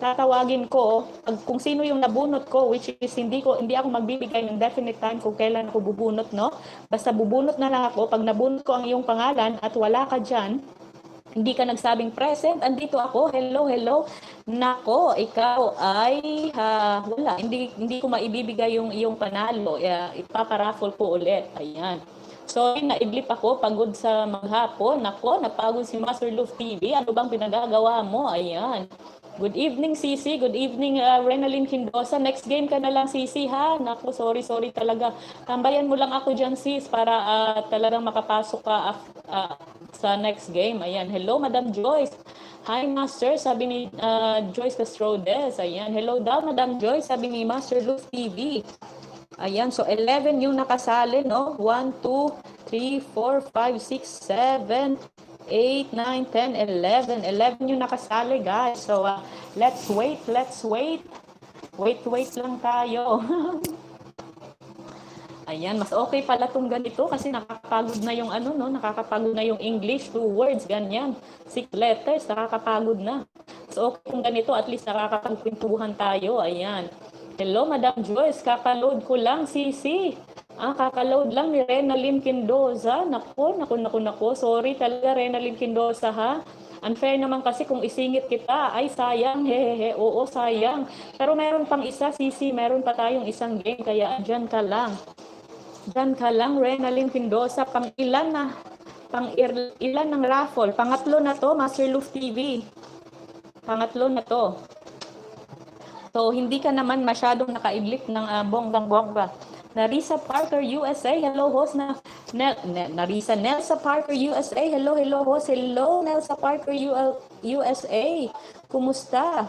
tatawagin ko kung sino yung nabunot ko, which is hindi ako magbibigay ng definite time kung kailan ako bubunot, no? Basta bubunot na lang ako. Pag nabunot ko ang iyong pangalan at wala ka dyan, hindi ka nagsabing present, andito ako, hello, hello. Nako, ikaw ay wala, hindi ko maibibigay yung iyong panalo. Ipaparaffle ko ulit. Ayan. Sorry, naidlip ako, pagod sa maghapon. Nako, napagod si Master Loof TV. Ano bang pinagagawa mo? Ayan. Good evening, Sisi. Good evening, Renalyn Quindosa. Next game ka na lang, Sisi, ha? Naku, sorry talaga. Tambayan mo lang ako dyan, sis, para talagang makapasok ka sa next game. Ayan. Hello, Madam Joyce. Hi, Master, sabi ni Joyce Castrodes. Ayan. Hello daw, Madam Joyce, sabi ni Master Loof TV. Ayan. So, 11 yung nakasali, no? 1, 2, 3, 4, 5, 6, 7, 8, 9, 10, 11. 11 yung nakasali, guys. So, let's wait. Wait lang tayo. Ayan, mas okay pala tong ganito kasi nakakapagod na yung nakakapagod na yung English, 2 words, ganyan. 6 letters, nakakapagod na. So, okay kung ganito, at least nakakapagpintuhan tayo. Ayan. Hello, Madam Joyce, kakaload ko lang, Sisi. Kakaload lang ni Renalyn Quindosa. Naku. Sorry talaga, Renalyn Quindosa, ha? Unfair naman kasi kung isingit kita. Ay, sayang. Hehehe. Oo, sayang. Pero meron pang isa, Sisi. Meron pa tayong isang game. Kaya dyan ka lang. Dyan ka lang, Renalyn Quindosa. Pang ilan ng raffle? Pangatlo na to, Master Loof TV. Pangatlo na to. So, hindi ka naman masyadong nakaidlip ng bonggang-bongga. Narisa Parker USA, hello host na Nelsa Parker USA, hello host, hello Nelsa Parker USA, kumusta?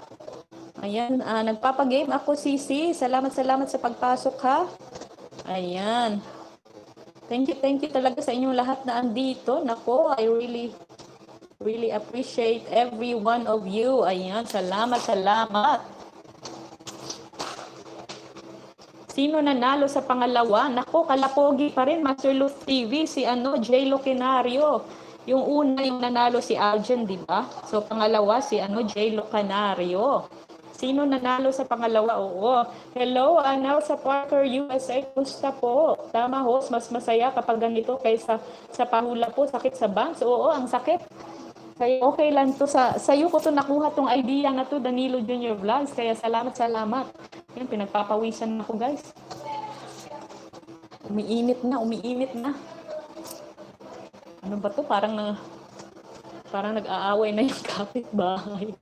Ayan, nagpapagame ako, Sisi, salamat sa pagpasok, ha? Ayan, thank you talaga sa inyong lahat na andito. Nako, I really appreciate every one of you. Ayan, salamat. Sino nanalo sa pangalawa? Nako, kalapogi pa rin, Master Luz TV, si J. Lucinario. Yung una yung nanalo si Aljen, di ba? So, pangalawa si J. Lucinario. Sino nanalo sa pangalawa? Oo. Hello, Nelsa Parker, USA. Gusta po. Tama, host. Mas masaya kapag ganito kaysa sa pahula po. Sakit sa bangs. Oo, ang sakit. Kaya okay lang to sa'yo ko to nakuha tong idea na to, Danilo Junior Vlogs. Kaya salamat. Yan, pinagpapawisan ako, guys. Umiinit na. Ano ba to? Parang nag-aaway na yung kapitbahay.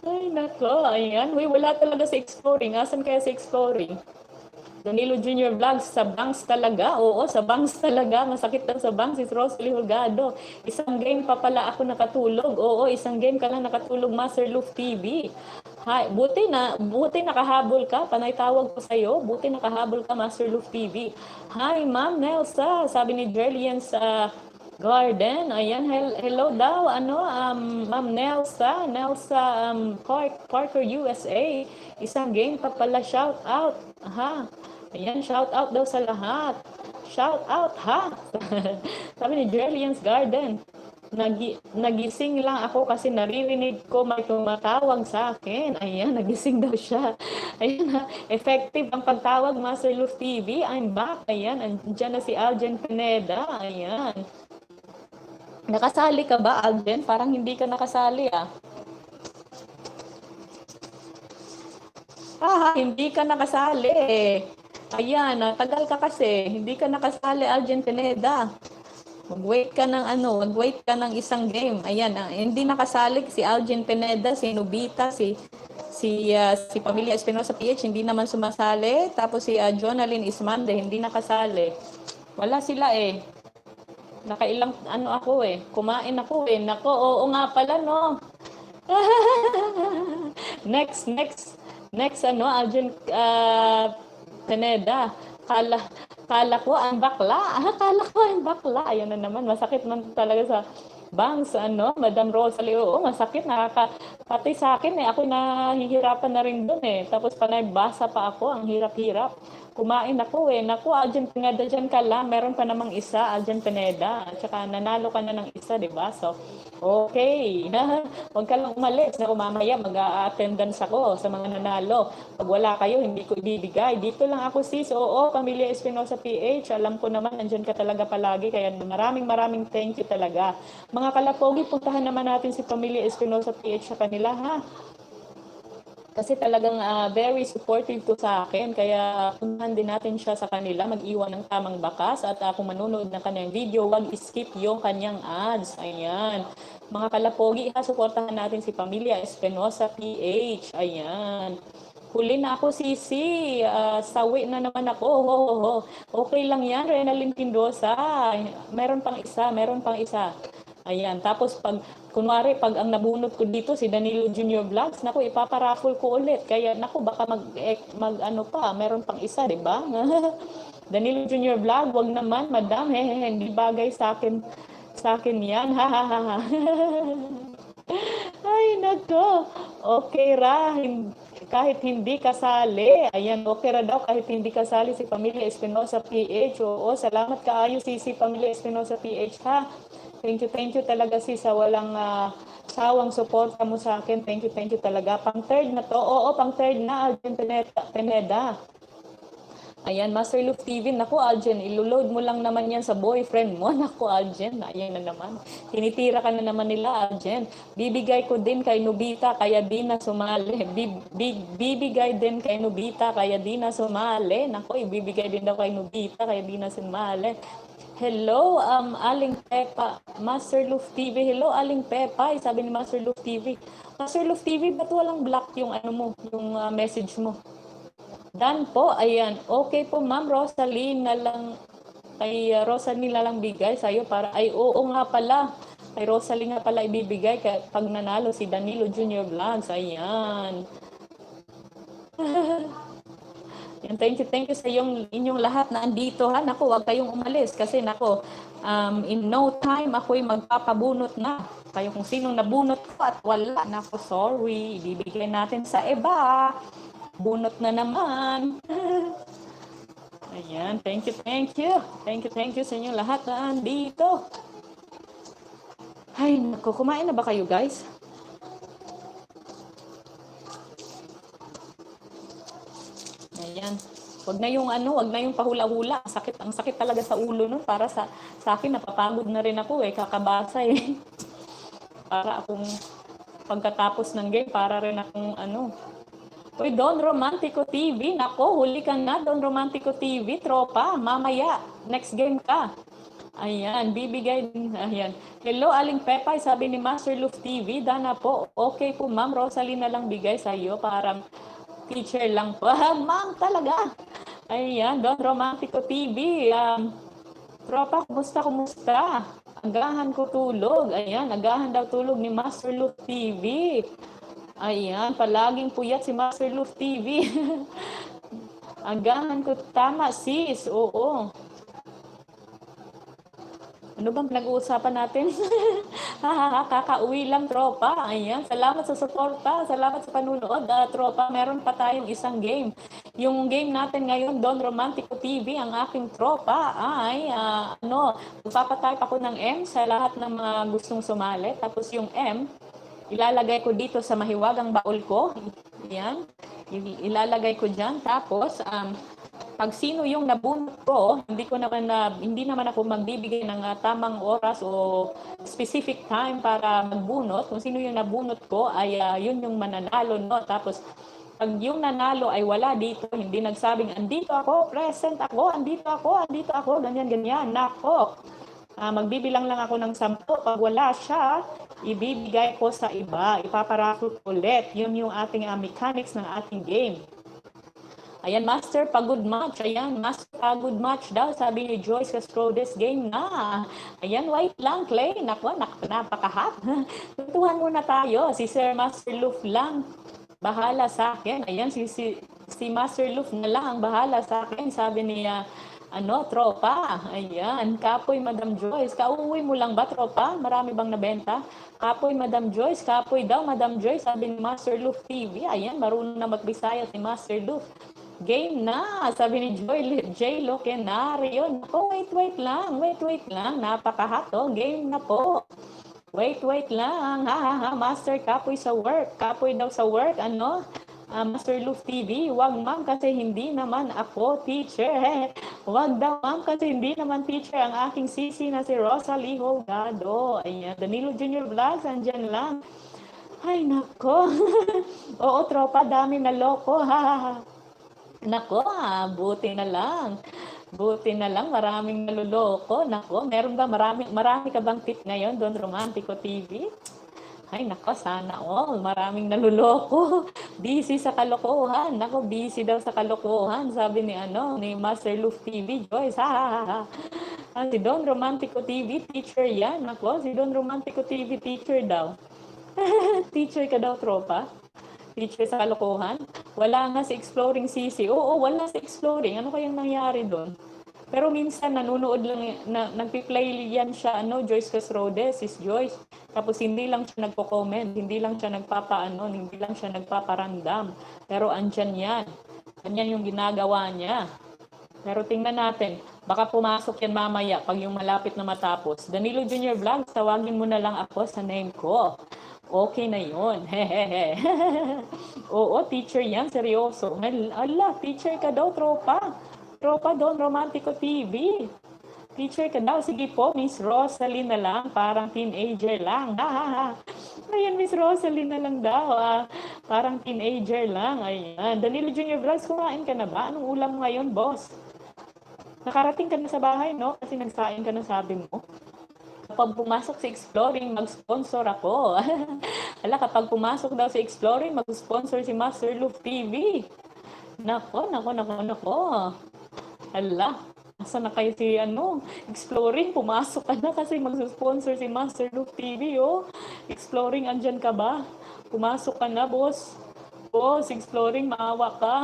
Ay, nako. Ayan. Uy, wala talaga sa exploring. Asan kaya sa exploring? Danilo Junior Vlogs, sa bangs talaga. Oo, sa bangs talaga. Masakit lang sa bangs. Si Rosalie Holgado. Isang game pa pala ako nakatulog. Oo, isang game ka lang nakatulog, Master Luf TV. Hi, buti nakahabol ka. Panay tawag ko sa'yo. Buti nakahabol ka, Master Luf TV. Hi, Ma'am Nelsa. Sabi ni Jerlian sa Garden. Ayan, hello daw. Ma'am Nelsa, Parker USA. Isang game pa pala, shout out. Aha. Ayan, shout out daw sa lahat. Shout out, ha? Sabi ni Jerlian's Garden. Nagising lang ako kasi naririnig ko may tumatawag sa akin. Ayan, nagising daw siya. Ayan, effective ang pagtawag, Master Luf TV. I'm back. Ayan, andyan na si Aljen Pineda. Ayan. Nakasali ka ba, Aljen? Parang hindi ka nakasali, ah. Hindi ka nakasali. Ayan, tagal ka kasi. Hindi ka nakasali, Aljen Pineda. Mag-wait ka ng isang game. Ayan, hindi nakasali si Aljen Pineda, si Nubita, si Pamilya Espinosa PH, hindi naman sumasali. Tapos si Jonalyn Ismande, hindi nakasali. Wala sila eh. Nakailang ako eh. Kumain ako eh. Nako, oo nga pala no. Next, Aljen Pineda. Kala ko ang bakla. Ayun na naman, masakit man talaga sa bangs, Madam Rosalie. Oo, masakit. Pati sa akin eh. Ako nahihirapan na rin doon eh. Tapos panay basa pa ako. Ang hirap-hirap. Kumain ako eh. Naku, Aljen Pineda, dyan ka lang. Meron pa namang isa, Aljen Pineda. At saka nanalo ka na ng isa, di ba? So, okay. Huwag ka lang umalis na mamaya mag-a-attendance ako sa mga nanalo. Pag wala kayo, hindi ko ibibigay. Dito lang ako sis. Oo, Pamilya Espinosa PH. Alam ko naman, andyan ka talaga palagi. Kaya maraming thank you talaga. Mga kalapogi, puntahan naman natin si Pamilya Espinosa PH sa kanila, ha? Kasi talagang very supportive to sa akin. Kaya puntahan din natin siya sa kanila. Mag-iwan ng tamang bakas. At kung manonood ng kanyang video, wag skip yung kanyang ads. Ayan. Mga kalapogi, suportahan natin si Pamilya Espinosa PH. Ayan. Huli na ako, Sisi. Sawi na naman ako. Okay lang yan, Renalyn Pindosa. Meron pang isa. Ayan. Tapos pag ang nabunot ko dito si Danilo Junior Vlogs, naku, ipaparaffle ko ulit. Kaya naku, baka meron pang isa, 'di ba? Danilo Junior Vlog, wag naman, madam. Hindi bagay sa akin 'yan. Ay, nako. Okay ra. Kahit hindi kasali. Ayan, okay ra daw kahit hindi kasali si Pamilya Espinosa PH. Oo, salamat kaayo si Pamilya Espinosa PH, ha. Thank you talaga sis sa walang sawang suporta mo sa akin. Thank you talaga. Pang third na to. Oo, pang third na, Aljen Pineda. Ayan, Master Luf TV. Naku, Aljen, iloload mo lang naman yan sa boyfriend mo. Naku, Aljen, ayan na naman. Tinitira ka na naman nila, Aljen. Bibigay ko din kay Nubita, kaya di na sumali. Bibigay din kay Nubita, kaya di na sumali. Naku, ibibigay din daw kay Nubita, kaya di na sumali. Hello, Aling Pepa, Master Luf TV. Hello, Aling Pepa, sabi ni Master Luf TV. Master Luf TV, ba't walang block yung yung message mo? Dan po, ayan. Okay po, Ma'am Rosalie na lang, kay Rosalie na lang bigay sa'yo para, oo nga pala. Kay Rosalie nga pala ibibigay pag nanalo si Danilo Junior Vlogs. Ayan. Yan, thank you sa inyong lahat na andito, ha. Naku, wag kayong umalis kasi naku, in no time ako'y magpapabunot na. Kayo kung sinong nabunot ko at wala, naku, sorry, ibibigay natin sa iba. Bunot na naman. Ayan, thank you, thank you. Thank you sa inyo lahat na andito. Ay, naku, kumain na ba kayo guys? Ayan. Wag na yung pahula-hula. Ang sakit talaga sa ulo nun. Para sa akin, napapagod na rin ako eh. Kakabasa eh. Para akong pagkatapos ng game, para rin akong Uy, Don Romantico TV. Nako, huli ka na, Don Romantico TV. Tropa, mamaya. Next game ka. Ayan, bibigay din. Ayan. Hello, Aling Pepay, sabi ni Master Luf TV. Dana po, okay po ma'am, Rosalie na lang bigay sa iyo. Parang teacher lang po. Ma'am, talaga. Ayan, Don Romantico TV. Tropa, kumusta? Agahan ko tulog. Ayan, agahan daw tulog ni Master Luf TV. Ayan, palaging puyat si Master Luf TV. Agahan ko, tama sis, oo. Ano bang pinag-uusapan natin? Kakauwi lang, tropa. Ayan, salamat sa suporta, salamat sa panunood. Tropa, meron pa tayong isang game. Yung game natin ngayon, Don Romantico TV, ang aking tropa ay, magpapatype ako ng M sa lahat ng mga gustong sumali. Tapos yung M, ilalagay ko dito sa mahiwagang baul ko. Ayan, ilalagay ko dyan. Tapos, pag sino yung nabunot ko, hindi naman ako magbibigay ng tamang oras o specific time para magbunot. Kung sino yung nabunot ko ay yun yung mananalo, no? Tapos pag yung nanalo ay wala dito, hindi nagsabing andito ako, present ako, andito ako, ganyan. Nako. Magbibilang lang ako ng 10. Pag wala siya, ibibigay ko sa iba. Ipaparaffle ulit. Yun yung ating mechanics ng ating game. Ayan, Master, pagod match. Ayan, Master, pagod match daw. Sabi ni Joyce Castrodes, game na. Ayan, wait lang, Clay. Naku, napaka-hot. Tutuhan muna tayo. Si Sir Master Luf lang. Bahala sa akin. Ayan, si Master Luf na lang ang bahala sa akin. Sabi niya, tropa. Ayan, kapoy Madam Joyce. Kauwi mo lang ba, tropa? Marami bang nabenta? Kapoy Madam Joyce. Kapoy daw, Madam Joyce. Sabi ni Master Luf TV. Ayan, marunong na magbisaya si Master Luf. Game na, sabi ni J. Lokenario. Naku, wait lang. Napaka-hot, game na po. Wait lang. Master, kapoy sa work. Kapoy daw sa work, Master Luf TV, wag ma'am kasi hindi naman ako teacher. Wag daw ma'am kasi hindi naman teacher ang aking sisi na si Rosalie Holgado. Ayan, Danilo Junior Vlogs, andyan lang. Ay, nako. Oo, tropa, dami na loko. Nako, buti na lang. Maraming naluloko. Nako, meron ba marami ka bang tip ngayon, Don Romantico TV? Ay, nako, sana all. Maraming naluloko. Busy sa kalokohan. Nako, busy daw sa kalokohan. Sabi ni Master Luf TV, Joyce. Si Don Romantico TV, teacher yan. Nako, si Don Romantico TV, teacher daw. Teacher ka daw, tropa? Teacher sa kalokohan? Wala nga si Exploring CC. Oo, wala si Exploring. Ano kayang nangyari doon? Pero minsan nanonood lang, nagpi-play yan siya, Joyce Casrodes, sis Joyce. Tapos hindi lang siya nagpo-comment, hindi lang siya nagpaparandam. Pero andyan yan. Ganyan yung ginagawa niya. Pero tingnan natin, baka pumasok yan mamaya pag yung malapit na matapos. Danilo Junior Vlogs, tawagin mo na lang ako sa name ko. Okay na yun. Hehehe. Oo, teacher yan, seryoso. Ala, teacher ka daw, tropa. Tropa Don Romantico TV. Teacher ka daw. Sige po, Miss Rosalie na lang. Parang teenager lang. Ayan, Miss Rosalie na lang daw. Parang teenager lang. Ayan. Danilo Junior Vlogs, kumain ka na ba? Anong ulam mo ngayon, boss? Nakarating ka na sa bahay, no? Kasi nagsain ka na, sabi mo. Kapag pumasok si Exploring, mag-sponsor ako. Kapag pumasok daw si Exploring, mag-sponsor si Master Luf TV. Nako. Asa na kayo si Exploring, pumasok ka na kasi mag-sponsor si Master Luf TV, oh. Exploring, andyan ka ba? Pumasok ka na, boss. Boss, Exploring, maawa ka.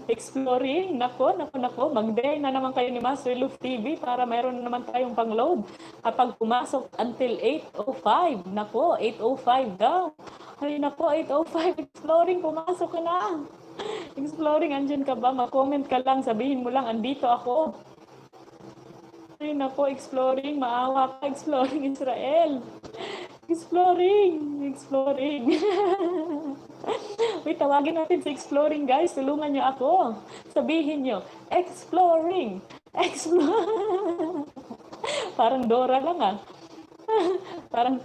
Exploring, nako, mag-dare na naman kayo ni Master Luf TV para mayroon na naman tayong pang-load. Kapag pumasok until 8:05, nako, 8:05 daw. Ay nako, 8:05, exploring, pumasok ka na. Exploring, andyan ka ba? Ma-comment ka lang, sabihin mo lang, andito ako. Ay nako, exploring, maawa ka, exploring Israel. Exploring. Wait, tawagin natin si exploring guys, tulungan nyo ako. Sabihin nyo, exploring. Parang Dora lang ah. parang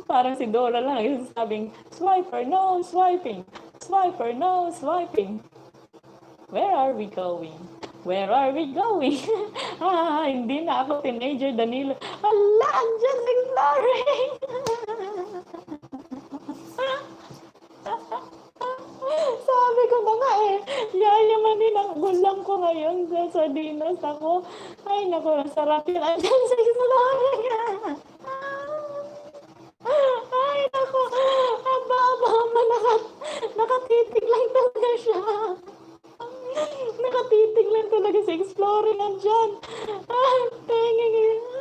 parang si Dora lang yung sabing, swiper, no swiping. Swiper, no swiping. Where are we going? Where are we going? Hindi na ako teenager, Danilo. Ala, andyan si exploring. Sabi ko na nga eh, yayamanin ang gulang ko ngayon sa sardinas ako. Ay naku, sarap yun. Andyan sa exploring. Ay naku, aba, nakatitig lang talaga siya. Nakatitig lang talaga si exploring andyan.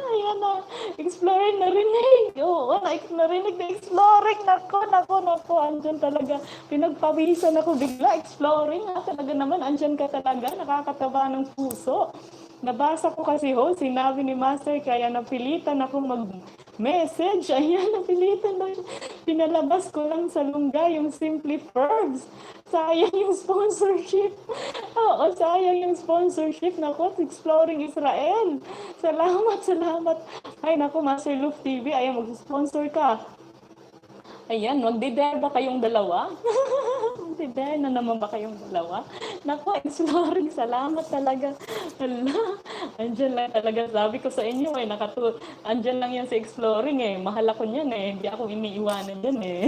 Ayan na. Exploring narinig. Oo, narinig na exploring. Nako. Andyan talaga. Pinagpawisan ako bigla. Exploring. Talaga naman, andyan ka talaga. Nakakataba ng puso. Nabasa ko kasi sinabi ni Master, kaya napilitan ako mag-message. Ayan, napilitan na. Pinalabas ko lang sa lungga yung Simply Verbs. Sayang yung sponsorship. Oo, sayang yung sponsorship. Nako, Exploring Israel. Salamat. Ay, nako, Master Luf TV. Ayan, mag-sponsor ka. Ayan, magdi-dare ba kayong dalawa? Magdi-dare na naman ba kayong dalawa? Naku, exploring, salamat talaga. Hala, andyan lang talaga. Sabi ko sa inyo andyan lang yan si exploring eh. Mahal ako niyan eh. Hindi ako iniiwanan dyan eh.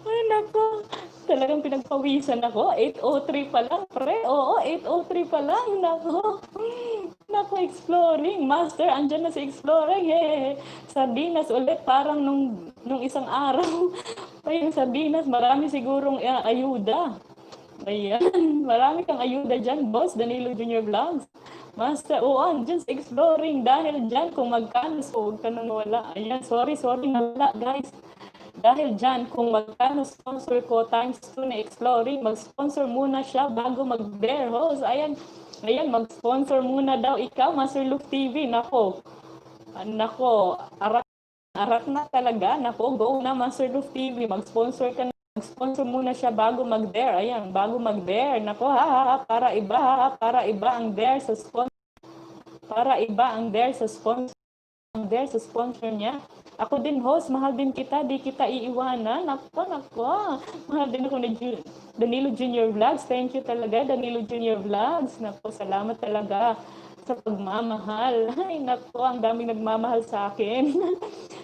Ay, naku. Talagang pinagpawisan ako. 8:03 pa lang, pre. Oo, 8:03 pa lang. Naku, exploring. Master, andyan na si exploring. Sardinas ulit. Parang nung isang araw. Yung sardinas, marami sigurong ayuda. Ayan, marami kang ayuda dyan, boss. Danilo Junior Vlogs. Master, andyan sa exploring. Dahil dyan, kung magkano, so huwag ka nang wala. Ayan, sorry, nawala, guys. Dahil dyan, kung magkano sponsor ko times 2 na exploring, mag-sponsor muna siya bago mag-bear host. Ayan, mag-sponsor muna daw ikaw, Master Luke TV. Nako, arat na talaga. Nako, go na, Master Luke TV. Mag-sponsor ka na. Mag-sponsor muna siya bago mag-dare. Ayan, bago mag-dare. Nako, para iba ang dare sa sponsor. Para iba ang dare sa sponsor. Niya. Ako din, host, mahal din kita, di kita iiwanan. Nako. Mahal din ako ni Danilo Junior Vlogs. Thank you talaga, Danilo Junior Vlogs. Nako, salamat talaga sa pagmamahal. Ay, nako, ang daming nagmamahal sa akin.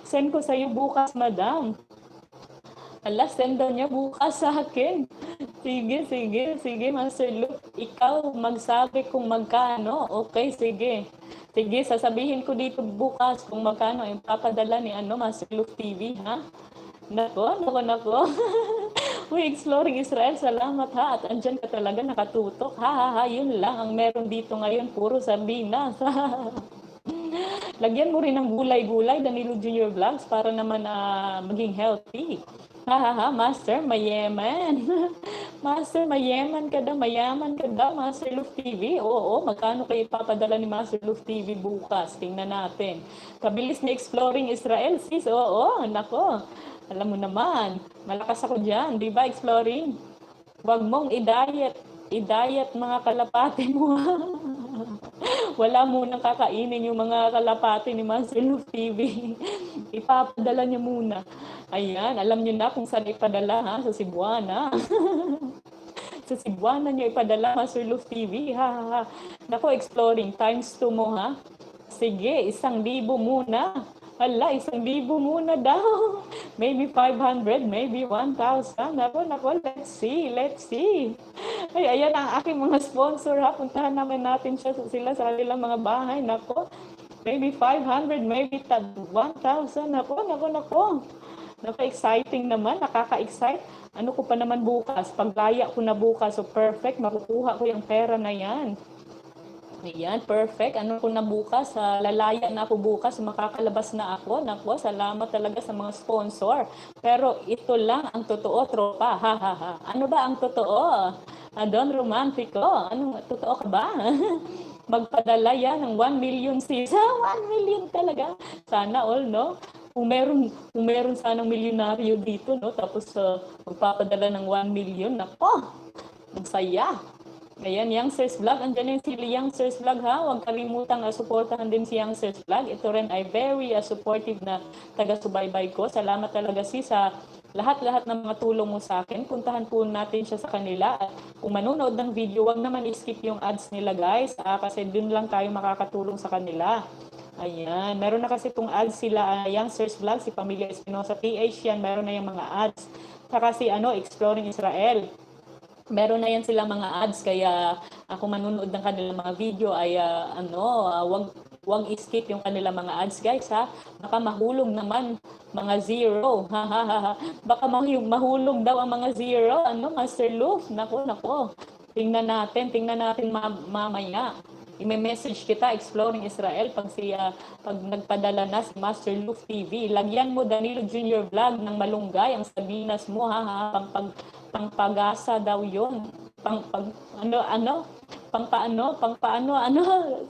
Send ko sa iyo bukas, madam. Ala, send daw niya bukas sa akin. Sige, Master Luke. Ikaw magsabi kung magkano. Okay, sige. Sige, sasabihin ko dito bukas kung magkano yung papadala ni Master Luke TV, ha? Nako. Uy, Exploring Israel, salamat ha. At andyan ka talaga nakatutok. Yun lang ang meron dito ngayon. Puro sardinas. Lagyan mo rin ng gulay-gulay, Danilo Junior Vlogs, para naman maging healthy. Master, mayaman. Master, mayaman ka daw, Master Luf TV. Oo, magkano kayo ipapadala ni Master Luf TV bukas? Tingnan natin. Kabilis ni Exploring Israel, sis. Oo, nako. Alam mo naman, malakas ako dyan, di ba, Exploring? Huwag mong i-diet mga kalapati mo. Wala munang kakainin yung mga kalapati ni Master Luf TV. Ipapadala niyo muna. Ayan, alam niyo na kung saan ipadala, ha? Sa Cebuana. Sa Cebuana niyo ipadala, Master Luf TV. Nako, Exploring, times 2 mo, ha? Sige, 1,000 muna. Hala, 1,000 muna daw. Maybe 500, maybe 1,000. Nako, let's see. Ay, ayan ang aking mga sponsor, ha. Puntahan naman natin sila sa kanilang mga bahay. Nako, maybe 500, maybe 1,000. Nako. Exciting naman, nakaka-excite. Ano ko pa naman bukas? Paglaya ko na bukas, so perfect, makukuha ko yung pera na yan. Ayan, perfect. Ano ko na bukas? Lalaya na ako bukas. Makakalabas na ako. Nako, salamat talaga sa mga sponsor. Pero ito lang ang totoo, tropa. Ha, ha, ha. Ano ba ang totoo? Don Romantico. Ano, totoo ka ba? Magpadala yan ng 1 million sis. 1 million talaga. Sana all, no? Kung meron sanang milyonaryo dito, no? Tapos magpapadala ng 1 million. Nako, ang saya. Ayan, Youngsters Vlog. Andiyan yung si Youngsters Vlog, ha. Huwag kalimutang suportahan din si Youngsters Vlog. Ito rin ay very supportive na taga-subaybay ko. Salamat talaga sa lahat-lahat ng mga tulong mo sa akin. Puntahan po natin siya sa kanila. At kung manonood ng video, huwag naman i-skip yung ads nila, guys. Kasi dun lang tayo makakatulong sa kanila. Ayan. Meron na kasi itong ads sila, Youngsters Vlog, si Pamilya Espinosa PH yan. Meron na yung mga ads. Saka si Exploring Israel. Meron na yan sila mga ads, kaya kung manonood ng kanilang mga video ay wag skip yung kanilang mga ads, guys, ha. Baka mahulog naman mga zero. Baka mahulog daw ang mga zero. Master Luf? Nako. Tingnan natin mamaya. I-message kita, Exploring Israel, pag nagpadala na si Master Luf TV. Lagyan mo Danilo Junior Vlog ng malunggay ang sabinas mo, ha. Pangpagasa daw yun. Pangpaano,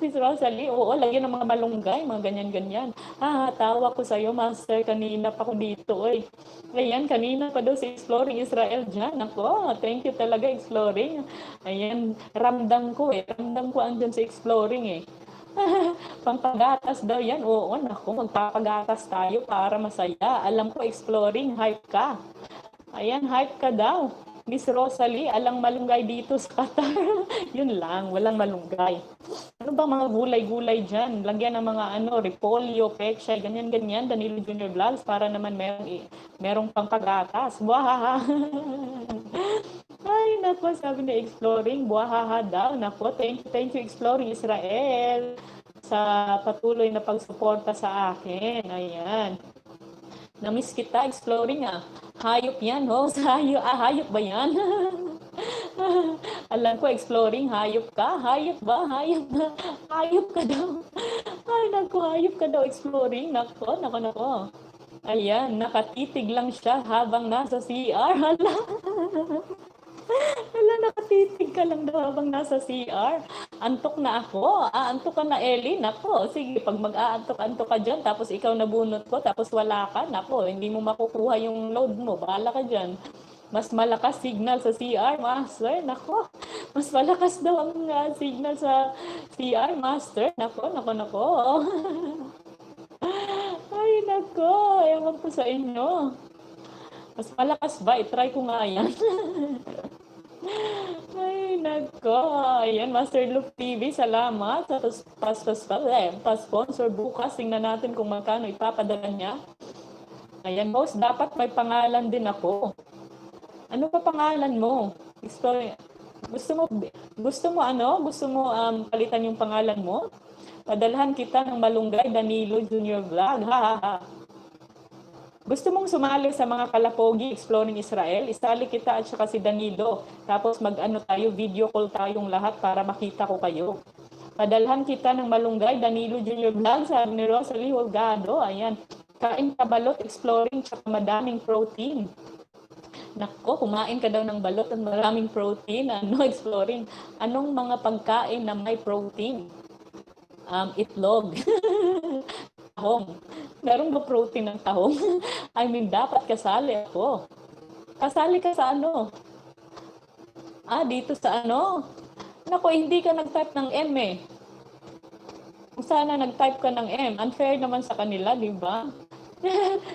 si Rosalie, oo, lagyan ng mga malunggay, mga ganyan-ganyan. Tawa ko sa'yo, Master, kanina pa ko dito, oy. Ayan, kanina pa daw si Exploring Israel dyan. Ako, thank you talaga, Exploring. Ayan, ramdam ko andyan si Exploring, eh. Pampagatas daw yan, oo, naku, magpapagatas tayo para masaya. Alam ko, Exploring, hype ka. Ayan, hype ka daw. Miss Rosalie, alang malunggay dito sa Qatar. Yun lang, walang malunggay. Ano ba mga gulay-gulay dyan? Lagyan ng mga repolyo, pechay, ganyan-ganyan, Danilo Junior Vlogs, para naman merong pampagatas. Buhahaha. Ay, nako, sabi na Exploring, buhahaha daw. Nako, thank you, Exploring Israel, sa patuloy na pagsuporta sa akin. Ayan. Namiss kita, Exploring, Hayop yan, hayop ba yan? Alam ko, Exploring, hayop ka? Hayop ba? Hayop ka daw. Ay, naku, hayop ka daw, Exploring. Nako. Ayan, nakatitig lang siya habang nasa CR. Nakatitig ka lang daw habang nasa CR. Antok na ako. Antok ka na, Ellie. Nako, sige, pag mag-aantok-antok ka dyan, tapos ikaw nabunot ko, tapos wala ka, nako, hindi mo makukuha yung load mo. Bahala ka dyan. Mas malakas signal sa CR, Master. Nako, mas malakas daw ang signal sa CR, Master. Nako. Ay, nako. Ewan ko sa inyo. Mas malakas ba? I-try ko nga yan. Ay, nako. Ayan, Master Luf TV, salamat sa pa-sponsor bukas. Tingnan natin kung magkano ipapadala niya. Ayan, boss, dapat may pangalan din ako. Ano pa pangalan mo? Gusto mo palitan yung pangalan mo? Padalhan kita ng malunggay, Danilo Junior Vlog. Gusto mong sumali sa mga Kalapogi Exploring Israel? Isali kita at saka si Danilo. Tapos video call tayong lahat para makita ko kayo. Padalhan kita ng malunggay, Danilo Junior Vlog, sabi ni Rosalie Holgado. Ayan. Kain ka balot, Exploring, tsaka madaming protein. Nako, kumain ka daw ng balot at maraming protein. Exploring? Anong mga pagkain na may protein? Itlog. Tahong. Meron ba protein ng tahong? I mean, dapat kasali ako. Kasali ka sa dito sa Nako, hindi ka nag-type ng M, eh. Kung sana nag-type ka ng M, unfair naman sa kanila, di ba?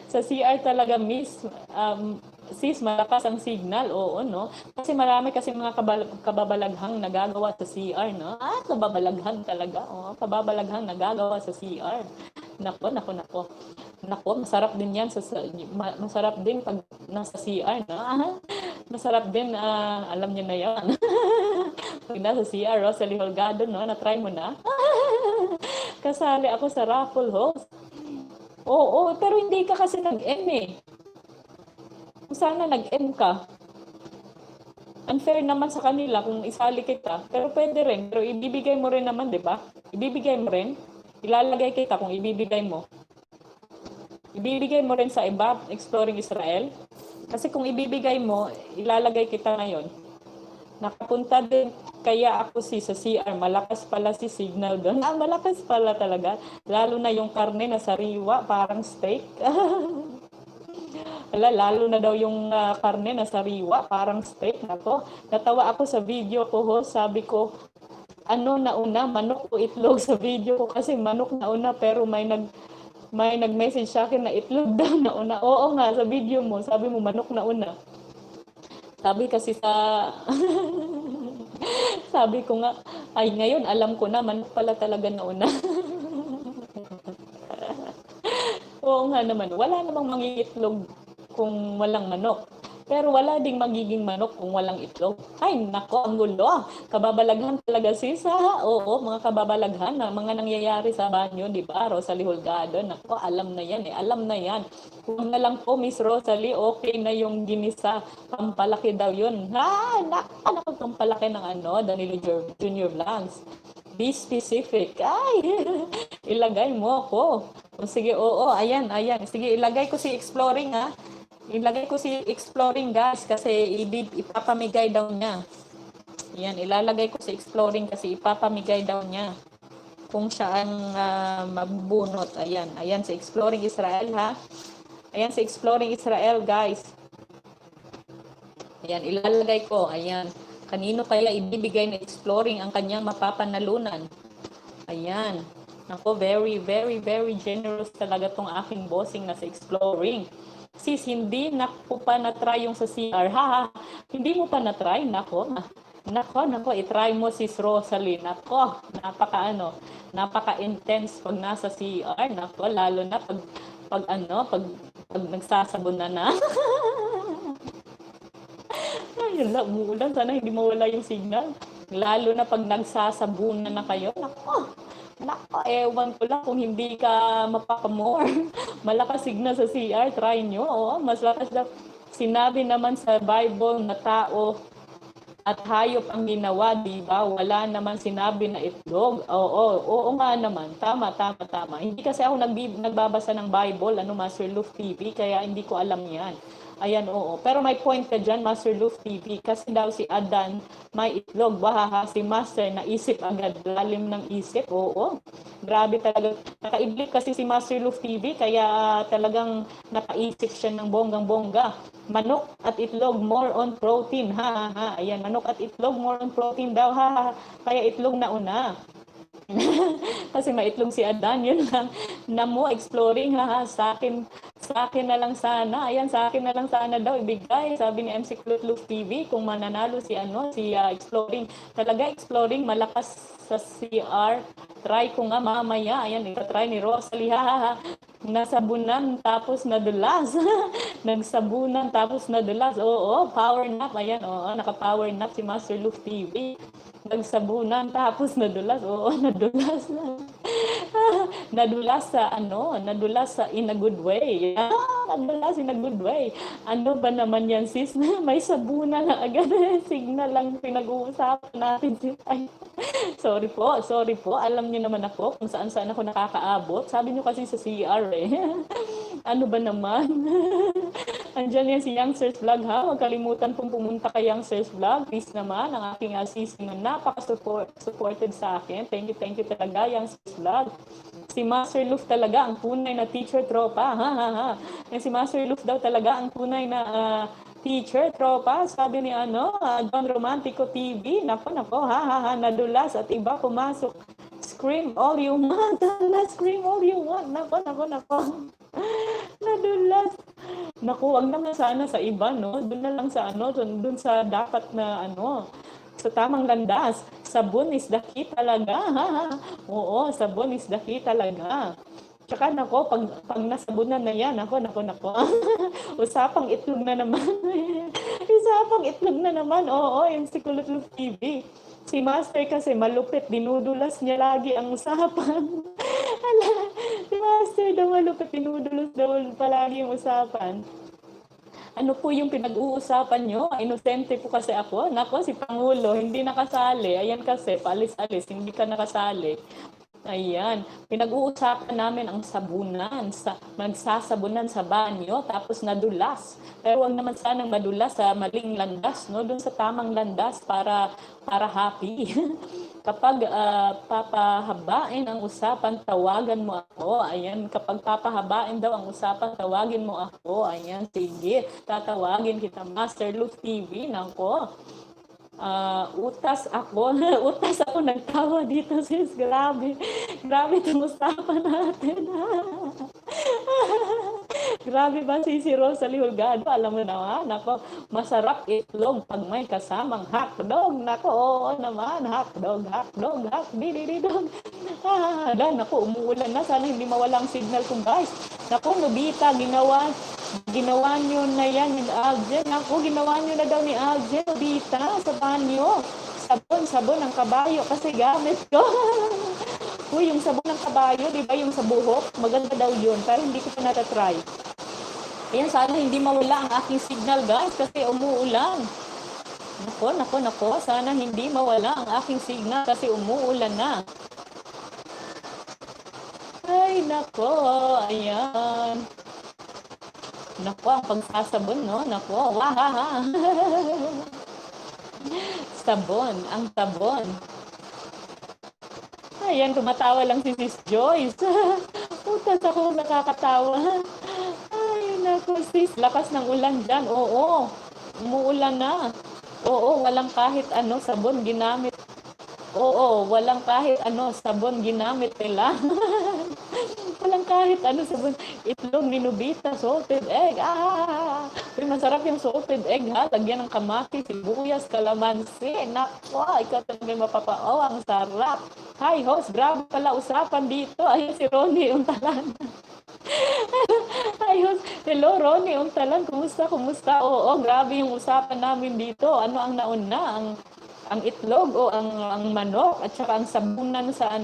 Sa CR talaga, miss. Sis, malakas ang signal, oo, no? Kasi marami kasi mga kababalaghang nagagawa sa CR, no? Kababalaghan talaga, kababalaghang nagagawa sa CR. Nako. Nako, masarap din yan. Masarap din pag nasa CR, no? Masarap din, alam niyo na yan. Pag nasa CR, Rosalie Holgado, no? Na-try mo na? Kasali ako sa raffle host. Oo, pero hindi ka kasi nag-M, eh. Kung sana nag-M ka. unfair naman sa kanila kung isali kita, pero pwede rin, pero ibibigay mo rin naman, di ba? Ibibigay mo rin, ilalagay kita kung ibibigay mo. Ibibigay mo rin sa iba, Exploring Israel. Kasi kung ibibigay mo, ilalagay kita ngayon. Nakapunta din kaya ako sa CR, malakas pala si signal doon. Malakas pala talaga. Lalo na yung karne na sariwa, parang steak. Lalo na daw yung karne na sariwa, parang steak. Nako, natawa ako sa video ko, sabi ko, ano nauna, manok o itlog sa video ko kasi manok nauna pero may nag-message sa akin na itlog daw nauna. Oo nga, sa video mo, sabi mo manok nauna. Sabi kasi sabi ko nga, ay ngayon alam ko na manok pala talaga nauna. Oo nga naman, wala namang mangingitlog kung walang manok. Pero wala ding magiging manok kung walang itlog. Ay, nako, ang gulo. Kababalaghan talaga sis, ha? Oo, mga kababalaghan na mga nangyayari sa banyo, di ba? Rosalie Holgado, nako, alam na yan eh. Alam na yan. Kung na lang po, Miss Rosalie, okay na yung ginisa. Pampalaki daw yun. Ha? Nako, pampalaki ng Danilo Junior Vlogs. Be specific. Ay, ilagay mo ako. Sige, oo, ayan. Sige, ilagay ko si Exploring, ha? Ilagay ko si Exploring, guys, kasi ipapamigay daw niya. Yan, ilalagay ko si Exploring kasi ipapamigay daw niya. Kung siya ang mabunot. Ayan si Exploring Israel, ha? Ayan si Exploring Israel, guys. Ayan, ilalagay ko. Ayan. Kanino kaya ibibigay na Exploring ang kanyang mapapanalunan? Ayan. Ako, very, very, very generous talaga tong aking bossing na si Exploring. Sis, hindi nako pa na-try yung sa CR. Ha? Hindi mo pa na-try? Nako, i-try mo sis Rosalie. Nako, napaka-intense pag nasa CR. Nako, lalo na pag nagsasabon na. Ay, umuulan. Sana hindi mawala yung signal. Lalo na pag nagsasabunan na kayo. Nako, ewan ko lang kung hindi ka mapaka-more. Malakas signal sa CR, try nyo. Mas lakas daw. Sinabi naman sa Bible na tao at hayop ang ginawa, di ba? Wala naman sinabi na itlog. Oo nga naman. Tama. Hindi kasi ako nagbabasa ng Bible, Master Luf TV, kaya hindi ko alam yan. Ayan, oo. Pero may point ka dyan, Master Luf TV, kasi daw si Adan may itlog. Bahaha, si Master naisip agad, lalim ng isip. Oo. Grabe talaga. Nakaidlip kasi si Master Luf TV, kaya talagang nakaisip siya ng bonggang-bongga. Manok at itlog, more on protein. Ayan, manok at itlog, more on protein daw. Kaya itlog na una. Kasi maitlog si Adan, yun lang. Namo, Exploring, sa akin na lang sana. Ayan, sa akin na lang sana daw ibigay. Sabi ni MC Klutluf TV, kung mananalo si Exploring. Talaga, Exploring, malakas sa CR. Try ko nga mamaya. Ayan, ito-try ni Rosalie. Nasabunan tapos nadulas. Nagsabunan tapos nadulas. Oo, power nap. Ayan, naka-power nap si Master Luf TV. Nagsabunan tapos nadulas. Oo, nadulas. Nadulas sa in a good way. Nadulas in a good way. Ano ba naman yan, sis? May sabunan na agad. Signal lang pinag-uusapan natin. Ay, sorry po. Alam niyo naman ako kung saan ako nakakaabot. Sabi niyo kasi sa CR eh. Ano ba naman? Andiyan yan si Youngsters Vlog, ha? Huwag kalimutan pong pumunta kay Youngsters Vlog. Please naman, ang aking assistant na napaka-supported sa akin. Thank you talaga, Youngsters Vlog. Si Master Luf talaga ang tunay na teacher tropa. Yan si Master Luf daw talaga ang tunay na teacher tropa. Sabi ni John Romantico TV. Nako, nadulas at iba pumasok. Scream all you want. Scream all you want. Nako. Nadulas. Naku, wag naman sana sa iba, no? Doon na lang sa doon sa dapat na sa tamang landas. Sabon is the key talaga. Oo, sabon is the key talaga. Tsaka nako, pag nasabunan na yan, nako. Usapang itlog na naman. Oo, yung si Kulutluf TV. Si Master kasi malupit, dinudulas niya lagi ang usapan. Si Master daw malupit, dinudulas daw palagi yung usapan. Ano po yung pinag-uusapan nyo? Inosente po kasi ako. Nako, si Pangulo, hindi nakasali. Ayan kasi, paalis-alis, hindi ka nakasali. Ayan, pinag-uusapan namin ang sabunan, magsasabunan sa banyo, tapos nadulas. Pero wag naman sanang madulas sa maling landas, no? Doon sa tamang landas para happy. Kapag papahabain ang usapan, tawagan mo ako. Ayan, kapag papahabain daw ang usapan, tawagin mo ako. Ayan, sige, tatawagin kita, Master Luz TV. Nako, utas ako. Utas ako nagtawa dito, sis. Grabe. Grabe itong usapan natin. Grabe ba si Rosalie Hulgado? Alam mo naman, ako, masarap itlog pag may kasamang hotdog. Nako, oo naman, hotdog, didididog. Nako, umuulan na. Sana hindi mawala ang signal ko, guys. Nako, Nobita, ginawa nyo na yan ni Aljen. Nako, ginawa nyo na daw ni Aljen, Nobita, sa banyo. Sabon ng kabayo kasi gamit ko. Uy, yung sabon ng kabayo, di ba yung sa buhok? Maganda daw yun, pero hindi ko pa natatry. Ayan, sana hindi mawala ang aking signal, guys, kasi umuulan. Nako, sana hindi mawala ang aking signal kasi umuulan na. Ay, nako, ayan. Nako, ang pagsasabon, no? Nako, wahaha. Sabon, ang sabon. Ayan, tumatawa lang si Sis Joyce. Utas ako, nakakatawa. Ay, naku, sis, lakas ng ulan dyan. Oo, umuulan na. Oo, walang kahit ano sabon ginamit. Oo, walang kahit ano sabon ginamit nila. Walang kahit ano sabon. Itlog ni Nobita, salted egg. Uy, masarap yung salted egg, ha? Lagyan ng kamatis, sibuyas, kalamansi. Nako, ikaw talaga mapapao. Ang sarap. Hi, host. Grabe pala usapan dito. Ayun si Ronnie Untalan. Ayun. Hello, Ronnie Untalan. Kumusta? Oo, grabe yung usapan namin dito. Ano ang nauna? Ang itlog o ang manok at saka ang sabunan sa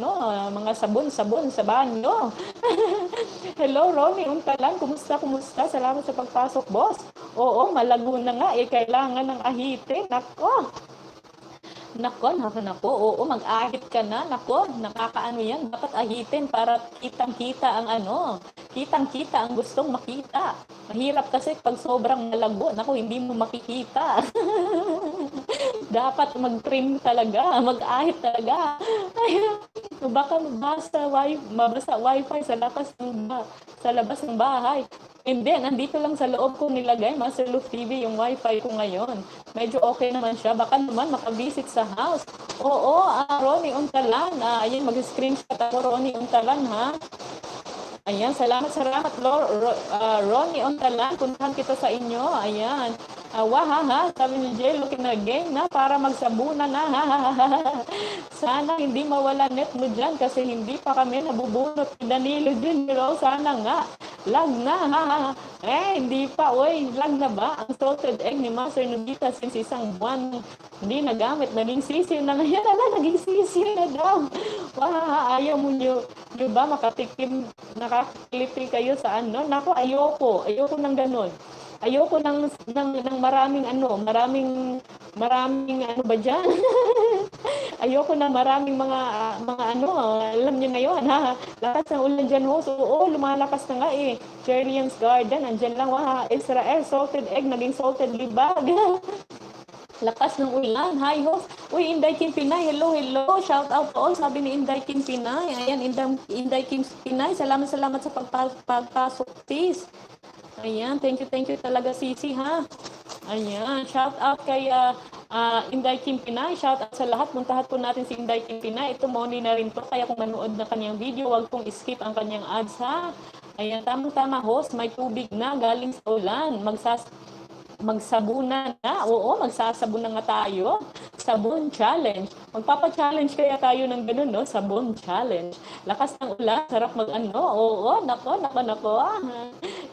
mga sabon sa banyo. Hello, Ronnie Untalan. Kumusta? Salamat sa pagpasok, boss. Oo, malago na nga. Kailangan ng ahitin. Nako, oo, mag-ahit ka na. Nako, nakakaano yan. Dapat ahitin para kitang-kita ang gustong makita. Mahirap kasi pag sobrang malago. Nako, hindi mo makikita. Dapat mag-trim talaga, mag-ahit talaga. Baka mabasa wifi sa labas ng bahay. Hindi, nandito lang sa loob ko nilagay, Master Luz TV, yung wifi ko ngayon. Medyo okay naman siya. Baka naman makabisit sa house. Oo, Ronnie Untalan. Ayan, mag-screenshot ako, Ronnie Untalan, ha? Ayan, salamat, Ronnie Untalan. Puntahan kita sa inyo. Ayan. Wahaha, sabi ni Jay, looking na game na para magsabunan na. Sana hindi mawala net mo dyan kasi hindi pa kami nabubunot ni Danilo Junior. Sana nga. Lag na, hindi pa, lag na ba? Ang salted egg ni Master Nobita since isang buwan hindi nagamit, naging sisiw na ngayon, naging sisiw na daw. Ayaw mo nyo ba makatikim, nakakiliti kayo sa Nako, ayoko ng ganun. Ayoko ng maraming ba dyan? Ayoko na maraming mga alam niyo ngayon, ha? Lakas ng ulan dyan, host. Oo, lumalakas na nga eh. Cherlian's Garden, andyan lang, Israel, salted egg, naging salted libag. Lakas ng ulan. Hi, host. Uy, Inday Kim Pinay. Hello. Shout out to all. Sabi ni Inday Kim Pinay. Ayan, Inday Kim Pinay. Salamat sa pagpasok, sis. Ayan, thank you talaga, Sisi, ha? Ayan, shout out kay Inday Kim Pinay. Shout out sa lahat. Puntahan po natin si Inday Kim Pinay. Ito, money na rin to. Kaya kung manood na kanyang video, wag pong skip ang kanyang ads, ha? Ayan, tamang-tama, host. May tubig na galing sa ulan. Magsabunan na. Oo, magsasabunan nga tayo. Sabon challenge. Magpapa-challenge kaya tayo ng ganun, no? Sabon challenge. Lakas ng ulan, sarap Oo, nako.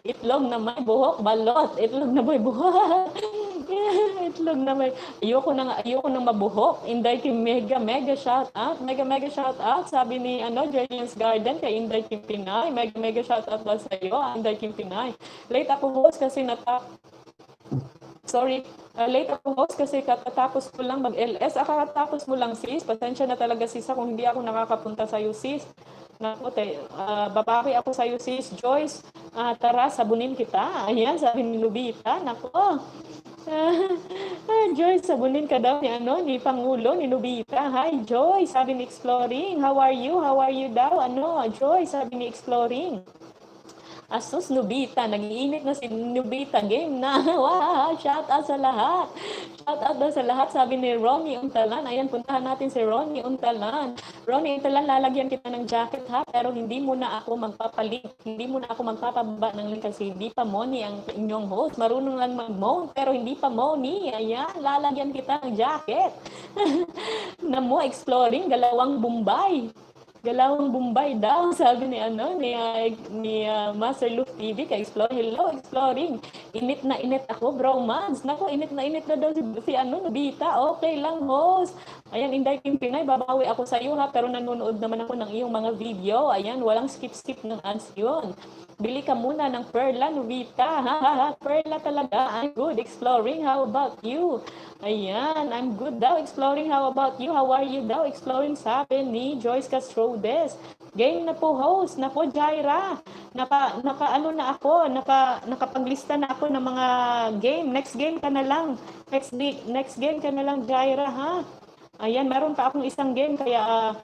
Itlog na may buhok, balot. Itlog na may buhok. Itlog na may. Ayoko na mabuhok. Inday Kim mega shout out. Mega shout out. Sabi ni Jerry's Garden kay Inday Kim Pinay. Mega shout out ba sa iyo, Inday Kim Pinay. Late ako, host, kasi Sorry, late ako host kasi kakatapos ko lang mag-LS. Kakatapos mo lang sis. Pasensya na talaga sis kung hindi ako nakakapunta sa'yo sis. Naku, babawi ako sa'yo sis. Joyce, tara, sabunin kita. Ayan, sabi ni Lubita. Naku, Joyce, sabunin ka daw ni Pangulo, ni Lubita. Hi, Joyce, sabi ni Exploring. How are you? How are you daw? Joyce, sabi ni Exploring. Asus, Nubita. Nag-iinit na si Nubita. Game na. Wow, shout out sa lahat. Shout out daw sa lahat. Sabi ni Ronnie Untalan. Ayan, puntahan natin si Ronnie Untalan. Ronnie Untalan, lalagyan kita ng jacket ha. Pero hindi muna ako magpapalink. Hindi muna ako magpapababa ng link kasi hindi pa Moni ang inyong host. Marunong lang mag-moan pero hindi pa Moni. Ayan, lalagyan kita ng jacket. Namo Exploring, Galawang Bombay. Galawang Bombay daw, sabi ni Master Luke TV kay Exploring. Hello, Exploring. Init na init ako, bro, Mads. Nako, init na daw si Nobita. Okay lang, host. Ayan, Inday Kim Pinay, babawi ako sa iyo ha, pero nanonood naman ako ng iyong mga video. Ayan, walang skip ng ads yun. Bili ka muna ng Perla, Nobita. Perla talaga. I'm good, Exploring. How about you? Ayan, I'm good daw, Exploring. How about you? How are you daw, Exploring? Sabi ni Joyce Castrodes. Game na po, host. Nako, Jaira. Nakapaglista na ako ng mga game. Next game ka na lang. Next game ka na lang, Jaira, ha? Ayan, meron pa akong isang game, kaya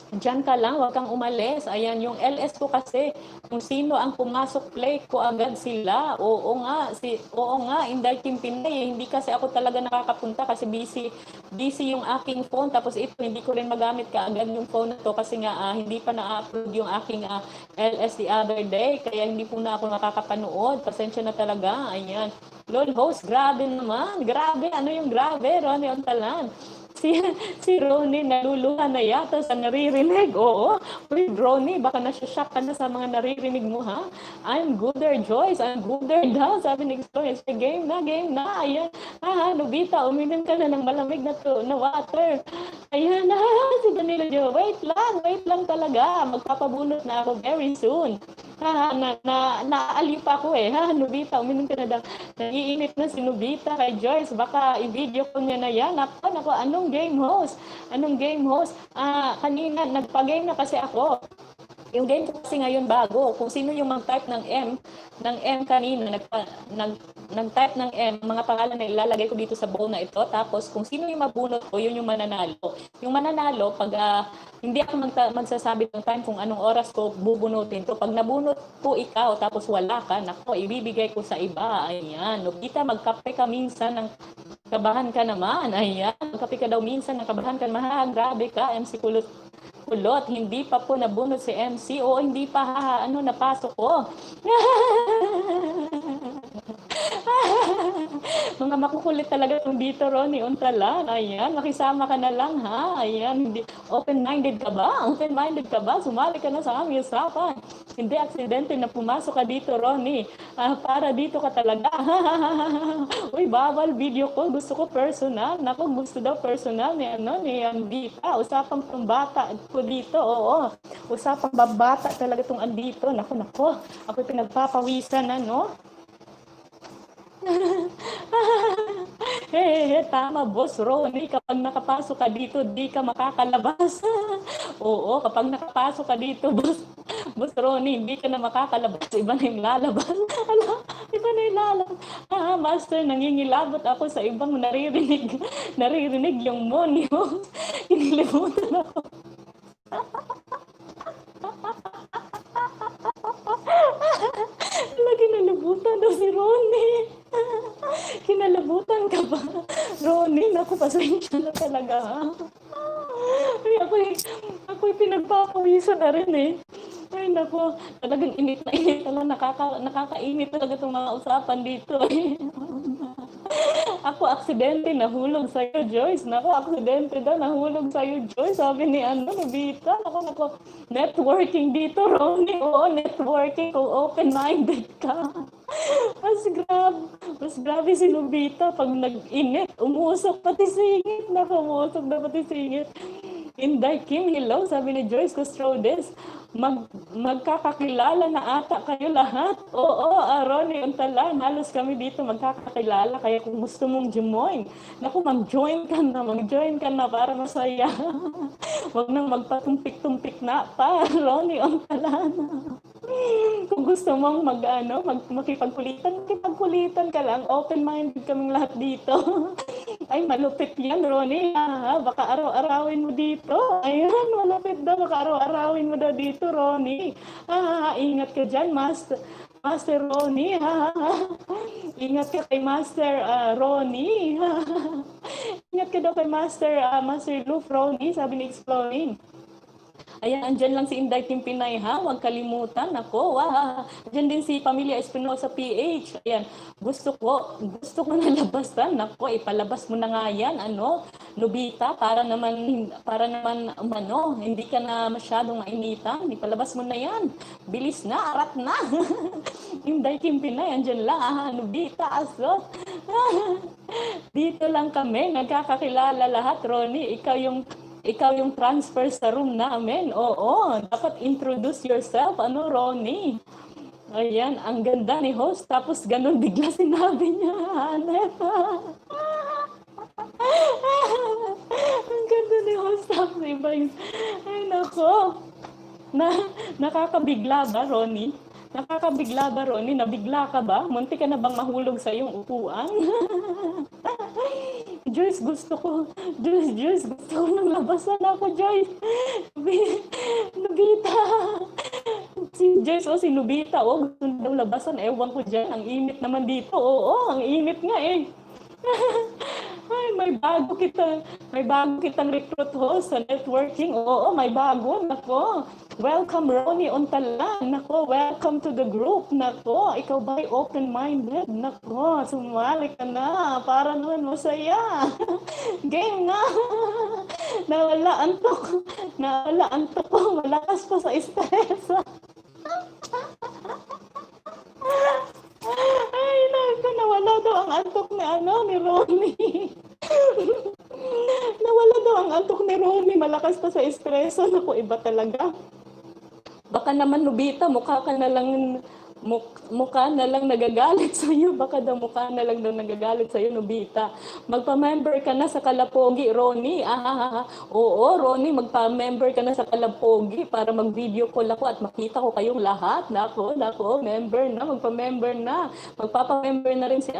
diyan ka lang, wag kang umalis. Ayan, yung LS ko kasi, kung sino ang pumasok, play ko agad sila. Oo nga, Inday Kim Pinay. Hindi kasi ako talaga nakakapunta kasi busy yung aking phone. Tapos ito, hindi ko rin magamit kaagad yung phone na to kasi nga hindi pa na-upload yung aking LS the other day. Kaya hindi po na ako nakakapanood. Pasensya na talaga. Ayan. Lol, host, grabe naman. Grabe, ano yung grabe? Ronnie Ontalan. Si Ronnie naluluha na yata sa naririnig. Oo. Uy, Ronnie, baka nasashock ka na sa mga naririnig mo, ha? I'm gooder, Joyce. I'm gooder daw. Sabi ni Joyce, game na. Ayan. Nobita, uminom ka na ng malamig na water. Ayan na, si Danilo Jo. Wait lang talaga. Magpapabunot na ako very soon. Naaliw pa ako Nobita, uminom ka na daw. Naiinit na si Nobita kay Joyce. Baka i-video ko niya na yan. Ako, anong game host? Kanina, nagpa-game na kasi ako. Yung game ko kasi ngayon bago. Kung sino yung mag-type ng M kanina, nag-type ng M, mga pangalan na ilalagay ko dito sa bowl na ito. Tapos, kung sino yung mabunot ko, yun yung mananalo. Yung mananalo, pag hindi ako magsasabi ng time kung anong oras ko bubunutin to. Pag nabunot ko ikaw, tapos wala ka, nako, ibibigay ko sa iba. Ayan. Nobita, magkape ka minsan ng kabahan ka naman. Ayan. Magkape ka daw minsan ng kabahan ka naman. Grabe ka, MC Kulot. Hindi pa po nabunot si MC. O hindi pa napasok ko. Mga makukulit talaga itong dito, Ronnie Untalan. Ayan, makisama ka na lang, ha? Ayan, open-minded ka ba? Sumali ka na sa aming usapan. Hindi aksidente na pumasok ka dito, Ronnie. Para dito ka talaga. Uy, bawal video ko. Gusto ko personal. Naku, gusto daw personal ni Andita. Usapang pambata ko dito, oo. Usapang babata talaga itong andito. Naku. Ako'y pinagpapawisan, Tama, Boss Ronnie. Kapag nakapasok ka dito, di ka makakalabas. Oo, kapag nakapasok ka dito, Boss Ronnie, hindi ka na makakalabas. Iba na yung lalabas. Iba na yung lalabas. Master, nangingilabot ako sa ibang naririnig. Naririnig yung monyo. Kinilimutan ako. Kinalabutan daw si Ronnie. Kinalabutan ka ba? Ronnie, naku, pasensya na talaga. Ako'y pinagpapawisan na rin Ay, naku, talagang init na init. Nakakainit talaga itong mga usapan dito Ako, aksidente, nahulog sa'yo, Joyce. Naku, aksidente daw, nahulog sa'yo, Joyce. Sabi ni Nobita. Naku, networking dito, Ronnie. Oo, networking. Kung open-minded ka. Mas grabe si Nobita. Pag nag-init, umusok pati singit. Naku, umusok na pati singit. Inday Kim, hello, sabi ni Joyce Castrodes. magkakakilala na ata kayo lahat. Oo, Ronnie Untalan, halos kami dito magkakakilala. Kaya kung gusto mong join, naku, mag-join ka na para masaya. Huwag nang magpatumpik-tumpik na pa, Ronnie Untalan. Kung gusto mong makipagkulitan ka lang. Open-minded kaming lahat dito. Ay, malupit yan, Ronnie. Baka araw-arawin mo dito. Ayan, malupit daw. Baka araw-arawin mo daw dito, Ronnie. Ingat ka dyan, Master Ronnie. Ingat ka kay Master Ronnie. Ingat ka daw kay Master Luf Ronnie, sabi ni Exploring. Ayan, andyan lang si Inday Kim Pinay, ha? Huwag kalimutan. Ako, andyan din si Pamilya Espinosa PH. Ayan, gusto ko nalabasan. Ako, ipalabas mo na nga yan, Nobita, para naman, hindi ka na masyadong mainitan. Ipalabas mo na yan. Bilis na, arat na. Inday Kim Pinay, andyan lang, Nobita, aso. Dito lang kami, nagkakakilala lahat, Ronnie. Ikaw yung transfer sa room namin. Oo, dapat introduce yourself. Ronnie? Ayan, ang ganda ni host. Tapos ganun bigla sinabi niya, Hanep. Ang ganda ni host. Tapos iba yung, ay nako. Nakakabigla ba, Ronnie? Nakakabigla ba, Ronnie? Nabigla ka ba? Munti ka na bang mahulog sa iyong upuan? Joyce, gusto ko nang labasan ako, Joyce. Nobita. Si Joyce, si Nobita, gusto daw labasan. Ewan ko dyan, ang init naman dito. Oo, ang init nga eh. Ay, may bago kitang recruit host sa networking. Oo, may bago. Nako. Welcome, Ronnie Untalan. Nako, welcome to the group. Nako, ikaw ba'y open-minded? Nako, sumali ka na. Para naman masaya. Game na. Nawala antok ko. Malakas pa sa stress. Ay, naku, nawala daw ang antok ni Ronnie. Nawala daw ang antok ni Ronnie, malakas pa sa espresso. Naku, iba talaga. Baka naman, Nobita, mukha na lang nagagalit sa iyo. Baka daw mukha na lang daw nagagalit sa iyo, Nobita. Magpa-member ka na sa Kalapogi, Ronnie. Oo, Ronnie, magpa-member ka na sa Kalapogi para mag-video call ako at makita ko kayong lahat. Nako, member na, magpa-member na. Magpapa-member na rin si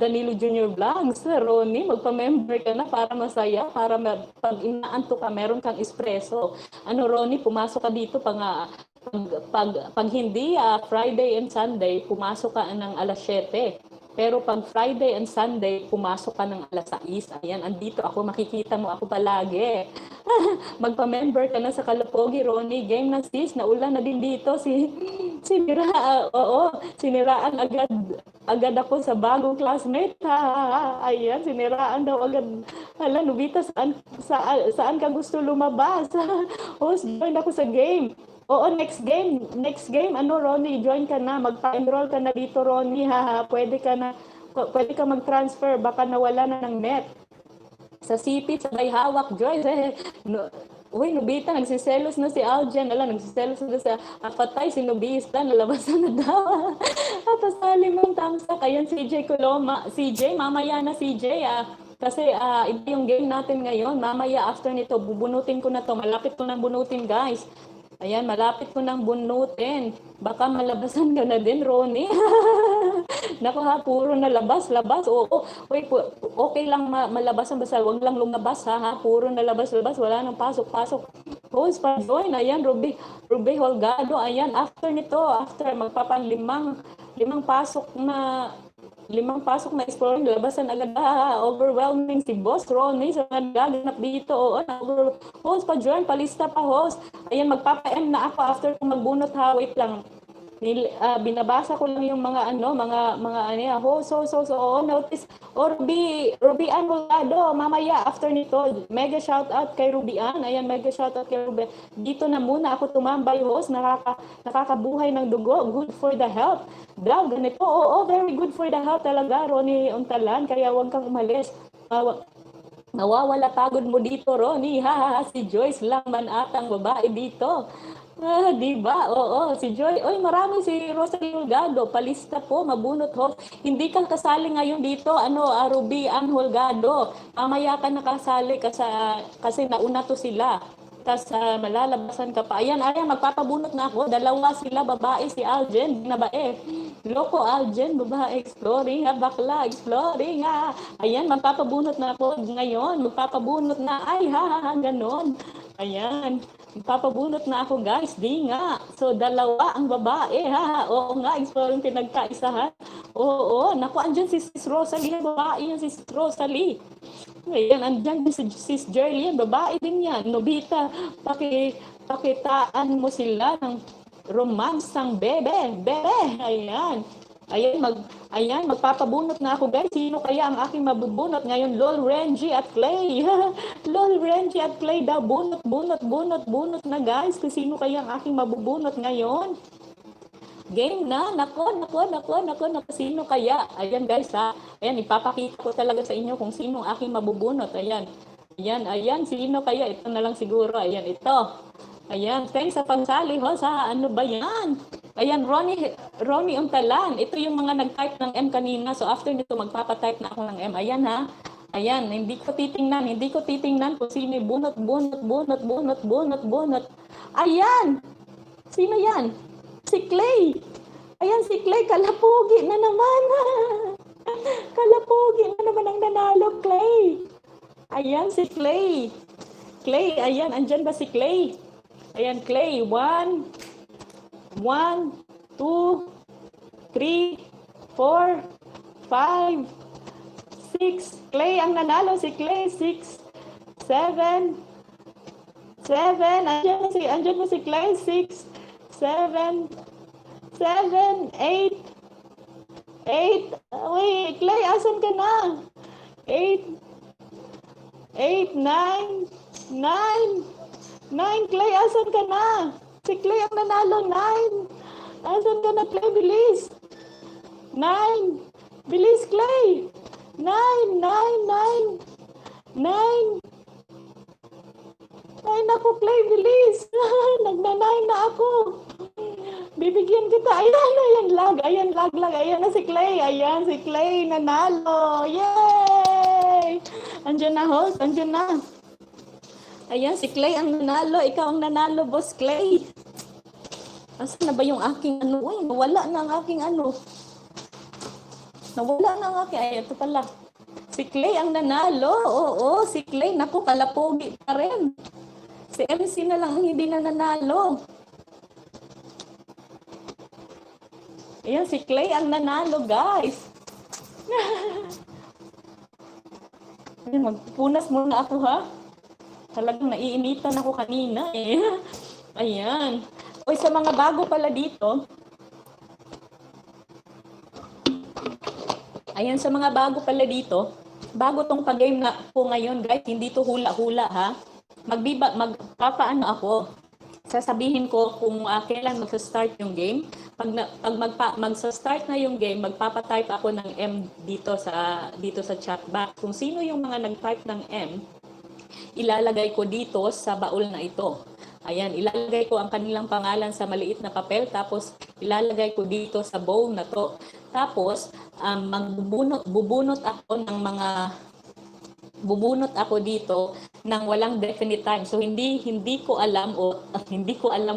Danilo Junior Vlogs. Ronnie, magpa-member ka na para masaya, para pag inaanto ka, meron kang espresso. Ronnie, pumasok ka dito pag hindi Friday and Sunday, pumasok ka ng alas 7. Pero pag Friday and Sunday, pumasok ka ng alas 6. Ayan, andito ako, makikita mo ako palagi. Magpa-member ka na sa Kalapogi, Ronnie. Game na sis, naulan na din dito. Siniraan agad ako sa bagong classmate. Ayan, siniraan daw agad. Hala, Nobita, saan ka gusto lumabas? Host, join ako sa game. Oo, next game, Ronnie, join ka na, magpa-enroll ka na dito, Ronnie, pwede ka mag-transfer, baka nawala na ng net. Sa CP, sabay hawak, Joyce, Nobita, nagsiselos na si Aljan, nagsiselos na sa patay, si Nobista, nalabasan na daw. Pasali mong tamsak, ayan, CJ Coloma, CJ, mamaya na CJ, kasi iba yung game natin ngayon, mamaya after nito, bubunutin ko na to, malapit ko nang bunutin, guys. Ayan, malapit ko nang bunutin. Baka malabasan ka na din, Ronnie. Naku puro na labas. Oo. Okay lang malabasan, basta wag lang lumabas, Puro na labas, wala nang pasok. Host pa join. Ayan, Ruby Holgado. Ayan, after magpapan limang pasok na exploring, labasan agad overwhelming si Boss Ronnie sa nagaganap dito. Host pa join, palista pa host. Ayan, magpapa-M na ako after kung magbunot, wait lang. Binabasa ko lang yung mga host. Notice. Ruby Ann Volado, mamaya after nito, mega shout out kay Ruby Ann. Ayan, mega shout out kay Ruby. Dito na muna ako tumambay, host. Nakakabuhay ng dugo, good for the health. Daw, ganito. Oo, very good for the health talaga, Ronnie Untalan. Kaya huwag kang umalis. Nawawala pagod mo dito, Ronnie. Ha, si Joyce lang man atang babae dito. Di ba? Oo, si Joy. Oy, marami si Rosalie Holgado. Palista po, mabunot ho. Hindi ka kasali ngayon dito, Ruby Ann Holgado. Mamaya ka nakasali kasi nauna to sila. Tapos malalabasan ka pa. Ayan, ayan, magpapabunot na ako. Dalawa sila, babae, si Aljen, babae. Loko, Aljen, babae, exploring, bakla, exploring, Ayan, magpapabunot na ako ngayon. Magpapabunot na, ay, ganon. Ayan. Magpapabunot na ako, guys. Di nga. So, dalawa ang babae, Oo nga, exploring pinagkaisahan. Oo, naku, andyan si Sis Rosalie. Babae yan si Sis Rosalie. Ayan, andyan si Sis Jerlyn. Babae din yan. Nobita, pakitaan mo sila ng romansang bebe. Bebe. Ayan. Ayan, magpapabunot na ako, guys. Sino kaya ang aking mabubunot ngayon? Lol, Renji at Clay. Lol, Renji at Clay daw. Bunot na, guys. Kung sino kaya ang aking mabubunot ngayon? Game na. Nako. Sino kaya? Ayan, guys, Ayan, ipapakita ko talaga sa inyo kung sino ang aking mabubunot. Ayan. Sino kaya? Ito na lang siguro. Ayan, ito. Ayan, thanks sa pagsali ho sa ano ba yan? Ayan, Ronnie Untalan. Ito yung mga nag-type ng M kanina. So after nito, magpapatype na ako ng M. Ayan Ayan, hindi ko titingnan kung sino yung bunot. Ayan! Sino yan? Si Clay. Ayan, si Clay. Kalapugi na naman. Kalapugi na naman ang nanalo, Clay. Ayan, si Clay. Clay, ayan. Andyan ba si Clay? Ayan, Clay. 1, 2, 3, 4, 5, 6. Clay ang nanalo. Si Clay. 6, 7. Andyan mo si Clay. 6, 7, 8. Wait, Clay, asan ka na? 8, 9. 9, Clay, asan ka na? Si Clay ang nanalo, 9. Asan ka na, Clay? Bilis. 9. Bilis, Clay. 9. Ako, Clay, bilis. Nagna-9 na ako. Bibigyan kita. Ayan, lag. Ayan na si Clay. Ayan, si Clay, nanalo. Yay! Andyan na, host. Andyan na. Ayan, si Clay ang nanalo. Ikaw ang nanalo, Boss Clay. Asan na ba yung aking Uy, nawala na ang aking Nawala na ang aking. Ay, ito pala. Si Clay ang nanalo. Oo, si Clay. Naku, kalapogi pa rin. Si MC na lang hindi na nanalo. Ayan, si Clay ang nanalo, guys. Magpunas muna ako, Talagang naiinitan ako kanina, Ayan. Oy, sa mga bago pala dito, bago tong pag-game na po ngayon, guys, hindi to hula-hula, magpapaano ako. Sasabihin ko kung kailan magsa-start yung game. Pag magsa-start na yung game, magpapatype ako ng M dito sa chat box. Kung sino yung mga nag-type ng M, ilalagay ko dito sa baul na ito. Ayan, ilalagay ko ang kanilang pangalan sa maliit na papel, tapos ilalagay ko dito sa bowl na to. Tapos, bubunot ako dito ng walang definite time. So hindi ko alam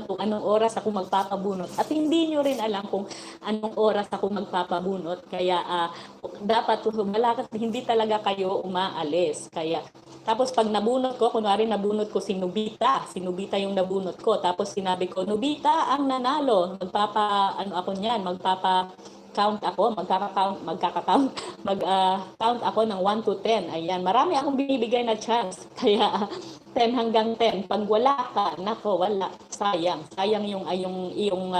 kung anong oras ako magpapabunot, at hindi nyo rin alam kung anong oras ako magpapabunot. Kaya dapat hindi talaga kayo umaalis. Kaya tapos pag nabunot ko, kunwari nabunot ko si Nobita yung nabunot ko. Tapos sinabi ko, Nobita ang nanalo. Count ako, count ako ng 1 to 10. Ayan, marami akong binibigay na chance. Kaya 10 hanggang 10. Pag wala ka, nako, wala. Sayang yung iyong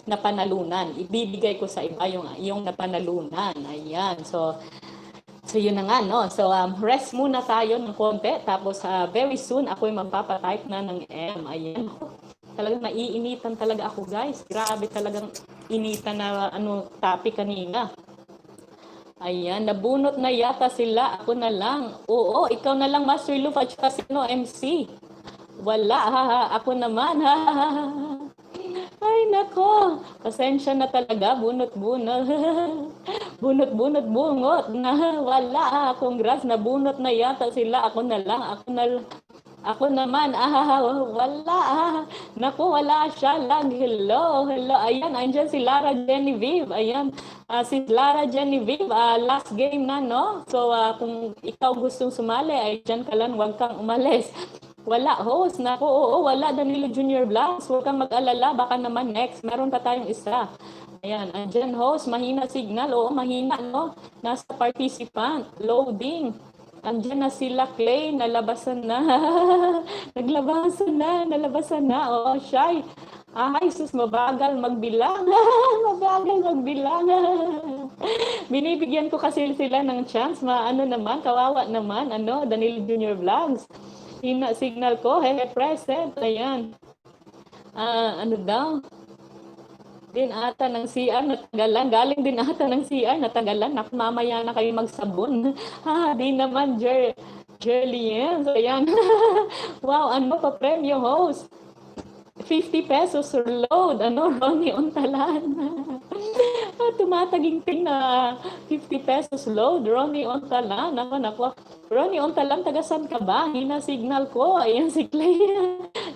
napanalunan. Ibibigay ko sa iba yung napanalunan. Ayan. So yun na nga, no? So rest muna tayo ng konti. Tapos very soon ako'y magpapatype na ng M. Ayan. Talagang naiinitan talaga ako, guys. Grabe talagang initan na topic kanina. Ayan, nabunot na yata sila. Ako na lang. Oo, ikaw na lang, Master Luf, at saka sino, MC. Wala, ha. Ako naman, ha. Ay, nako. Pasensya na talaga. Bunot-bunot. Bunot-bunot, bungot. Na, wala, ha. Congrats, nabunot na yata sila. Ako na lang. Ako naman, wala, naku, wala siya lang. Hello, hello. Ayan, andyan si Lara Genevieve. Ayan, si Lara Genevieve, last game na, no? So, kung ikaw gustong sumali, ay dyan ka lang, huwag kang umalis. Wala, host. Naku, oo, wala, Danilo Junior Vlogs. Huwag kang mag-alala, baka naman next. Meron pa tayong isa. Ayan, andyan, host. Mahina signal. Oo, mahina, no? Nasa participant. Loading. Andiyan na sila, Clay, nalabasan na. Nalabasan na. Oo, shy. Ay, sus, mabagal magbilang. Mabagal magbilang. Binibigyan ko kasi sila ng chance. Ano naman, kawawa naman. Danilo Junior Vlogs. Signal ko, present. Ayan. Ano daw? Din ata ng CR natagalan. Galing din ata ng CR natagalan. Naku, mamaya na kayo magsabon. Di naman, Jerlien. So, ayan. Wow, ano pa premyo, host? 50 pesos load. Ronnie Ontalan. Tumataging-ting na 50 pesos load. Ronnie Ontalan. Nako. Ronnie Ontalan, taga-san ka ba? Hina signal ko. Ayan si Clay.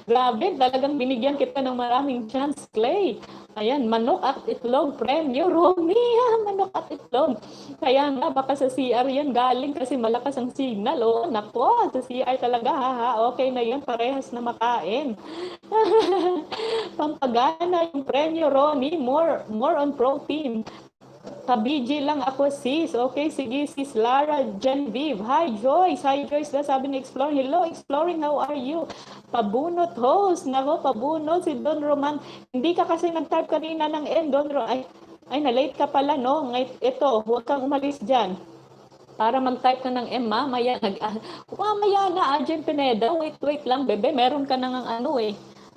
Grabe, talagang binigyan kita ng maraming chance, Clay. Ayan, manok at itlog, premyo, Ronnie, manok at itlog. Kaya nga, baka sa CR yan galing kasi malakas ang signal. Oh, nako, sa CR talaga, okay na yan, parehas na makain. Pampagana yung premyo, Ronnie, more on protein. Pa-BG lang ako, sis. Okay, sige, sis Lara Genevieve. Hi, Joyce. Na sabi ni Exploring. Hello, Exploring. How are you? Pabunot, host. Nako, pabunot. Si Don Roman. Hindi ka kasi nag-type kanina ng N, Don Roman. Ay, na-late ka pala, no? Ito, huwag kang umalis dyan. Para mag-type ka ng M, mamaya na, Arjen Pineda. Wait lang, bebe. Meron ka na ng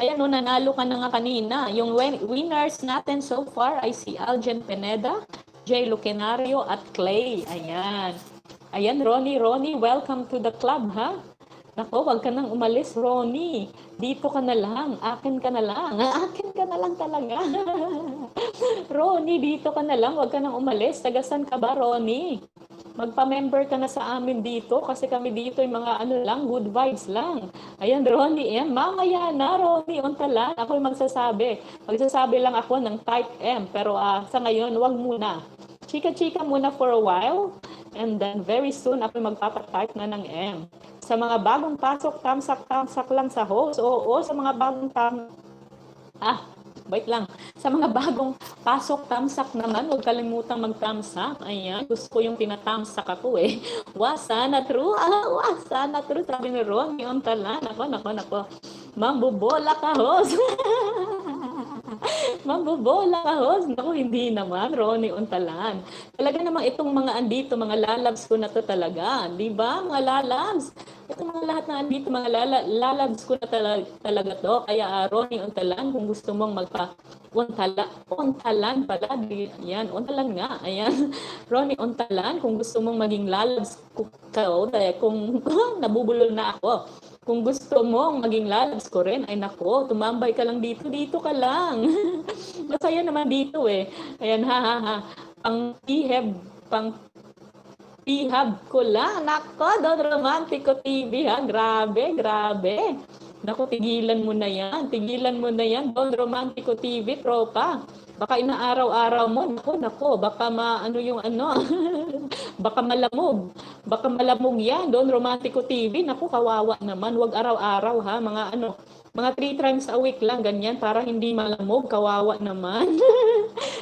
Ayan, nanalo ka na nga kanina. Yung winners natin so far ay si Arjen Pineda, Jay Lucenario at Clay. Ayan, Ronnie, welcome to the club, ha? Nako, wag ka nang umalis, Ronnie. Dito ka na lang, akin ka na lang. Akin ka na lang talaga. Ronnie, dito ka na lang, wag ka nang umalis. Tagasan ka ba, Ronnie? Magpa-member ka na sa amin dito kasi kami dito yung mga good vibes lang. Ayan, Ronnie, mamaya na, Ronnie Ontalan. Ako yung magsasabi lang ako ng type M, pero sa ngayon, wag muna. Chika-chika muna for a while, and then very soon, ako yung magpapatype na ng M. Sa mga bagong pasok, tamsak lang sa host. Oo, sa mga bagong wait lang. Sa mga bagong pasok, tamsak naman, huwag kalimutang mag-tamsak. Ayan, gusto ko yung tinatamsak ako eh. Wasana true. Wasana true. Sabi ni Ronnie Ontalan. Nako. Mambobola ka, host. Mambobola ka, host. Naku, hindi naman, Ronnie Ontalan. Talaga naman itong mga andito, mga lalabs ko na to talaga. Di ba, mga lalabs? Itong mga lahat na andito, mga lalabs ko na talaga to. Kaya Ronnie Ontalan, kung gusto mong Ontalan pala. Yan, Ontalan nga. Ayan. Ronnie Ontalan, kung gusto mong maging lalabs ko, kung nabubulol na ako. Kung gusto mong maging lalabs ko rin, ay nako, tumambay ka lang dito ka lang. Masaya naman dito eh. Ayan, Pang-pihab ko lang. Nako, Don Romantico TV, Grabe. Nako, tigilan mo na yan, Don Romantico TV, tropa. Baka inaaraw-araw mo, nako, baka baka malamog yan, Don Romantico TV, nako, kawawa naman, wag araw-araw ha, mga 3 times a week lang, ganyan, para hindi malamog, kawawa naman.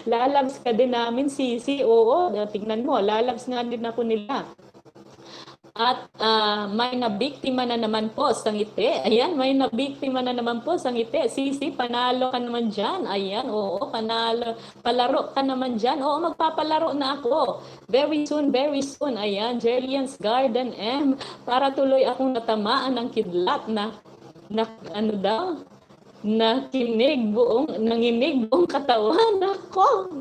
Lalabs ka din namin, Sisi, oo, tingnan mo, lalabs nga din ako nila. At may nabiktima na naman po sa ngiti. Ayan, may nabiktima na naman po sa ngiti. Sisi, panalo ka naman dyan. Ayan, oo, panalo. Palaro ka naman dyan. Oo, magpapalaro na ako. Very soon. Ayan, Jerlian's Garden M. Para tuloy akong natamaan ng kidlat na ano daw? nanginig buong katawan. Nako.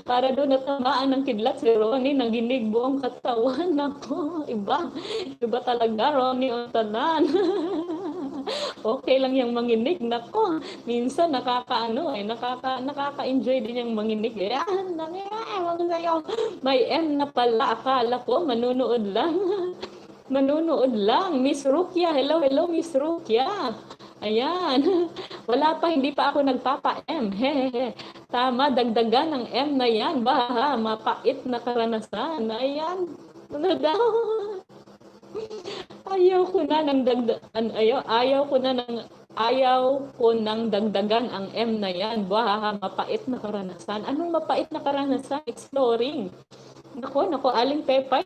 Para doon natamaan ng kidlat si Ronnie, nanginig buong katawan. Nako, iba talaga, Ronnie Ontanan. Okay lang yung manginig. Nako, minsan nakaka-enjoy din yung manginig. May M na pala, akala ko manunood lang. Manunood lang. Miss Rukia, hello Miss Rukia. Ayan. Wala pa, hindi pa ako nagpapa-M. Hehehe. Tama, dagdagan ng M na yan. Baha, mapait na karanasan. Ayan. Ano daw? Ayaw ko na ng dagdagan ang M na yan. Baha, mapait na karanasan. Anong mapait na karanasan? Exploring. Nako, Aling Pepay,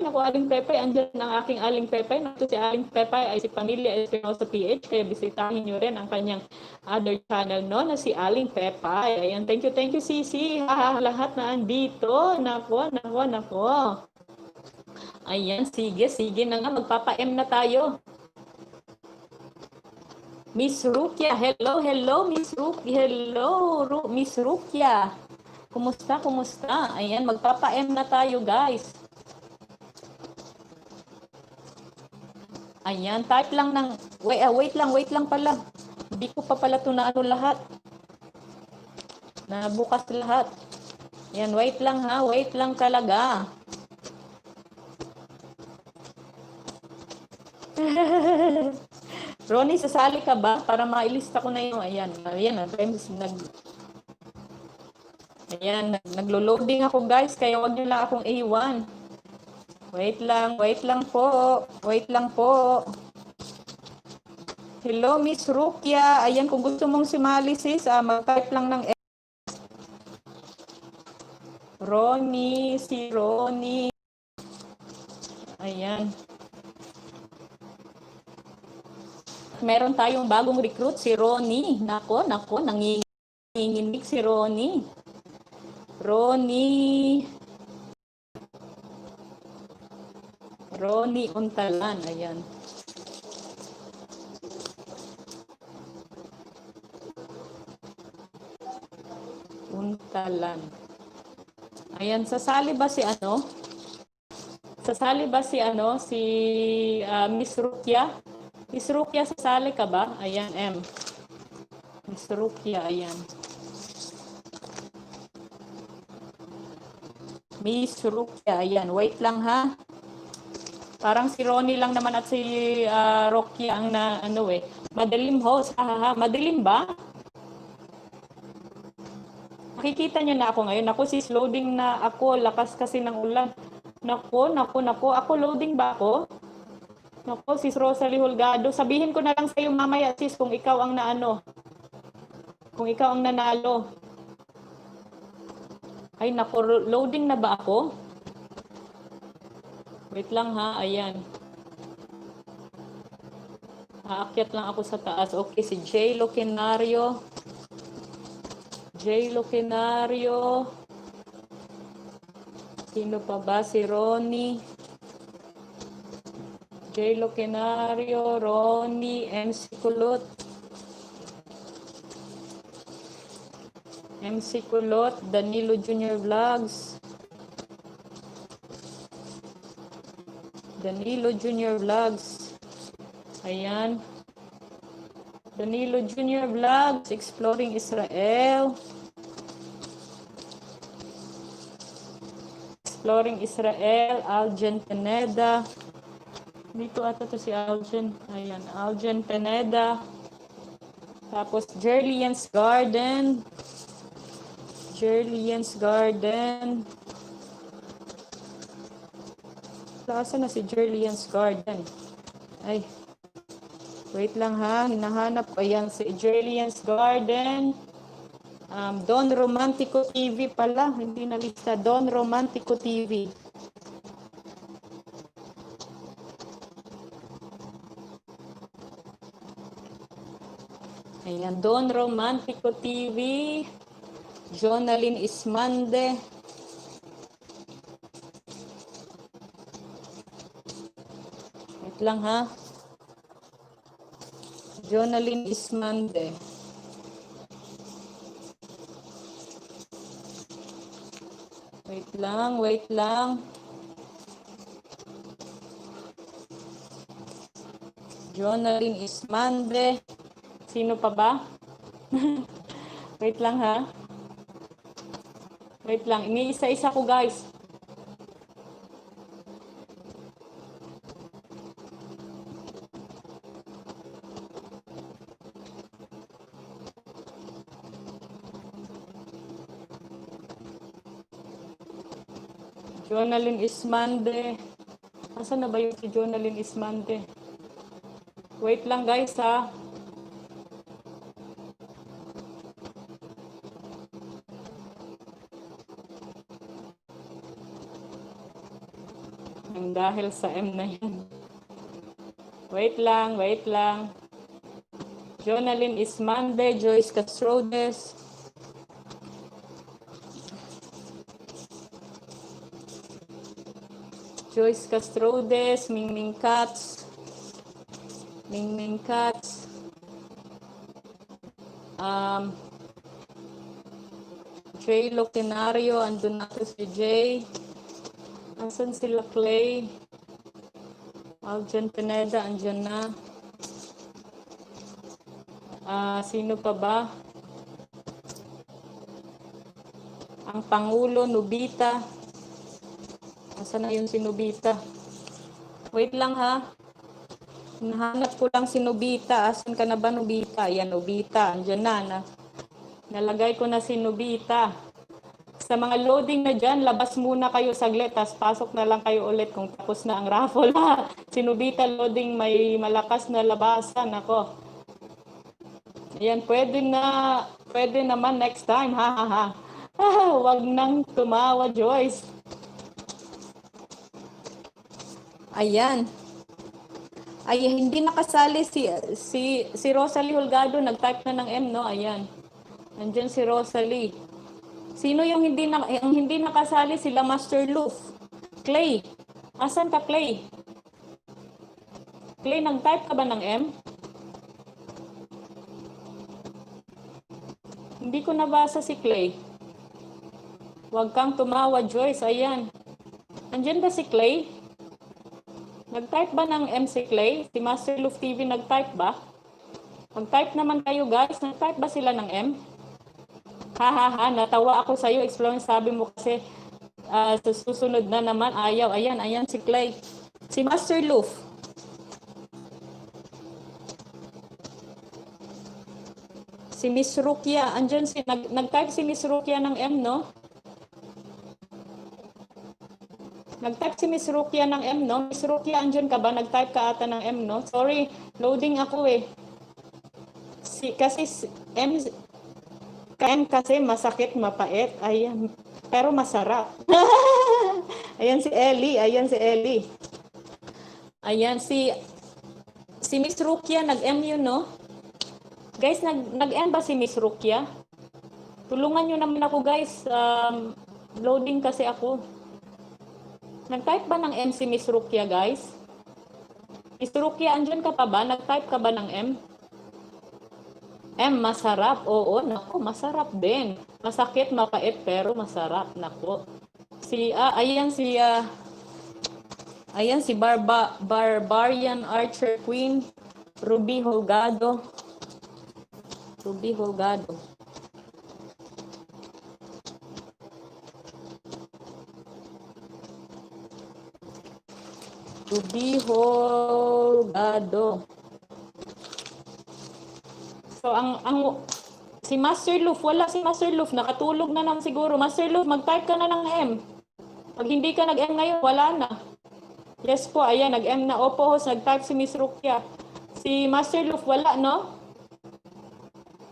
andyan ang aking Aling Pepay. Nato si Aling Pepay ay si Pamilya Espinosa PH, kaya bisitahin nyo rin ang kanyang other channel, no, na si Aling Pepay. Ayan, thank you, Sisi. Lahat na andito. Nako. Ayan, sige na nga, magpapa-M na tayo. Miss Rukia, hello, Miss Rukia, Miss Rukia. Kumusta? Ayan, magpapa-M na tayo, guys. Ayan, type lang ng, wait lang pala. Hindi ko pa pala ito na lahat. Nabukas lahat. Ayan, wait lang talaga. Ronnie, sasali ka ba? Para mailista ko na yung, ayan, naglo-loading ako, guys, kaya wag niyo lang akong iwan. Wait lang po. Hello, Miss Rukia. Ayan, kung gusto mong sumali, sis, mag-type lang ng Ronnie, si Ronnie. Ayan. Meron tayong bagong recruit, si Ronnie. Nako, nanginginig si Ronnie. Ronnie Ontalan, ayan. Ontalan. Ayan, sasali ba si Miss Rukia? Miss Rukia, sasali ka ba? Ayan, M. Miss Rukia, ayan. Miss Rukia, ayan. Wait lang, ha? Parang si Ronnie lang naman at si Rukia ang madilim host. Madilim ba? Makikita niyo na ako ngayon. Ako, sis, loading na ako. Lakas kasi ng ulan. Nako. Ako, loading ba ako? Nako, sis Rosalie Holgado. Sabihin ko na lang sa iyo mamaya, sis, kung ikaw ang kung ikaw ang nanalo. Ay, nako, loading na ba ako? Wait lang, ha, ayan. Aakyat lang ako sa taas. Okay, si J. Loquenario. Sino pa ba? Si Ronnie. J. Loquenario, Ronnie, MC Kulot, Danilo Junior Vlogs. Ayan. Danilo Junior Vlogs, Exploring Israel. Algen Pineda. Dito ata to si Algen. Ayan, Algen Pineda. Tapos Jerlian's Garden. Saan na si Jerlian's Garden? Ay. Wait lang, ha. Hinahanap ko. Ayan, si Jerlian's Garden. Don Romantico TV pala. Hindi na lista. Don Romantico TV. Ayan, Don Romantico TV. Jonalyn Ismande. Wait lang, ha. Jonalyn Ismande. Wait lang, wait lang. Jonalyn Ismande. Sino pa ba? Wait lang ha. Wait lang, iniisa-isa ko guys. Jonalyn Ismande. Nasaan na ba yung si Jonalyn Ismande? Wait lang guys ha. Ang dahil sa M na yan. Wait lang, wait lang. Jonalyn Ismande, Joyce Castrodes. Joyce Castrodes, Mingming Katz. Mingming Katz. Jay Loctenario, andun na si Jay. Asan sila Clay? Aljan Pineda, andyan na. Sino pa ba? Ang Pangulo, Nubita. Asan na yung si Nubita? Wait lang ha. Nahanap ko lang si Nubita. Asan ka na ba, Nubita? Ayan, Nubita. Andyan na. Nalagay ko na si Nubita. Sa mga loading na dyan, labas muna kayo saglit. Tapos pasok na lang kayo ulit kung tapos na ang raffle. Si Nubita loading may malakas na labasan. Ako. Ayan, pwede naman next time. Ha. Wag nang tumawa, Joyce. Ayan. Ay, hindi nakasali si Rosalie Holgado. Nag-type na ng M, no? Ayan. Nandiyan si Rosalie. Sino yung hindi nakasali? Sila Master Luf. Clay. Asan ka, Clay? Clay, nag-type ka ba ng M? Hindi ko nabasa si Clay. Huwag kang tumawa, Joyce. Ayan. Nandiyan ba si Clay? Nag-type ba ng M si Clay? Si Master Luf TV nag-type ba? Mag-type naman kayo guys. Nag-type ba sila ng M? Ha. Natawa ako sa'yo. Explore sabi mo kasi sa susunod na naman. Ayaw. Ayan si Clay. Si Master Luf. Si Miss Rukia. Andyan nag-type si Miss Rukia ng M, no? Nag-type si Miss Rukia ng M, no? Miss Rukia, andyan ka ba? Nag-type ka ata ng M, no? Sorry, loading ako eh. Kasi M kasi masakit, mapait. Ayan. Pero masarap. Ayan si Ellie. Ayan si Miss Rukia, nag-M yun, no? Guys, nag-M ba si Miss Rukia? Tulungan nyo naman ako, guys. Loading kasi ako. Nag-type ba ng M si Miss Rukia, guys? Miss Rukia, andyan ka pa ba? Nag-type ka ba ng M? M, masarap. Oo, naku, masarap din. Masakit, mapait, pero masarap. Naku. Ayan si Barbarian Archer Queen, Ruby Holgado. Ruby Holgado. So, si Master Luf, wala si Master Luf, nakatulog na lang siguro. Master Luf, mag-type ka na ng M. Pag hindi ka nag-M ngayon, wala na. Yes po, ayan, nag-M na. Opo, host, nag-type si Miss Rukia. Si Master Luf, wala, no?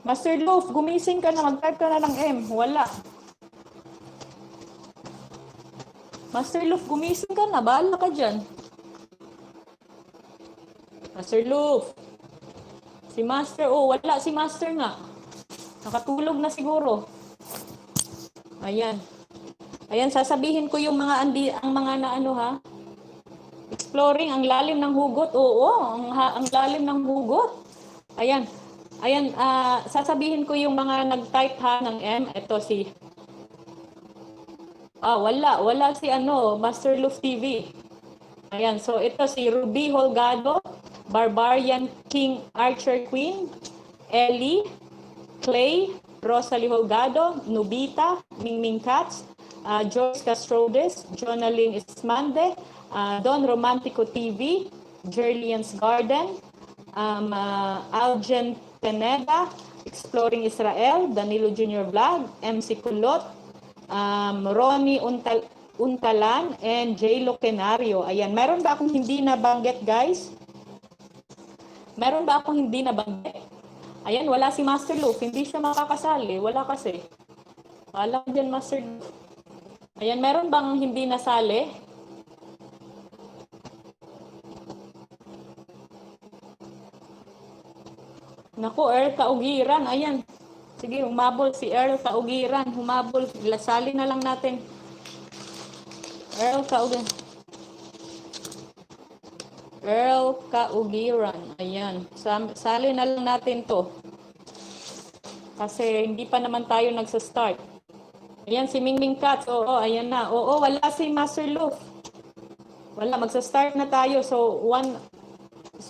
Master Luf, gumising ka na, mag-type ka na ng M. Wala. Master Luf, gumising ka na, bahala ka dyan. Master Luf. Si Master, wala si Master nga. Nakatulog na siguro. Ayan. Ayan, sasabihin ko yung ang mga na ano ha. Exploring ang lalim ng hugot. Oo, ang lalim ng hugot. Ayan. Ayan, sasabihin ko yung mga nag-type ha ng M. Ito si, wala si Master Luf TV. Ayan, so ito si Ruby Holgado, Barbarian King Archer Queen, Ellie, Clay, Rosalie Holgado, Nubita, Mingming Katz, Joyce Castrodes, Jonalyn Ismande, Don Romantico TV, Jerlian's Garden, Algen Teneda, Exploring Israel, Danilo Junior Vlog, MC Kulot, Ronnie Untalan, and J. Locenario. Ayan, meron ba akong hindi nabanggit, guys? Meron ba akong hindi nabanggit? Ayan, wala si Master Luf. Hindi siya makakasali. Wala kasi. Wala ko dyan, Master Luf. Ayan, meron bang hindi nasali? Naku, Earl Kaugiran. Ayan. Sige, humabol si Earl Kaugiran. Humabol. Sali na lang natin. Earl Kaugiran. Earl Kaugiran. Ayan. Sali na lang natin to. Kasi hindi pa naman tayo nagsa-start. Ayan, si Mingming Katz. Oo, ayan na. Oo, wala si Master Luf. Wala, magsa-start na tayo. So,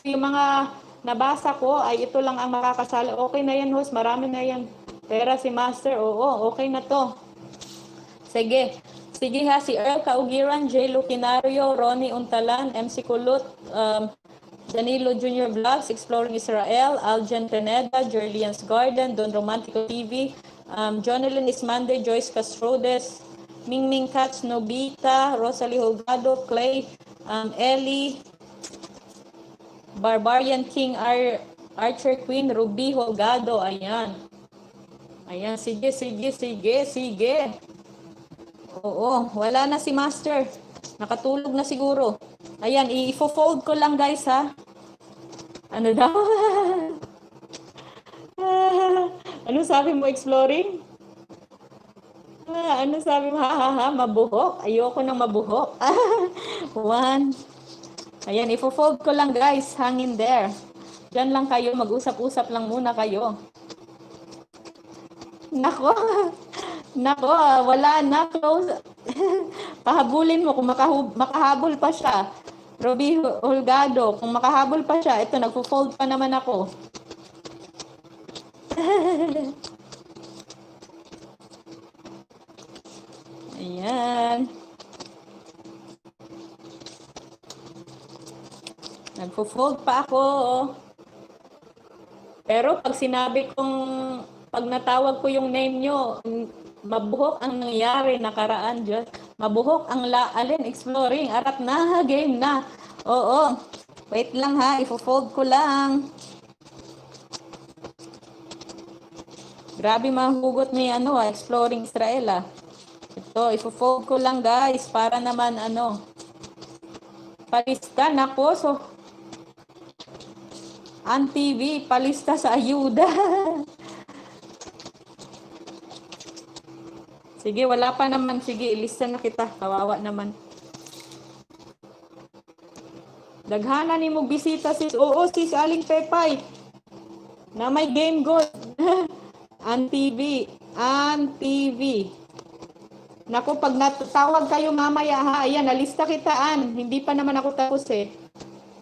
yung mga nabasa ko ay ito lang ang makakasali. Okay na yan, host. Marami na yan. Pero si Master, oo, okay na to. Sige. Sige ha, si Earl Kaugiran, J. Lucinario, Ronnie Untalan, MC Kulot, Danilo Junior Vlogs, Exploring Israel, Algen Teneda, Jerlian's Garden, Don Romantico TV, Jonalyn Ismande, Joyce Castrodes, Mingming Katz, Nobita, Rosalie Holgado, Clay, Ellie, Barbarian King Archer Queen, Ruby Holgado. Ayan. Ayan, sige. Oo, wala na si Master. Nakatulog na siguro. Ayan, i-fold ko lang, guys, ha. Ano daw? Ano sabi mo, Exploring? Ano sabi mo? Mabuhok. Ayoko nang mabuhok. 1. Ayan, i-fold ko lang, guys. Hang in there. Diyan lang kayo. Mag-usap-usap lang muna kayo. Nako. Nako, wala na. Close. Pahabulin mo kung makahabol pa siya. Ruby Holgado, kung makahabol pa siya, ito, nagpo-fold pa naman ako. Ayan. Nagpo-fold pa ako. Pero pag sinabi kong, pag natawag ko yung name nyo, mabuhok ang nangyari nakaraan, Diyos. Mabuhok ang alin, Exploring. Arap na, game na. Oo. Wait lang ha, ifo-fold ko lang. Grabe mahugot ni Exploring Israel Ito, ifo-fold ko lang, guys, para naman palista nako. So TV, palista sa ayuda. Sige, wala pa naman. Sige, ilista na kita. Kawawa naman. Daghana ni mo bisita, sis. Oo, sis, Aling Pepay. Na may game gold. TV. Naku, pag natawag kayo mamaya ha. Ayan, nalista kitaan. Hindi pa naman ako tapos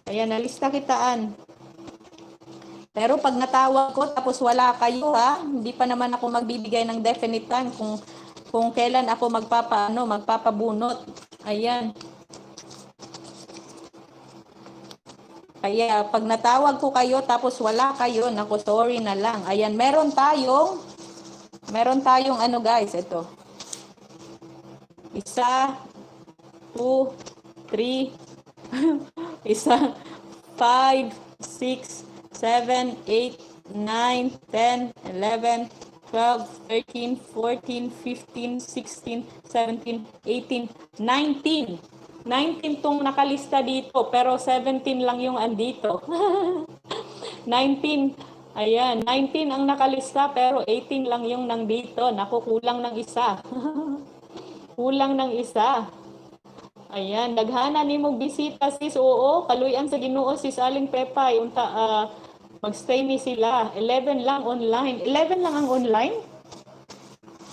Ayan, nalista kitaan. Pero pag natawag ko tapos wala kayo ha, hindi pa naman ako magbibigay ng definite time kung kailan ako magpapabunot. Ayan. Kaya pag natawag ko kayo tapos wala kayo, naku, sorry na lang. Ayan, meron tayong guys, ito. 1, 2, 3, 5, 6, 7, 8, 9, 10, 11, 12, 13, 14, 15, 16, 17, 18, 19. 19 tong nakalista dito, pero 17 lang yung andito. 19. Ayan, 19 ang nakalista, pero 18 lang yung nandito. Naku, kulang ng isa. Kulang ng isa. Ayan, daghana ni mo bisita, sis. Oo, kaluyan sa Ginoo, sis Aling Pepay. Mag-stay ni sila. 11 lang online. 11 lang ang online?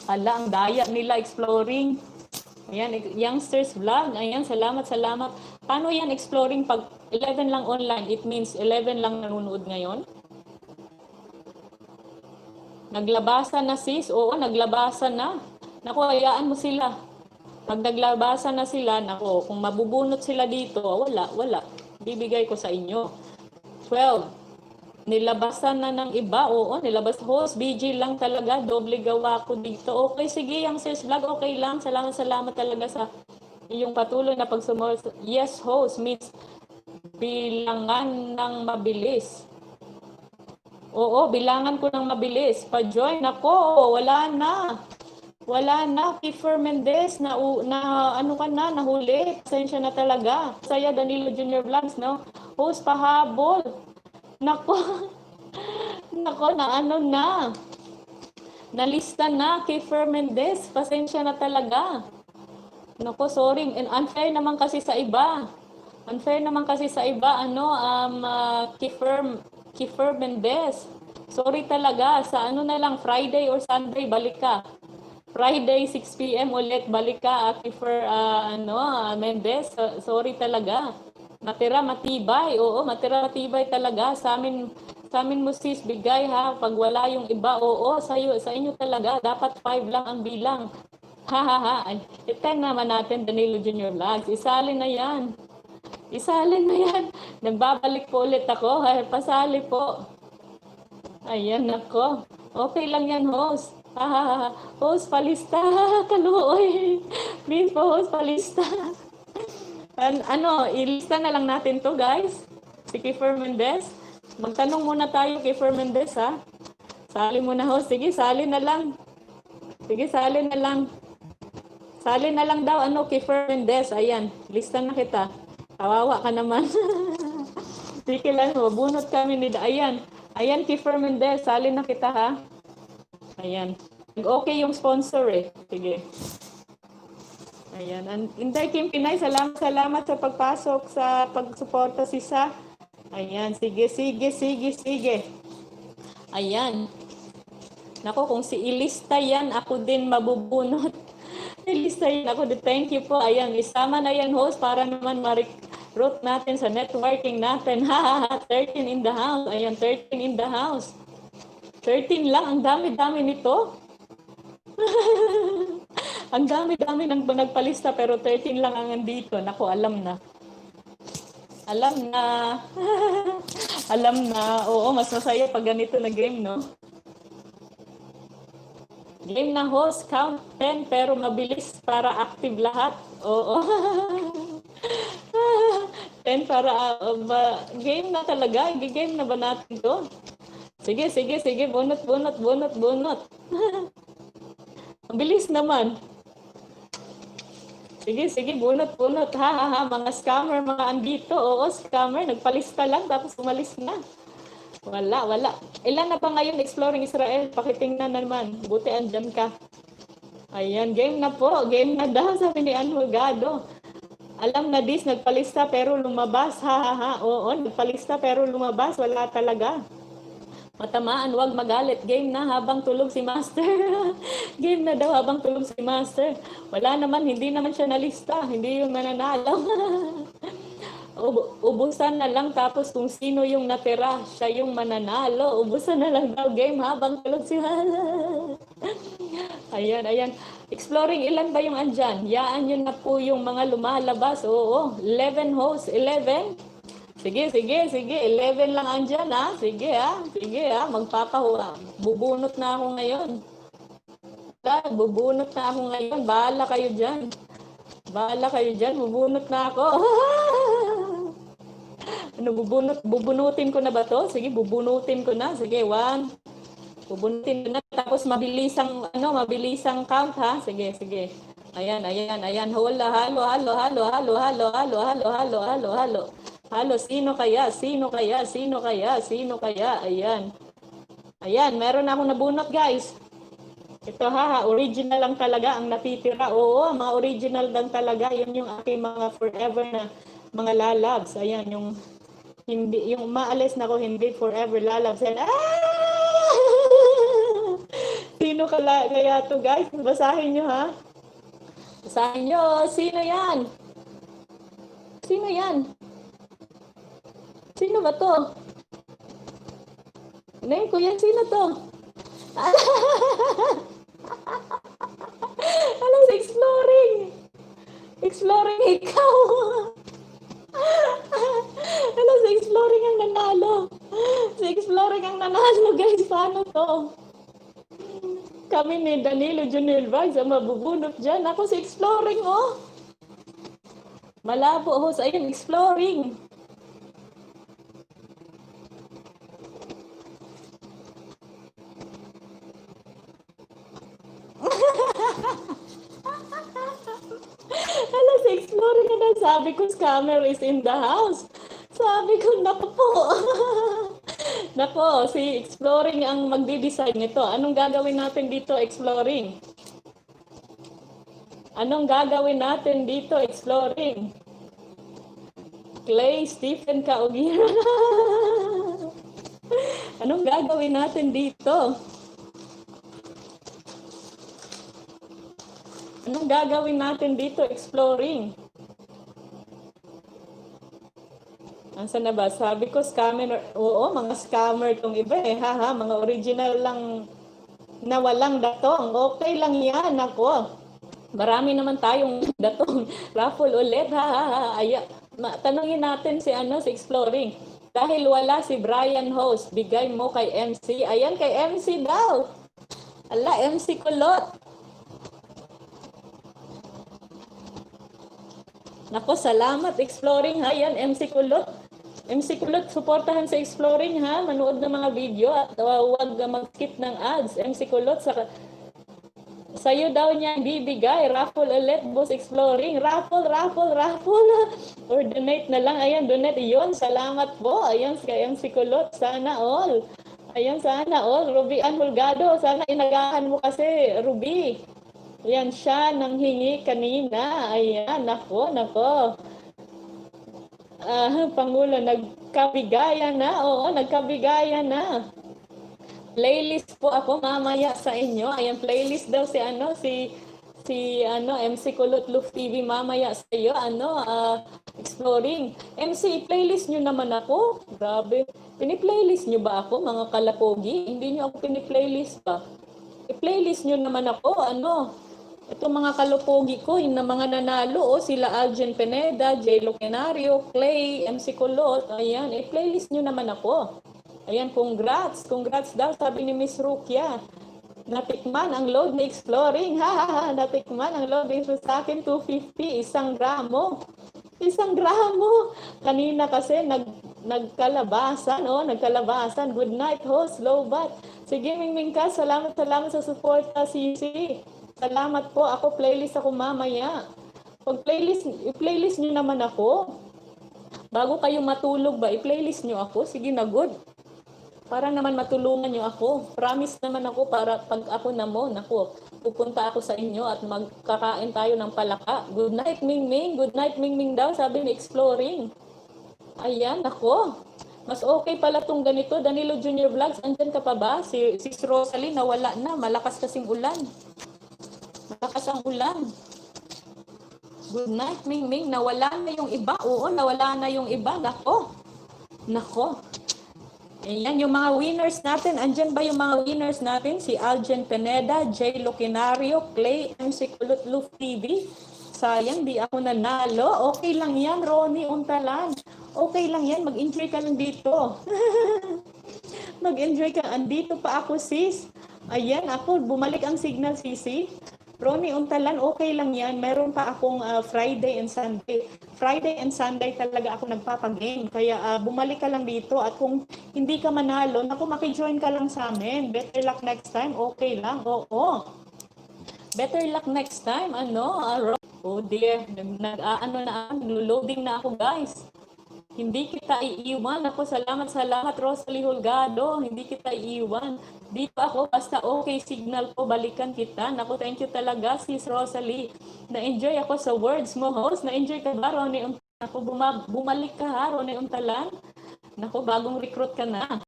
Ala, ang daya nila exploring. Ayan, youngsters vlog. Ayan, salamat, salamat. Paano yan exploring pag 11 lang online? It means 11 lang nanonood ngayon? Naglabasan na sis? Oo, naglabasan na. Naku, hayaan mo sila. Pag naglabasan na sila, naku, kung mabubunot sila dito, wala. Bibigay ko sa inyo. 12. Nilabasan na ng iba, oo, nilabas. Host, BG lang talaga, doble gawa ko dito. Okay, sige, yung sis vlog, okay lang. Salamat talaga sa iyong patuloy na pagsumol. Yes, host, means bilangan ng mabilis. Oo, bilangan ko ng mabilis. Pa-join ako, wala na. Kiefer Mendez, ano ka na, nahuli. Pasensya na talaga. Saya Danilo Junior Vlogs, no? Host, pahabol. Nako, na ano na. Nalista na kay Mendez. Pasensya na talaga. Nako, sorry. And unfair naman kasi sa iba. Kiefer Mendez. Sorry talaga. Sa ano na lang, Friday or Sunday, balik ka. Friday, 6 p.m. ulit, balik ka, Kiefer Mendez. Sorry talaga. Matira matibay. Oo, matira matibay talaga. Sa amin mo sis, bigay ha. Pag wala yung iba, oo, sa inyo talaga. Dapat 5 lang ang bilang. Ha. I-10 naman natin, Danilo Junior Vlogs. Isalin na yan. Nagbabalik po ulit ako. Pasali po. Ayan, nako. Okay lang yan, host. Host, palista. Kaluoy. Please po, host, palista. Ilista na lang natin to, guys. Si Kiefer Mendez. Magtanong muna tayo kay Kiefer Mendez, ha? Sali muna, host. Sige, sali na lang. Sali na lang daw, Kiefer Mendez. Ayan, lista na kita. Kawawa ka naman. Sige lang, mabunot kami ni Ayan, Kiefer Mendez. Sali na kita, ha? Ayan. Okay yung sponsor, eh. Sige. Ayan. Inday Kim Pinay, salamat sa pagpasok, sa pagsuporta sa. Ayan. Sige. Ayan. Nako, kung si ilista yan, ako din mabubunot. Ilista yan ako din. Thank you po. Ayan. Isama na yan, host, para naman ma-recruit natin sa networking natin. 13 in the house. Ayan, 13 in the house. 13 lang. Ang dami-dami nito. Ang dami-dami nang nagpalista pero 13 lang ang nandito. Naku, alam na. Alam na. Oo, mas masaya pag ganito na game, no? Game na host, count 10 pero mabilis para active lahat. Oo. 10 para game na talaga. Game na ba natin to? Sige. Bunot. Ang bilis naman. Sige, bunot. Ha. Mga scammer, mga andito. Oo, scammer. Nagpalista lang, tapos umalis na. Wala. Ilan na ba ngayon Exploring Israel? Pakitingnan naman. Buti andyan ka. Ayan, game na po. Game na daw, sabi ni Anhulgado. Alam na dis, nagpalista pero lumabas. Ha. Oo, nagpalista pero lumabas. Wala talaga. Matamaan, wag magalit. Game na habang tulog si Master. Game na daw habang tulog si Master. Wala naman, hindi naman siya nalista. Hindi yung mananalo. Ubusan na lang tapos kung sino yung natira, siya yung mananalo. Ubusan na lang daw game habang tulog si Master. Ayan. Exploring, ilan ba yung andyan? Yaan yun na po yung mga lumalabas. Oo, 11 hosts. 11? Sige. 11 lang andyan, ha? Sige, ha? Bubunot na ako ngayon. Bahala kayo dyan. Bubunot na ako. Bubunutin ko na ba to? Sige, bubunutin ko na. Sige, 1. Bubunutin ko na. Tapos mabilisang count, ha? Sige. Ayan. Halo, sino kaya? Ayan, meron akong nabunot, guys. Ito original lang talaga ang natitira. Oo, mga original lang talaga. Yan yung aking mga forever na mga lalabs. Ayan, Hindi, yung maalis na ko, hindi forever lalabsan. Sino kaya to guys? Basahin nyo ha. Basahin nyo. Sino yan? Sino yan? Sino ba to? Name ko yan. Sino to? Ano si Exploring? Exploring ikaw. Ano si Exploring ang nanalo? Si Exploring ang nanalo guys. Paano to? Kami ni Danilo Junior Vlogs ang mabubunot dyan. Ako si Exploring oh. Malabo ho sa ayun. Exploring. Hala, si Exploring na sabi ko, scammer is in the house. Sabi ko, naku po. Nako, si Exploring ang magdi-decide nito. Anong gagawin natin dito, Exploring? Anong gagawin natin dito, Exploring? Clay, Stephen Kaugira. Anong gagawin natin dito? Anong gagawin natin dito, Exploring? Ansan na ba? Sabi ko, scammer. Oo, mga scammer tong iba eh. Haha, mga original lang na walang datong. Okay lang yan, ako. Marami naman tayong datong. Raffle ulit, haha. Tanungin natin si Exploring. Dahil wala si Brian host, bigay mo kay MC. Ayan, kay MC daw. Ala, MC Kulot. Nako, salamat Exploring ha. Yan, MC Kulot. MC Kulot, suportahan sa Exploring ha. Manood ng mga video at huwag mag-skip ng ads. MC Kulot, sa'yo daw niya bibigay. Raffle ulit, boss Exploring. Raffle. Or donate na lang. Ayan, donate. Iyon, salamat po. Ayan, kay MC Kulot. Sana all. Ayan, sana all. Ruby Ann Hulgado. Sana inagahan mo kasi, Ruby. Ayan, siya nang hingi kanina. Ayan, nako. Pangulo, nagkabigayan na. Oo, nagkabigayan na. Playlist po ako mamaya sa inyo. Ayan, playlist daw si MC Kulot Luf TV mamaya sa iyo. Exploring. MC, playlist nyo naman ako. Grabe. Pini-playlist nyo ba ako, mga kalapogi? Hindi nyo ako pini-playlist pa. I-playlist nyo naman ako. Itong mga kalopogi ko, yung mga nanalo, sila Aljen Pineda, J. Lucenario, Clay, MC Kulot, ayan, playlist nyo naman ako. Ayan, congrats daw, sabi ni Miss Rukia. Natikman ang load ni Exploring, natikman ang load ni sa akin, 250, 1 gramo. 1 gramo. Kanina kasi nagkalabasan. Good night, host, Lowbat. Sige, Mingming ka, salamat sa support, Sisi. Salamat po. Ako, playlist ako mamaya. Pag i-playlist nyo naman ako. Bago kayo matulog ba, i-playlist nyo ako. Sige na, good. Para naman matulungan nyo ako. Promise naman ako para pag ako namon, pupunta ako sa inyo at magkakain tayo ng palaka. Good night, Mingming. Good night, Mingming daw, sabi ni Exploring. Ayan, ako. Mas okay pala tong ganito. Danilo Junior Vlogs, andyan ka pa ba? Si Rosalie, nawala na. Malakas kasing ulan. Malakas ang ulan. Good night, Mingming. Nawala na yung iba. Oo, nawala na yung iba. Nako. Ayan, yung mga winners natin. Andyan ba yung mga winners natin? Si Aljen Pineda, J. Lucenario, Clay, MC Kulot Luf TV. Sayang, di ako nanalo. Okay lang yan, Ronnie Untalan. Okay lang yan. Mag-enjoy ka lang dito. Mag-enjoy ka. Andito pa ako, sis. Ayan, bumalik ang signal, sisi. Ronnie Untalan, okay lang yan. Meron pa akong Friday and Sunday. Friday and Sunday talaga ako nagpapagame. Kaya bumalik ka lang dito. At kung hindi ka manalo, makijoin ka lang sa amin. Better luck next time. Okay lang. Oo. Better luck next time. Oh dear. Loading na ako, guys. Hindi kita iiwan. Salamat Rosalie Hulgado. Hindi kita iiwan. Dito ako, basta okay signal ko, balikan kita. Thank you talaga, sis Rosalie. Na-enjoy ako sa words mo, host. Na-enjoy ka ba, Ronnie Untalan? Bumalik ka ha, Ronnie Untalan. Naku, bagong recruit ka na.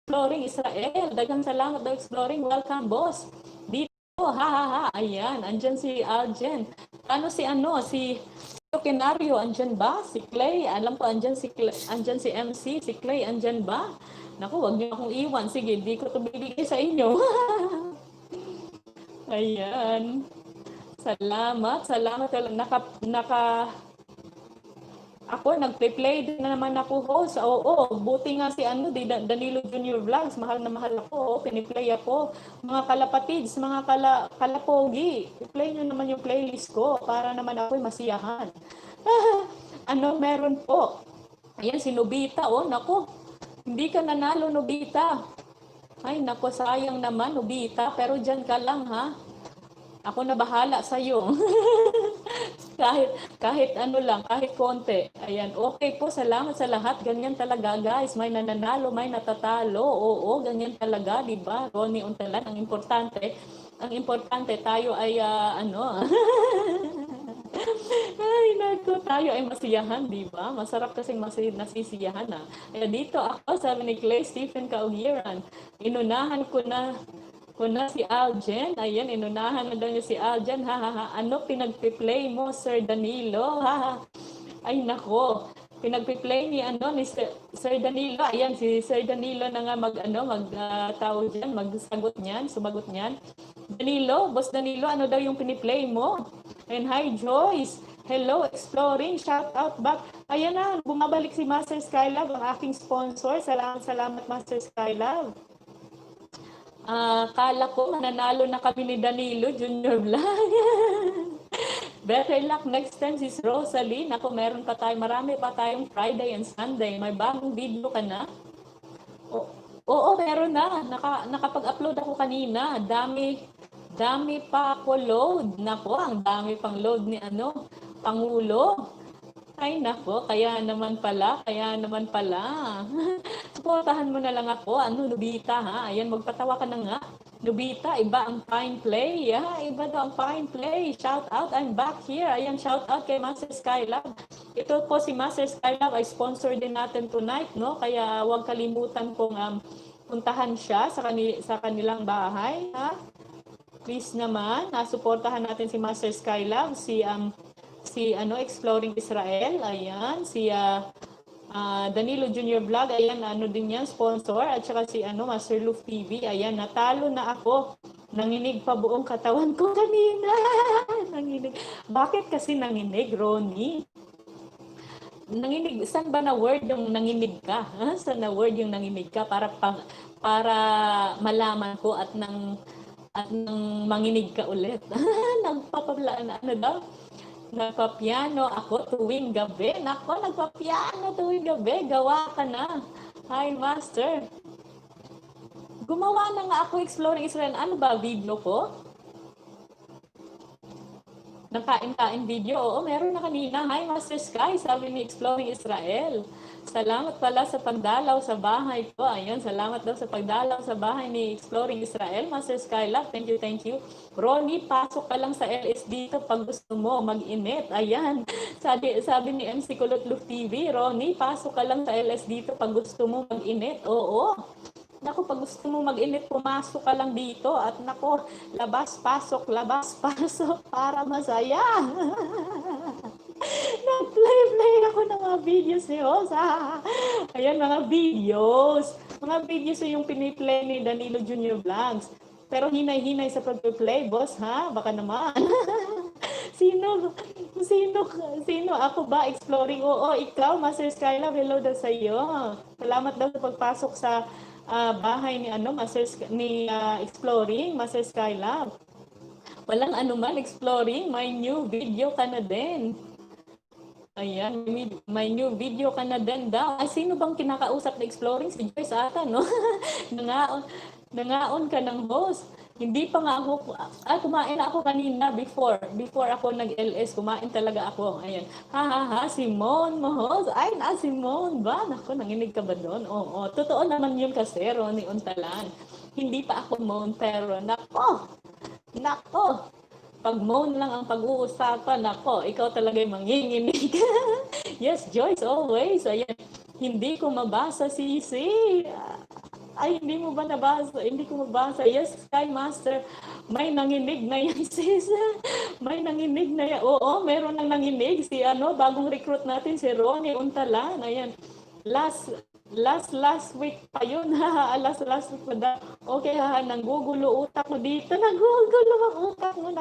Exploring Israel. Daghang salamat daw, Exploring. Welcome, boss. Dito, ha, ha, ha. Ayan, andyan si Aljen. Ano si Kenaryo, andyan ba? Si Clay, alam ko andyan si Clay, andyan si MC, si Clay, andyan ba? Naku, wag niyo akong iwan. Sige, di ko ito bibigay sa inyo. Ayan. Salamat. Ako, nagpe-play din na naman ako, host. Oo, buti nga si Danilo Junior Vlogs. Mahal na mahal ako. Oo, piniplay ako. Mga kalapatids, mga kalapogi. I-play nyo naman yung playlist ko para naman ako'y masiyahan. Meron po? Ayan, si Nobita. Oh, naku. Hindi ka nanalo, Nobita. Ay, naku, sayang naman, Nobita. Pero dyan ka lang, ha? Ako na bahala sa'yo. kahit ano lang, kahit konti. Ayan, okay po, salamat sa lahat. Ganyan talaga, guys. May nananalo, may natatalo. Oo, ganyan talaga, di ba? Ronnie Untalan, ang importante tayo ay ay, naku, tayo ay masiyahan, di ba? Masarap kasing nasisiyahan, ha. Kaya dito ako, sabi ni Clay Stephen Kaugiran, inunahan ko na si Aljen. Ayan, inunahan na daw niya si Aljen. Ha, ha, ha. Ano pinagpi-play mo, Sir Danilo? Ha, ha. Ay, nako. Pinagpi-play ni Sir Danilo. Ayan, si Sir Danilo na nga tawag diyan, sumagot niyan. Danilo, Boss Danilo, ano daw yung piniplay mo? And hi, Joyce. Hello, Exploring. Shout out back. Ayan na, bumabalik si Master Skylab, ang aking sponsor. Salamat, Master Skylab. Kala ko mananalo na kami ni Danilo Junior Vlog. Better luck next time, sis Rosalie. Ako, marami pa tayong Friday and Sunday. May bagong video ka na? Oo, meron na. Nakapag-upload ako kanina. Dami pa ako load. Nako, ang dami pang load ni Pangulo. Ay nako, kaya naman pala. Suportahan mo na lang ako, Nobita, ha? Ayan, magpatawa ka na nga. Nobita, iba ang fine play. Iba daw ang fine play. Shout out, I'm back here. Ayan, shout out kay Master Skylab. Ito po si Master Skylab ay sponsor din natin tonight, no? Kaya huwag kalimutan kong puntahan siya sa kanilang bahay, ha? Please naman, suportahan natin si Master Skylab, si Exploring Israel, ayan, si Danilo Junior Vlog, ayan, din yan, sponsor, at saka si Master Luf TV, ayan, natalo na ako. Nanginig pa buong katawan ko kanina. Nanginig. Bakit kasi nanginig, Ronnie? Nanginig, saan ba na word yung nanginig ka? Saan na word yung nanginig ka para malaman ko at nang manginig ka ulit. Nagpapiano ako tuwing gabi. Nako, nagpapiano tuwing gabi. Gawa ka na. Hi, Master. Gumawa na nga ako Exploring Israel. Ano ba, video ko? Nakain-kain video. Oo, meron na kanina. Hi, Master Sky. Sabi ni Exploring Israel. Salamat pala sa pagdalaw sa bahay ko. Ayun, salamat daw sa pagdalaw sa bahay ni Exploring Israel. Master Skylab, thank you. Ronnie, pasok ka lang sa LS dito pag gusto mo mag-init. Ayan, sabi ni MC Kulot Luf TV, Ronnie, pasok ka lang sa LS dito pag gusto mo mag-init. Oo. Naku, pag gusto mo mag-init, pumasok ka lang dito. At naku, labas-pasok para masaya. Nag-play ako ng mga videos ni Rosa. Ayan, mga videos yung piniplay ni Danilo Junior Vlogs. Pero hinay-hinay sa pag-play, boss, ha? Baka naman. Sino? Ako ba? Exploring? Oo, ikaw, Master Skylab, hello daw sa iyo. Salamat daw sa pagpasok sa bahay ni Exploring, Master Skylab. Walang anuman, Exploring, may new video ka na din. Ayan, may new video ka na din daw. Ay, sino bang kinakausap na Exploring? Si Joyce ata, no? Nangaon ka ng host. Hindi pa nga ako, kumain ako kanina before ako nag-LS, kumain talaga ako. Ayan, Simone mo host. Ay, Simone ba? Naku, nanginig ka ba doon? Oo, totoo naman yun kasi, Ronnie Untalan. Hindi pa ako Mon, pero nako. Pag Mon lang ang pag-uusapan, ikaw talaga yung manginginig. Yes, Joyce, always. Ayan. Hindi ko mabasa, Sisi. Ay, hindi mo ba nabasa? Hindi ko mabasa. Yes, Sky Master. May nanginig na yan, sis. May nanginig na yan. Oo, meron nang nanginig. Si bagong recruit natin, si Ronnie Untalan. Ayan. Last week pa yun. last week pa daw. Okay, nanggugulo utak mo dito. Nanggugulo ang utak mo.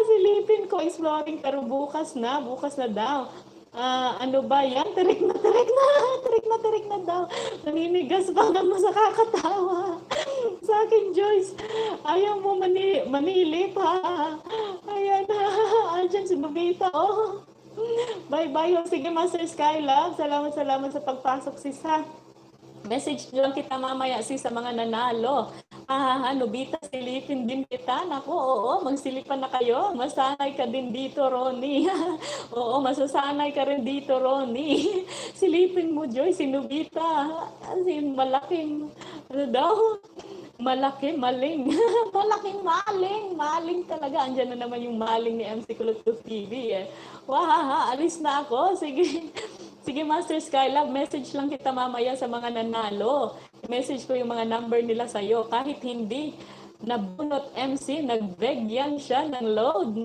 Silipin ko. Exploring. Pero bukas na daw. Ano ba yan? Tirik na daw. Naninigas pa mo sa kakatawa. Sa akin, Joyce. Ayaw mo manilip, ha? Ayan, andyan si Nobita, oh. Bye-bye. Sige, Master Skylab. Salamat sa pagpasok, sis, ha? Message lang kita mamaya, sis, sa mga nanalo. Nobita, silipin din kita. Naku, oo, magsilipan na kayo. Masanay ka din dito, Ronnie. Oo, masasanay ka rin dito, Ronnie. Silipin mo, Joy, si Nobita. Malaking, malaki, maling. Malaking maling talaga. Andyan na naman yung maling ni MC Kulot TV. Alis na ako. Sige, Master Skylab, message lang kita mamaya sa mga nanalo. Message ko yung mga number nila sa'yo. Kahit hindi nabunot MC, nag-beg yan siya ng load.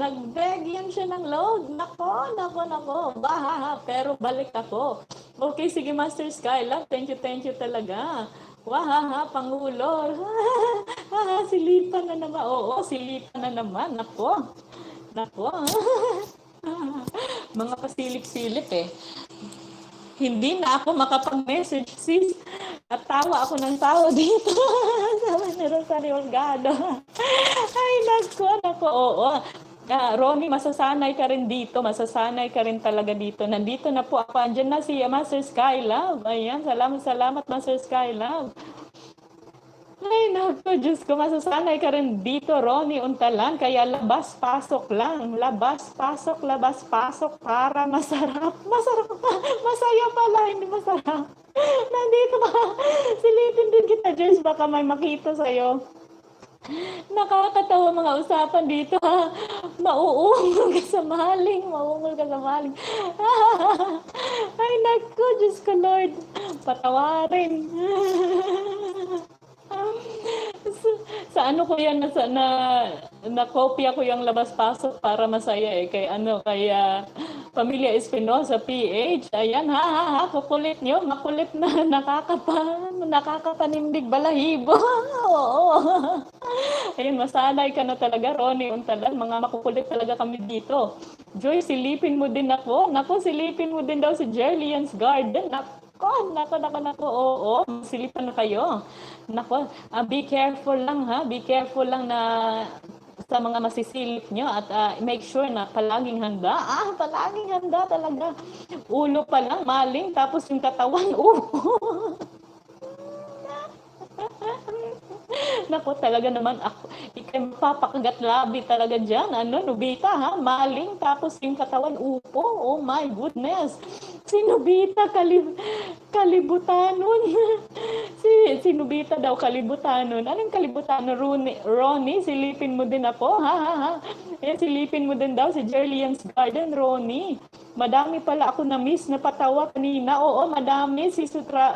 Nako. Pero balik ako. Okay, sige, Master Skylab. Thank you talaga. Pangulo. Silipan na naman. Oo, silipan na naman. Nako. Mga pasilip-silip eh. Hindi na ako makapag-message, sis. At tawa ako ng tawa dito. Sabi ni Rosario Olgado. Ay, nako, oo. Ronnie, masasanay ka rin dito. Masasanay ka rin talaga dito. Nandito na po ako. Andyan na si Master Skylab. Ayan, salamat, Master Skylab. Ay, naku, Diyos ko, masasanay ka rin dito, Ronnie Untalan. Kaya labas-pasok lang. Labas-pasok para masarap. Masaya pala, hindi masarap. Nandito ka. Silipin din kita, Joyce. Baka may makita sa'yo. Nakakatawa mga usapan dito, ha. Mauungol ka sa maling. Ay, naku, Diyos ko, Lord. Patawarin. Sa ano ko yan na kopya ko yung labas-pasok para masaya eh kaya Pamilya Espinosa PH. Ayan, kukulit nyo, makulit na nakakapanindig balahibo. Oo. Ayun, masanay ka na talaga, Ronnie Untalan. Mga makukulit talaga kami dito. Joy, silipin mo din ako. Nako, silipin mo din daw si Jerlian's Garden. Nako, oo, silipan na kayo. Nako, be careful lang, ha. Be careful lang na sa mga masisilip nyo at make sure na palaging handa. Palaging handa talaga. Ulo pa lang, maling, tapos yung katawan, Nako, talaga naman ako. Ikay mapapakagat labi talaga dyan. Nobita, ha? Maling, tapos yung katawan, upo. Oh my goodness. Si Nobita, kalibutanon. si Nobita daw, kalibutanon. Anong kalibutanon? Ronnie, silipin mo din ako, ha? Silipin mo din daw si Jerlian's Garden, Ronnie. Madami pala ako na-miss na patawa kanina. Oo, madami. Si Sutra,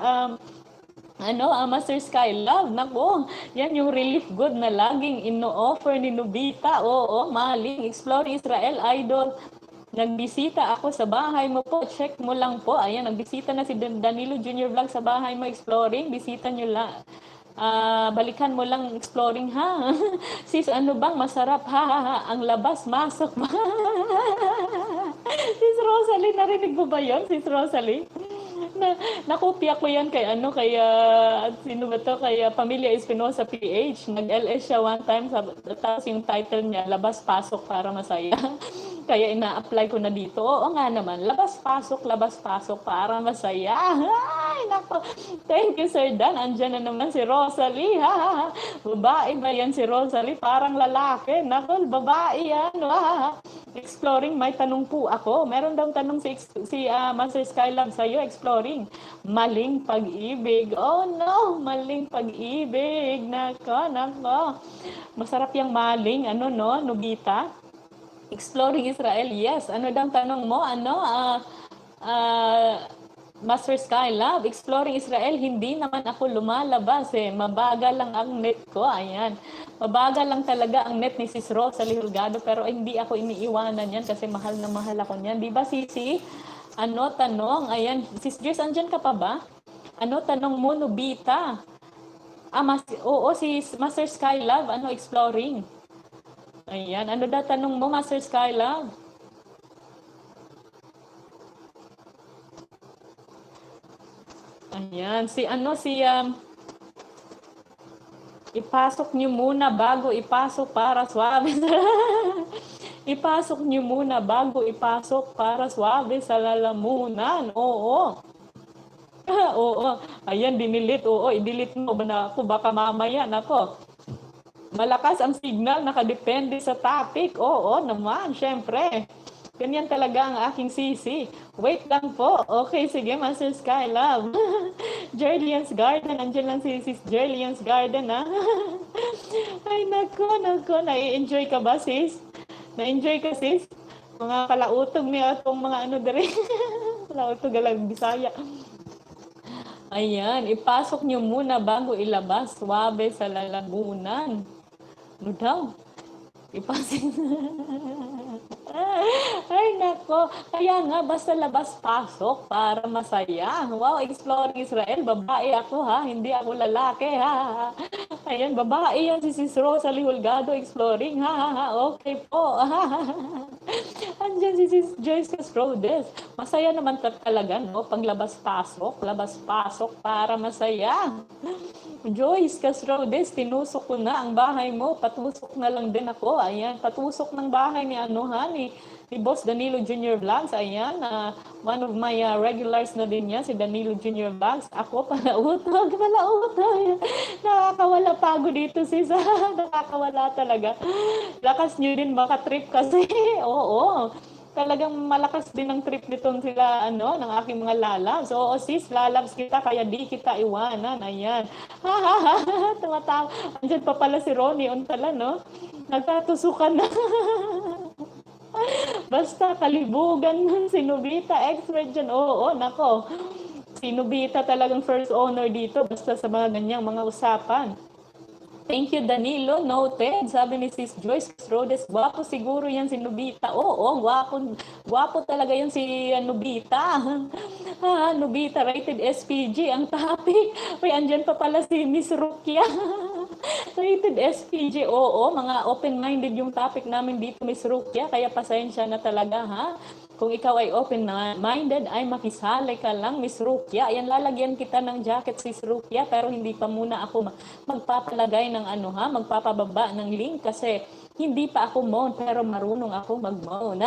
Master Skylab, nako, yan yung relief good na laging ino-offer ni Nobita. Oo, maling, Explore Israel Idol. Nagbisita ako sa bahay mo po, check mo lang po. Ayan, nagbisita na si Danilo Junior Vlog sa bahay mo, exploring. Bisita nyo lang. Balikan mo lang exploring, ha. Sis, ano bang masarap, ha. Ang labas, masok. Sis Rosalie, narinig mo ba yun, Sis Rosalie? Nakopya ko yan kay sino ba to, kay Pamilya Espinosa PH. Nag-LS siya one time, tapos yung title niya, labas-pasok para masaya. Kaya ina-apply ko na dito. Oo nga naman, labas-pasok para masaya. Ay, nako. Thank you, Sir Dan. Andyan na naman si Rosalie. Babae ba yan si Rosalie? Parang lalaki. Nako, babae yan. Exploring, may tanong po ako. Meron daw tanong si Master Skylab sa'yo, exploring. Maling pag-ibig. Oh no, maling pag-ibig. Nako. Masarap yung maling, Nobita? Exploring Israel, yes. Ano daw tanong mo? Master Sky Love, Exploring Israel, hindi naman ako lumalabas eh. Mabagal lang ang net ko. Ayan. Mabagal lang talaga ang net ni Sis Rosalie Hulgado, pero hindi ako iniiwanan yan kasi mahal na mahal ako niyan. Di ba, Sisi? Ano, tanong? Ayan. Sis Joyce, andyan ka pa ba? Ano, tanong mo, Nobita? Oo, si Master Sky Love, ano, exploring. Ayan. Ano daw tanong mo, Master Sky Love? Ayan. Ipasok niyo muna bago ipasok para swabe. Ipasok niyo muna bago ipasok para swabe sa lalamunan. Oo. Oo. Ayan, dinilit. Oo, i-delete mo ba na ako? Baka mamaya, nako. Malakas ang signal, nakadepende sa topic. Oo naman, syempre. Ganyan talaga ang aking sisi. Wait lang po. Okay, sige, Master Sky Love. Jerlian's Garden. Andiyan lang si Sis Jerlian's Garden, ha? Ay, nako. Nai-enjoy ka ba, sis? Na-enjoy ka, sis? Mga kalautog niya itong mga ano dere. Kalautog galang Bisaya. Ayan, ipasok nyo muna bago ilabas. Swabe sa lalamunan. Ano daw? Ipasok. Ay, nako. Kaya nga, basta labas-pasok para masaya. Wow, Exploring Israel. Babae ako, ha? Hindi ako lalaki, ha? Ayan, babae yan si Sis Rosalie Hulgado Exploring, ha? Okay po. Andiyan si Sis Joyce Castrodes. Masaya naman talaga, no? Pag labas-pasok para masaya. Joyce Castrodes, tinusok ko na ang bahay mo. Patusok na lang din ako. Ayan, patusok ng bahay ni Anuhan, ni Boss Danilo Jr. Vlogs. Ayan, one of my regulars na din yan, si Danilo Jr. Vlogs. Ako, palautog. Nakakawala pagod dito, sis. Nakakawala talaga. Lakas nyo din makatrip kasi. Oo. Talagang malakas din ang trip nitong sila, ng aking mga lalabs. Oo, sis, lalabs kita, kaya di kita iwanan. Ayan. Tumatawa. Andyan pa pala si Ronnie, pala, no? Nagtatusukan na. Basta kalibugan si Nobita, expert dyan. Oo, nako. Si Nobita talagang first owner dito, basta sa mga ganyang mga usapan. Thank you, Danilo. Noted. Sabi ni Sis Joyce Castrodes, gwapo siguro yan si Nobita. Oo, gwapo talaga yan si Nobita. Nobita, rated SPG ang topic. Uy, andyan pa pala si Miss Rukia. Rated SPG, oo. Mga open-minded yung topic namin dito, Miss Rukia. Kaya pasensya na talaga, ha? Kung ikaw ay open-minded, ay makisali ka lang, Miss Rukia. Ayan, lalagyan kita ng jacket, Sis Rukia, pero hindi pa muna ako magpapalagay ng magpapababa ng link kasi hindi pa ako moon, pero marunong ako mag-moon.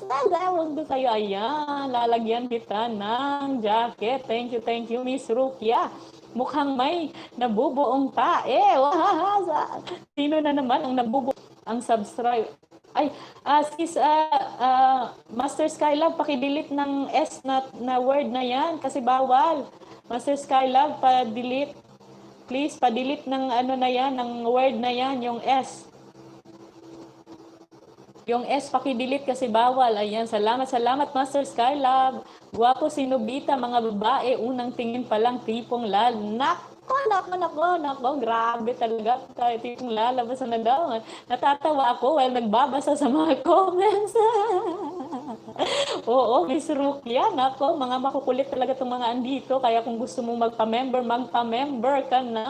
Nagawag doon kayo. Ayan, lalagyan kita ng jacket. Thank you, Miss Rukia. Mukhang may nabubuong tae. Sino na naman ang nabubuong ang subscribe? Ay, sis, Master Skylab, pakidelete ng S na word na yan kasi bawal. Master Skylab, pa-delete. Please, pa-delete ng na yan, ng word na yan, yung S. Yung S, pakidelete kasi bawal. Ayan, salamat, Master Skylab. Guwapo si Nobita, mga babae, unang tingin pa lang, tipong lal. Nako, grabe talaga. Tipong lalabas na daw. Natatawa ako while nagbabasa sa mga comments. Oo, Miss Rukia, nako, mga makukulit talaga itong mga andito. Kaya kung gusto mong magpa-member ka na.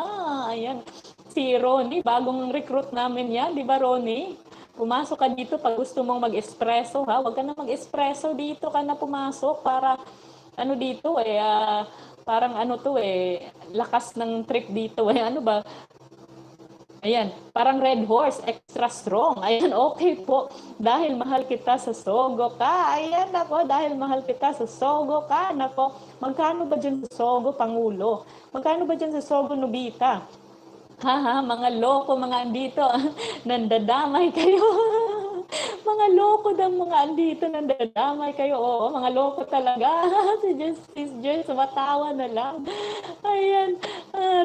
Ayan, si Ronnie, bagong recruit namin yan, di ba Ronnie? Pumasok ka dito pag gusto mong mag-espresso, ha? Huwag ka na mag-espresso dito, ka na pumasok para dito parang lakas ng trip dito ano ba? Ayan, parang Red Horse, extra strong. Ayan, okay po. Dahil mahal kita sa Sogo ka. Ayan, nako, dahil mahal kita sa Sogo ka. Nako, magkano ba dyan sa Sogo, Pangulo? Magkano ba dyan sa Sogo, Nobita? Mga loko, mga andito. Nandadamay kayo. Mga loko daw mga andito, nandadamay kayo. Oo, mga loko talaga. Si Joyce, matawa na lang. Ayan.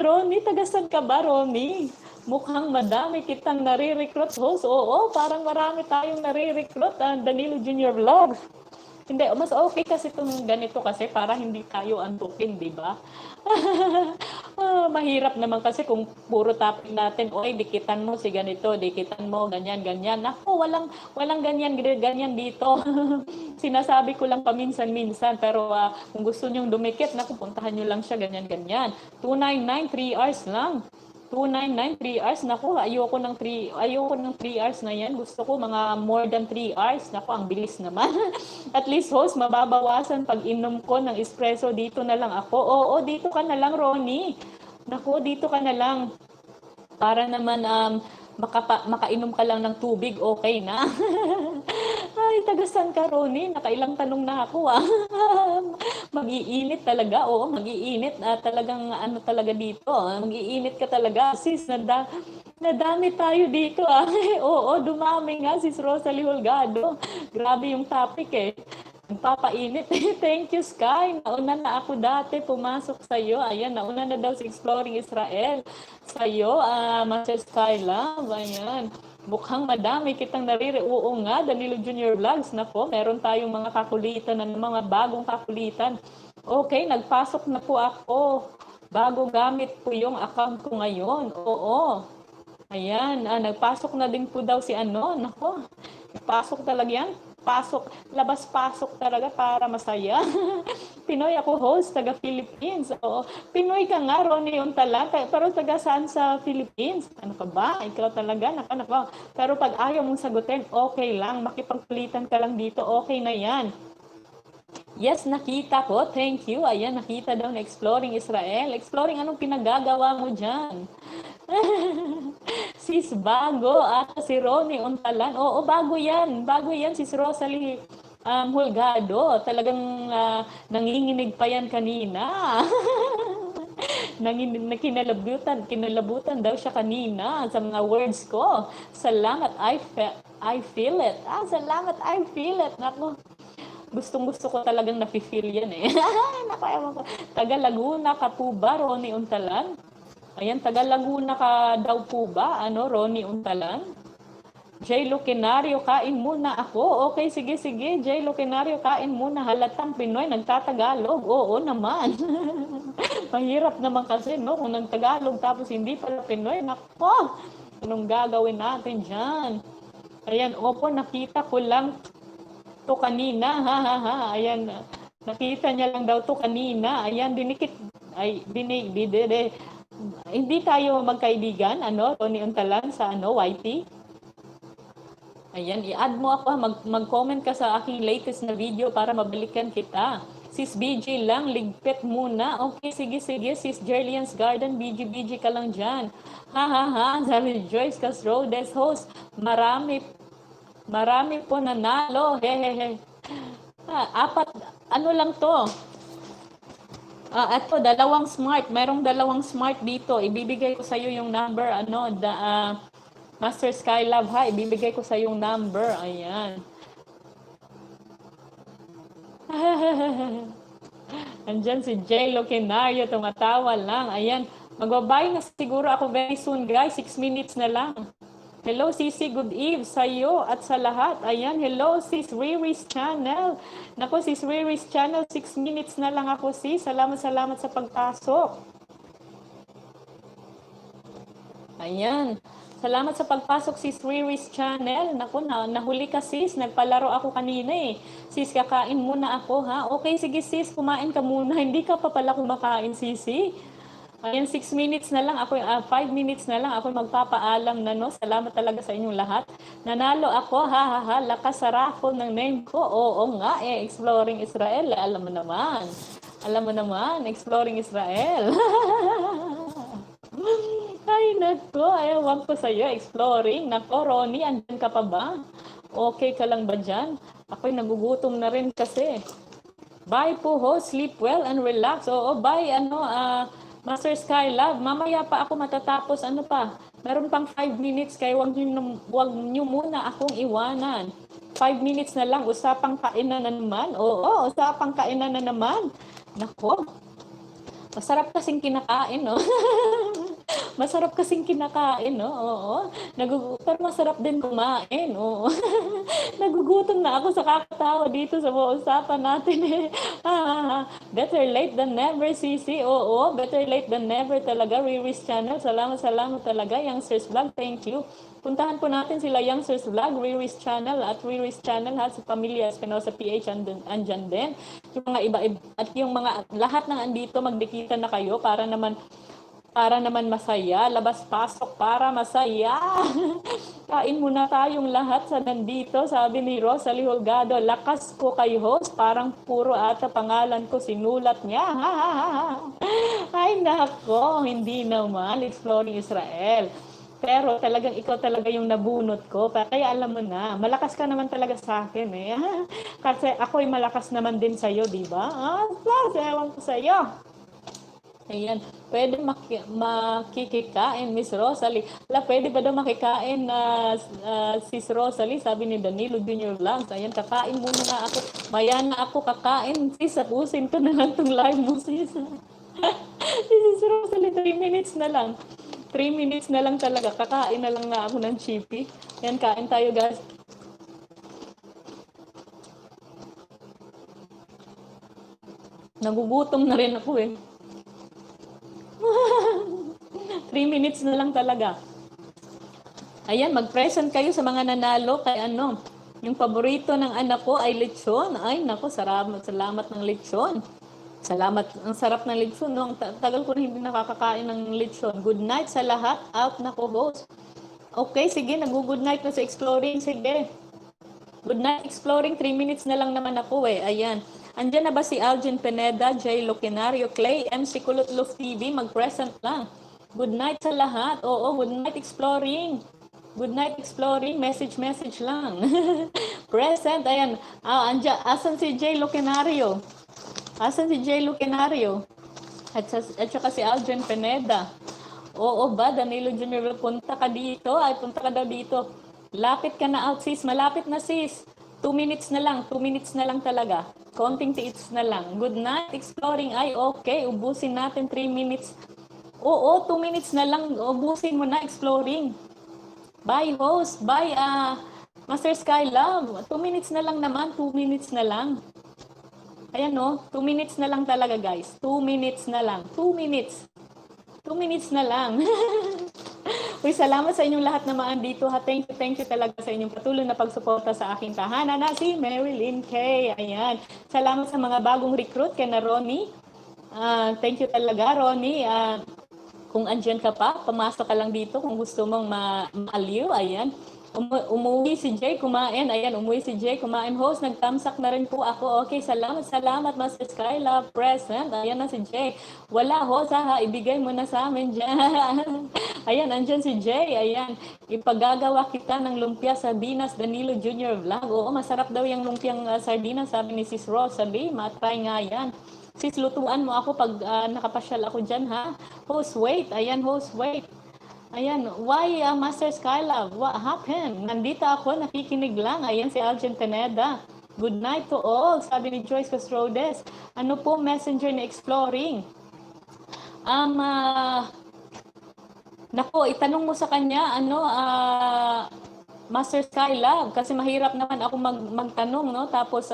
Ronnie, tagasan ka ba, Ronnie? Mukhang madami kitang nare-recruit host. Oo, parang marami tayong nare-recruit. Danilo Jr. Vlogs. Hindi, mas okay kasi itong ganito kasi para hindi tayo antukin, di ba? Mahirap naman kasi kung puro topic natin, oy, dikitan mo si ganito, dikitan mo, ganyan, ganyan. Ako, walang ganyan, ganyan dito. Sinasabi ko lang paminsan-minsan, pero kung gusto nyong dumikit, naku, puntahan nyo lang siya, ganyan, ganyan. 299, 3 hours lang. 299, 3 hours. Naku, ayoko ng 3 hours na yan. Gusto ko mga more than 3 hours. Naku, ang bilis naman. At least, host, mababawasan pag inom ko ng espresso. Dito na lang ako. Oo, dito ka na lang, Ronnie. Naku, dito ka na lang. Para naman makainom ka lang ng tubig, okay na. Ay, tagasan ka, Ronnie. Nakailang tanong na ako, Mag-iinit talaga, oo, mag-iinit. Talagang ano talaga dito, mag-iinit ka talaga. Sis, nadami tayo dito, Oo, dumami nga, Sis Rosalie Holgado. Grabe yung topic, Nagpapainit. Thank you, Sky. Nauna na ako dati pumasok sa'yo. Ayan, nauna na daw si Exploring Israel. Sa'yo, Master Sky Love. Ayan. Mukhang madami kitang Oo nga, Danilo Junior Vlogs. Nako, meron tayong mga kakulitan, mga bagong kakulitan. Okay, nagpasok na po ako. Bago gamit po yung account ko ngayon. Oo. Ayan, nagpasok na din po daw si Nako, pasok talaga yan. Pasok, labas-pasok talaga para masaya. Pinoy ako host, taga Philippines. Oo. Pinoy ka nga, Ronnie Untalan, pero taga saan sa Philippines? Ano ka ba? Ikaw talaga, nako. Pero pag ayaw mong sagutin, okay lang, makipagkulitan ka lang dito, okay na yan. Yes, nakita ko. Thank you. Ayan, nakita daw na Exploring Israel. Exploring, anong pinagagawa mo dyan? Sis, bago. Si Ronnie Untalan. Oo, bago yan. Bago yan, Sis Rosalie Holgado. Talagang nanginginig pa yan kanina. Kinalabutan daw siya kanina sa mga words ko. Salamat, I feel it. Salamat, I feel it. Naku. Gustong-gusto ko talagang nafe-feel yan Taga Laguna ka po ba, Ronnie Untalan? Ayan, taga Laguna ka daw po ba, Ronnie Untalan? Jay Lucenario, kain muna ako. Okay, sige. Jay Lucenario, kain muna. Halatang Pinoy, nagtatagalog. Oo naman. Mahirap naman kasi, no? Kung nagtagalog tapos hindi pala Pinoy, nako, anong gagawin natin dyan? Ayan, opo, nakita ko lang to kanina, ayan, nakita niya lang daw to kanina, ayan, hindi tayo magkaibigan, Ronnie Untalan sa YT. Ayan, i-add mo ako, mag-comment ka sa aking latest na video para mabalikan kita. Sis BG lang, ligpit muna. Okay, sige, Sis Jerlian's Garden, BG ka lang dyan. Sabi Joyce Casrodes, host, marami po nanalo. Hehehe. Apat, lang to. Ito, dalawang smart. Merong dalawang smart dito. Ibibigay ko sa iyo yung number, Master Skylove, Ibibigay ko sa iyo yung number. Ayan. Andyan si Jay Lucenario, tumatawa lang. Ayan. Magbabay na siguro ako very soon, guys. 6 minutes na lang. Hello, Sisi. Good eve sa iyo at sa lahat. Ayan, hello, Sis Riri's Channel. Naku, Sis Riri's Channel, 6 minutes na lang ako, Sis. Salamat sa pagpasok. Ayan. Salamat sa pagpasok, Sis Riri's Channel. Naku, nahuli ka, Sis. Nagpalaro ako kanina Sis, kakain muna ako, Okay, sige, Sis. Kumain ka muna. Hindi ka pa pala kumakain, Sisi. Ayan, 6 minutes na lang ako, 5 minutes na lang ako magpapaalam na, Salamat talaga sa inyong lahat. Nanalo ako, lakas sa raffle ng name ko. Oo nga, Exploring Israel. Alam mo naman, Exploring Israel. Ay, nako, ewan ko sa'yo, Exploring. Nako, Ronnie, andyan ka pa ba? Okay ka lang ba dyan? Ako'y nagugutom na rin kasi. Bye po, host. Sleep well and relax. Oo, bye, Master Skylove, mamaya pa ako matatapos. Meron pang 5 minutes, kaya wag nyo muna akong iwanan. 5 minutes na lang, usapang kainan na naman. Oo, usapang kainan na naman. Nako, masarap kasing kinakain, Masarap kasing kinakain, no? Oo. Pero masarap din kumain, oo. Nagugutom na ako sa kakatawa dito sa usapan natin eh. Better late than never, Sisi. Oo, better late than never talaga. Riri's channel. Salamat, salamat talaga. Youngsters Vlog, thank you. Puntahan po natin sila Youngsters Vlog, Riri's channel at Riri's channel ha, sa Pamilya Espinosa PH andyan din. Yung mga iba at yung mga lahat ng andito magdikita na kayo para naman masaya, labas-pasok para masaya. Kain muna tayong lahat sa nandito, sabi ni Rosalie Holgado. Lakas ko kay host, parang puro ata pangalan ko sinulat niya. Ay nako, hindi naman, Exploring Israel. Pero talagang ikaw talaga yung nabunot ko. Kaya alam mo na, malakas ka naman talaga sa akin eh. Kasi ako'y malakas naman din sa'yo, di ba? Ewan ko sa'yo. Ayan, pwede makikikain, Miss Rosalie. Pwede ba daw makikain na Sis Rosalie? Sabi ni Danilo Junior Vlogs. Ayan, kakain muna nga ako. Maya na ako kakain, sis. Tapusin ko na lang itong live mo, sis. Sis Rosalie, 3 minutes na lang. 3 minutes na lang talaga. Kakain na lang nga ako ng chippy. Ayan, kain tayo, guys. Nagugutom na rin ako eh. 3 minutes na lang talaga. Ayan, mag-present kayo sa mga nanalo kay ano. Yung paborito ng anak ko ay lechon. Ay, nako, salamat ng lechon. Salamat, ang sarap ng lechon. No? Ang tagal ko na hindi nakakakain ng lechon. Good night sa lahat. Out na ko, boss. Okay, sige, nag-good night na sa Exploring. Sige. Good night, Exploring. 3 minutes na lang naman ako eh. Ayan. Andyan na ba si Algin Pineda, Jay Loquinario, Clay, MC Kulutlof TV? Mag-present lang. Good night sa lahat. Oo, good night, Exploring. Good night, Exploring. Message lang. Present, ayan. Asan si Jay Loquinario? Asan si Jay Loquinario? At saka si Algin Pineda. Oo ba, Danilo Junior, punta ka dito? Ay, punta ka daw dito. Lapit ka na out, sis. Malapit na, sis. 2 minutes na lang. 2 minutes na lang talaga. Konting tiits na lang. Good night, Exploring. Ay, okay. Ubusin natin 3 minutes. Oo, 2 minutes na lang. Ubusin mo na, Exploring. Bye, host. Bye, Master Skylove. 2 minutes na lang naman. 2 minutes na lang. Ayan, no? 2 minutes na lang talaga, guys. 2 minutes na lang. 2 minutes. 2 minutes na lang. Uy, salamat sa inyong lahat na maandito ha. Thank you talaga sa inyong patuloy na pagsuporta sa aking tahanan na si Marilyn K. Ayan. Salamat sa mga bagong recruit kay na Ronnie. Thank you talaga, Ronnie. Kung andyan ka pa, pumasok ka lang dito kung gusto mong maaliw. Ayan. Umuwi si Jay kumain. Ayan, umuwi si Jay kumain. Host, nagtamsak na rin po ako. Okay, salamat, Master Skylove. Present. Ayan na si Jay. Wala, host, ha. Ibigay mo na sa amin dyan. Ayan, andyan si Jay. Ayan, ipagagawa kita ng lumpia sardinas, Danilo Junior Vlog. Oo, masarap daw yung lumpiang sardinas, sabi ni Sis Rosalie. Matry nga yan. Sis, lutuan mo ako pag nakapasyal ako dyan, ha. Host, wait. Ayan, host, wait. Ayan, why Master Skylove? What happened? Nandito ako, nakikinig lang. Ayan si Algin Pineda. Good night to all, sabi ni Joyce Castrodes. Ano po messenger ni Exploring? Nako, itanong mo sa kanya, Master Skylove, kasi mahirap naman ako magtanong, no? Tapos,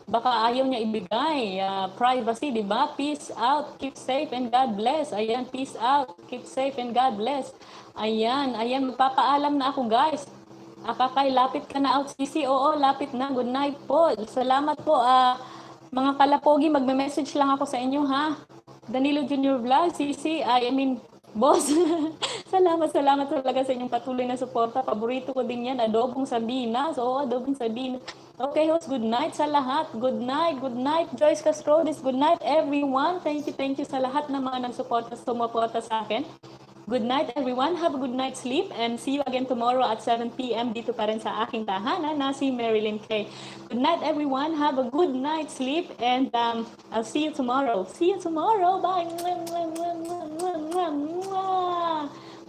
baka ayaw niya ibigay. Privacy, di ba? Peace out, keep safe, and God bless. Ayan, peace out, keep safe, and God bless. Ayan, magpapaalam na ako, guys. Kakay, lapit ka na out, Sisi. Oo, lapit na. Good night po. Salamat po, mga kalapogi. Magme-message lang ako sa inyo, ha? Danilo Junior Vlog, Sisi, boss. Salamat talaga sa inyong patuloy na suporta. Paborito ko din yan, adobong sardinas. Oo, adobong sardinas. Okay, host, good night sa lahat. Good night. Joyce Castrodes, good night everyone. Thank you sa lahat ng mga sumuporta sa akin. Good night everyone. Have a good night's sleep and see you again tomorrow at 7 p.m. dito pa rin sa aking tahanan na si Marilyn K. Good night everyone. Have a good night's sleep and I'll see you tomorrow. Bye.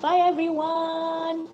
Bye everyone.